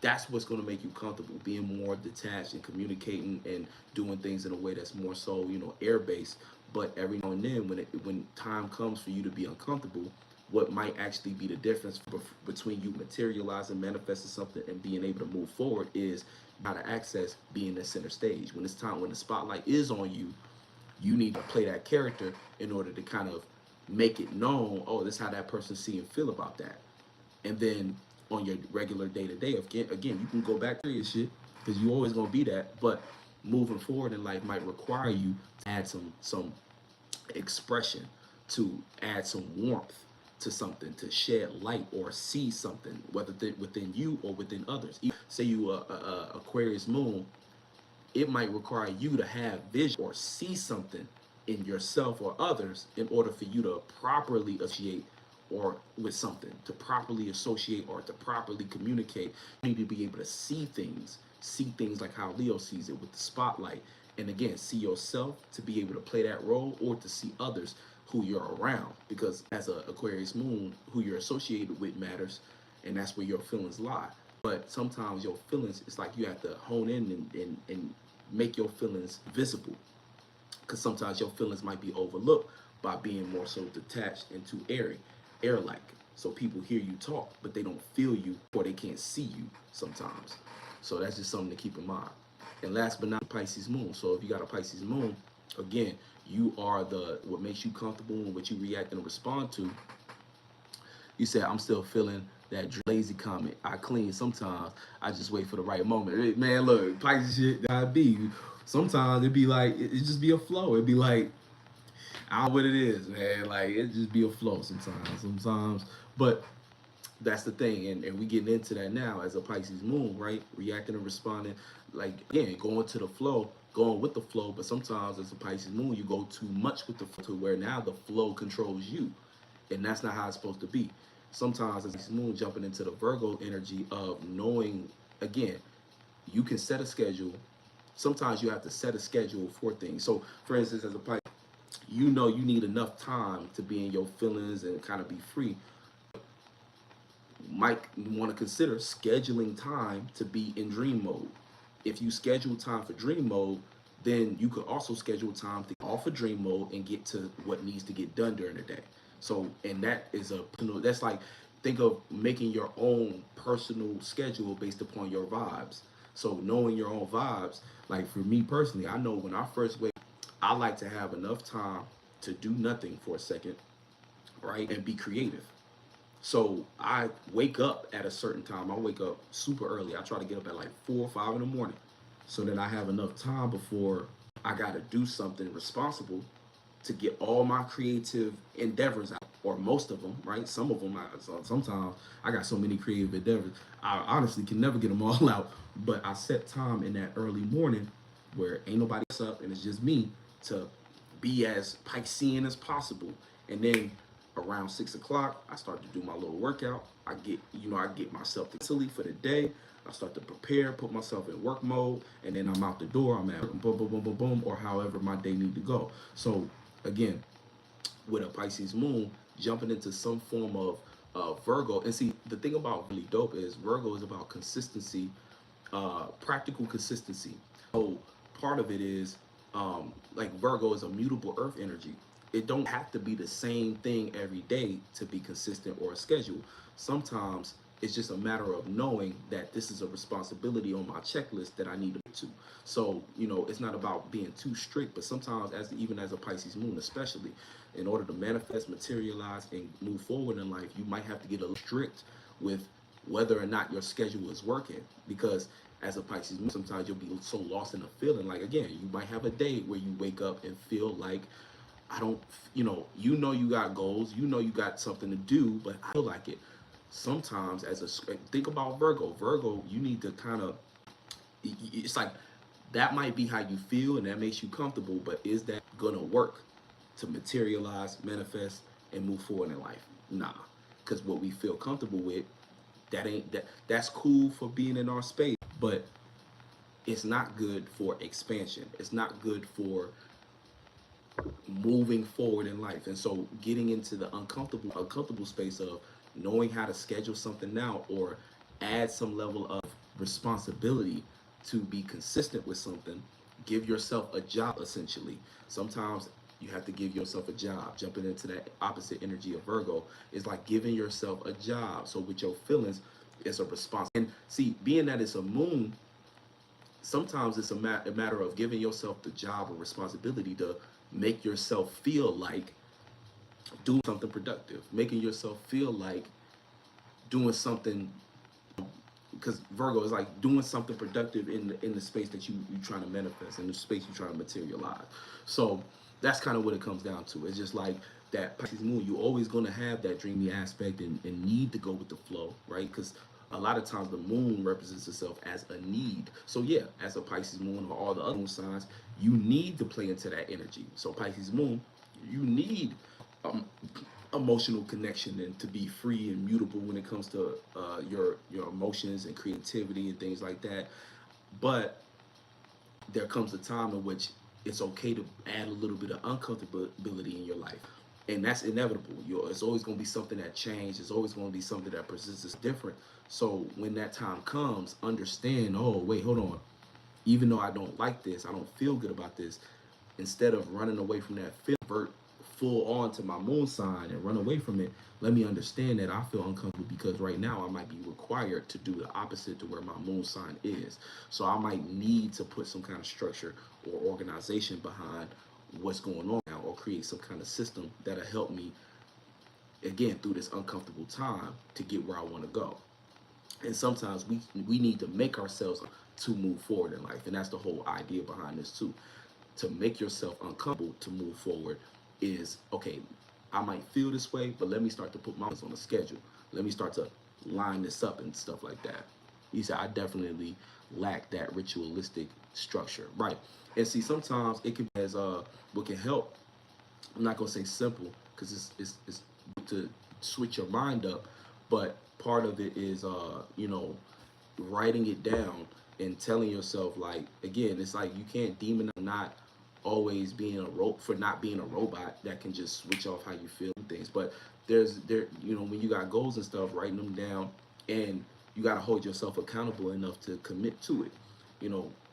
that's what's going to make you comfortable, being more detached and communicating and doing things in a way that's more so, air based. But every now and then, when time comes for you to be uncomfortable, what might actually be the difference between you materializing, manifesting something, and being able to move forward is how to access being the center stage. When it's time, when the spotlight is on you, you need to play that character in order to kind of make it known, oh, this is how that person see and feel about that. And then on your regular day-to-day. Again, you can go back to your shit because you always gonna be that, but moving forward in life might require you to add some expression, to add some warmth to something, to shed light or see something, whether within you or within others. Say you a Aquarius moon, it might require you to have vision or see something in yourself or others in order for you to properly associate or with something, to properly associate or to properly communicate. You need to be able to see things like how Leo sees it with the spotlight. And again, see yourself to be able to play that role, or to see others who you're around. Because as a Aquarius moon, who you're associated with matters, and that's where your feelings lie. But sometimes your feelings, it's like you have to hone in and make your feelings visible. Because sometimes your feelings might be overlooked by being more so detached and too air-like. So people hear you talk, but they don't feel you, or they can't see you sometimes. So that's just something to keep in mind. And last but not, Pisces moon. So if you got a Pisces moon, again, you are what makes you comfortable and what you react and respond to. You said, I'm still feeling that lazy comment. I clean sometimes. I just wait for the right moment. Man, look, Pisces shit, that be. Sometimes it'd be like, it just be a flow. It'd be like, I don't know what it is, man. Like, it just be a flow sometimes. But that's the thing. And we getting into that now as a Pisces moon, right? Reacting and responding. Like, again, going with the flow. But sometimes as a Pisces moon, you go too much with the flow to where now the flow controls you. And that's not how it's supposed to be. Sometimes as Pisces moon jumping into the Virgo energy of knowing, again, you can set a schedule. Sometimes you have to set a schedule for things. So, for instance, as a Pisces, you know you need enough time to be in your feelings and kind of be free. You might want to consider scheduling time to be in dream mode. If you schedule time for dream mode, then you could also schedule time to off of dream mode and get to what needs to get done during the day. So, and that is that's like, think of making your own personal schedule based upon your vibes. So knowing your own vibes, like for me personally, I know when I first wake, I like to have enough time to do nothing for a second, right? And be creative. So I wake up at a certain time. I wake up super early. I try to get up at like 4 or 5 in the morning, so that I have enough time before I got to do something responsible to get all my creative endeavors out, or most of them, right? Some of them, sometimes I got so many creative endeavors, I honestly can never get them all out. But I set time in that early morning where ain't nobody else up and it's just me to be as Piscean as possible. And then around 6 o'clock, I start to do my little workout. I get myself mentally for the day. I start to prepare, put myself in work mode, and then I'm out the door. I'm at boom, boom, boom, boom, boom, or however my day need to go. So again, with a Pisces moon, jumping into some form of Virgo. And see, the thing about really dope is Virgo is about consistency, practical consistency. So part of it is like Virgo is a mutable earth energy. It don't have to be the same thing every day to be consistent or a schedule. Sometimes it's just a matter of knowing that this is a responsibility on my checklist that I need to get to. So, it's not about being too strict, but sometimes even as a Pisces moon, especially in order to manifest, materialize, and move forward in life, you might have to get a little strict with whether or not your schedule is working. Because as a Pisces moon, sometimes you'll be so lost in a feeling. Like, again, you might have a day where you wake up and feel like, I don't, you got goals, you got something to do, but I feel like it. Sometimes think about Virgo, you need to kind of, it's like, that might be how you feel and that makes you comfortable, but is that gonna work to materialize, manifest, and move forward in life? Nah, because what we feel comfortable with, that's cool for being in our space, but it's not good for expansion. It's not good for moving forward in life. And so getting into the uncomfortable space of knowing how to schedule something now, or add some level of responsibility to be consistent with something, give yourself a job essentially. Sometimes you have to give yourself a job. Jumping into that opposite energy of Virgo is like giving yourself a job. So with your feelings, it's a response. And see, being that it's a moon, sometimes it's a matter of giving yourself the job or responsibility to make yourself feel like doing something productive, making yourself feel like doing something because Virgo is like doing something productive in the space that you trying to manifest, in the space you trying to materialize. So that's kind of what it comes down to. It's just like that Pisces moon, you're always going to have that dreamy aspect and need to go with the flow, right? Because a lot of times the moon represents itself as a need. So yeah, as a Pisces moon or all the other moon signs, you need to play into that energy. So Pisces moon, you need um, emotional connection and to be free and mutable when it comes to your emotions and creativity and things like that. But there comes a time in which it's okay to add a little bit of uncomfortability in your life, and that's inevitable. It's always going to be something that changes. It's always going to be something that persists as different. So when that time comes, understand, oh wait, hold on, even though I don't like this, I don't feel good about this, instead of running away from that feel, vert full on to my moon sign and run away from it, let me understand that I feel uncomfortable because right now I might be required to do the opposite to where my moon sign is. So I might need to put some kind of structure or organization behind what's going on now, or create some kind of system that'll help me again through this uncomfortable time to get where I want to go. And sometimes we need to make ourselves to move forward in life, and that's the whole idea behind this too. To make yourself uncomfortable to move forward is okay. I might feel this way, but let me start to put my on a schedule. Let me start to line this up and stuff like that. You said I definitely lack that ritualistic structure, right? And see, sometimes it can be as what can help. I'm not gonna say simple because it's to switch your mind up, but part of it is writing it down and telling yourself, like, again, it's like you can't demonize not always being for not being a robot that can just switch off how you feel and things. But when you got goals and stuff, writing them down, and you got to hold yourself accountable enough to commit to it.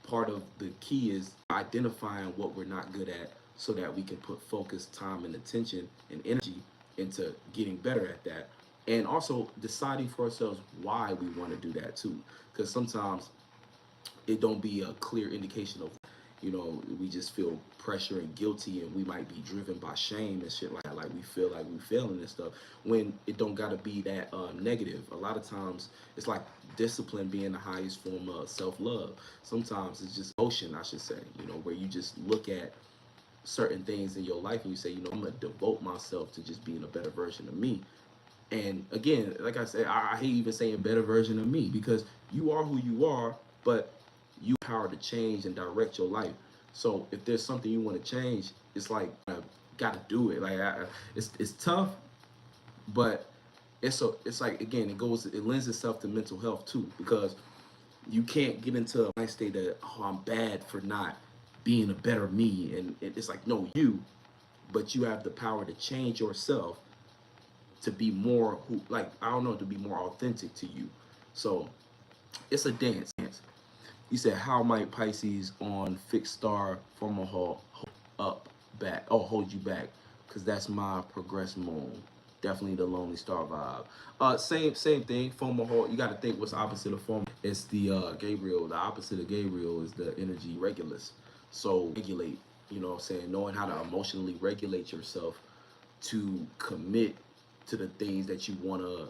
Part of the key is identifying what we're not good at so that we can put focus, time, and attention and energy into getting better at that. And also deciding for ourselves why we want to do that too. Because sometimes it don't be a clear indication of, we just feel pressure and guilty, and we might be driven by shame and shit like that. Like we feel like we failing and stuff when it don't gotta be that negative. A lot of times it's like discipline being the highest form of self-love. Sometimes it's just emotion, I should say, where you just look at certain things in your life and you say, I'm gonna devote myself to just being a better version of me. And again, like I said, I hate even saying better version of me because you are who you are, but you have power to change and direct your life. So if there's something you want to change, it's like I gotta do it. Like it's tough, but it's like, again, it lends itself to mental health too, because you can't get into a mind state that, oh, I'm bad for not being a better me, and it's like, no, but you have the power to change yourself to be more I don't know, to be more authentic to you. So it's a dance. You said, how might Pisces on fixed star formal hold hold you back? Because that's my progress moon. Definitely the lonely star vibe. Same thing. Formal hold. You got to think what's the opposite of formal. It's the Gabriel. The opposite of Gabriel is the energy Regulus. So regulate. You know what I'm saying? Knowing how to emotionally regulate yourself to commit to the things that you want to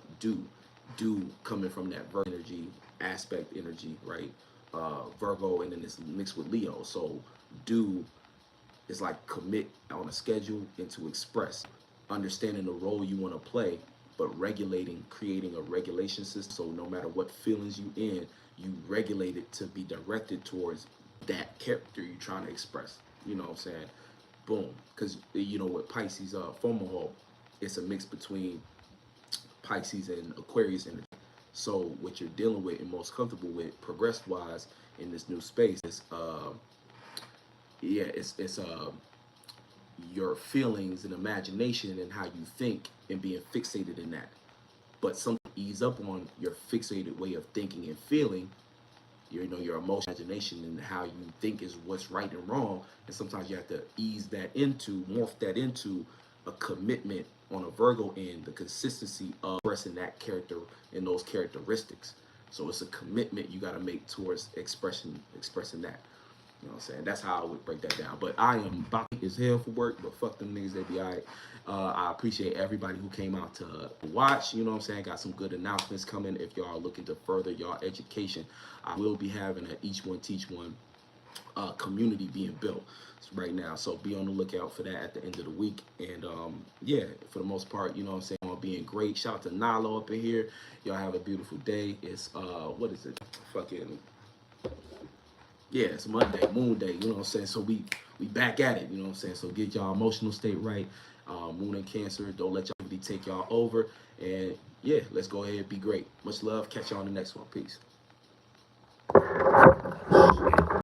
do coming from that Virgo energy aspect energy, right? Virgo, and then it's mixed with Leo. So do is like commit on a schedule and to express, understanding the role you want to play, but creating a regulation system. So no matter what feelings you regulate it to be directed towards that character you're trying to express. You know what I'm saying? Boom. Because with Pisces formal, it's a mix between Pisces and Aquarius energy. So what you're dealing with and most comfortable with, progress wise, in this new space is it's your feelings and imagination and how you think and being fixated in that. But something ease up on your fixated way of thinking and feeling, your emotion, imagination, and how you think is what's right and wrong. And sometimes you have to morph that into a commitment on a Virgo end, the consistency of expressing that character and those characteristics. So it's a commitment you got to make towards expressing that. You know what I'm saying? That's how I would break that down. But I am about as hell for work, but fuck them niggas, they be all right. I appreciate everybody who came out to watch. You know what I'm saying? Got some good announcements coming. If y'all are looking to further your education, I will be having an Each One Teach One community being built right now. So be on the lookout for that at the end of the week. And yeah, for the most part, you know what I'm saying, all being great. Shout out to Nalo up in here. Y'all have a beautiful day. It's what is it? Fucking yeah, it's Monday, Moon Day, you know what I'm saying? So we back at it, you know what I'm saying? So get y'all emotional state right. Moon and Cancer, don't let y'all really take y'all over. And yeah, let's go ahead and be great. Much love. Catch y'all on the next one. Peace.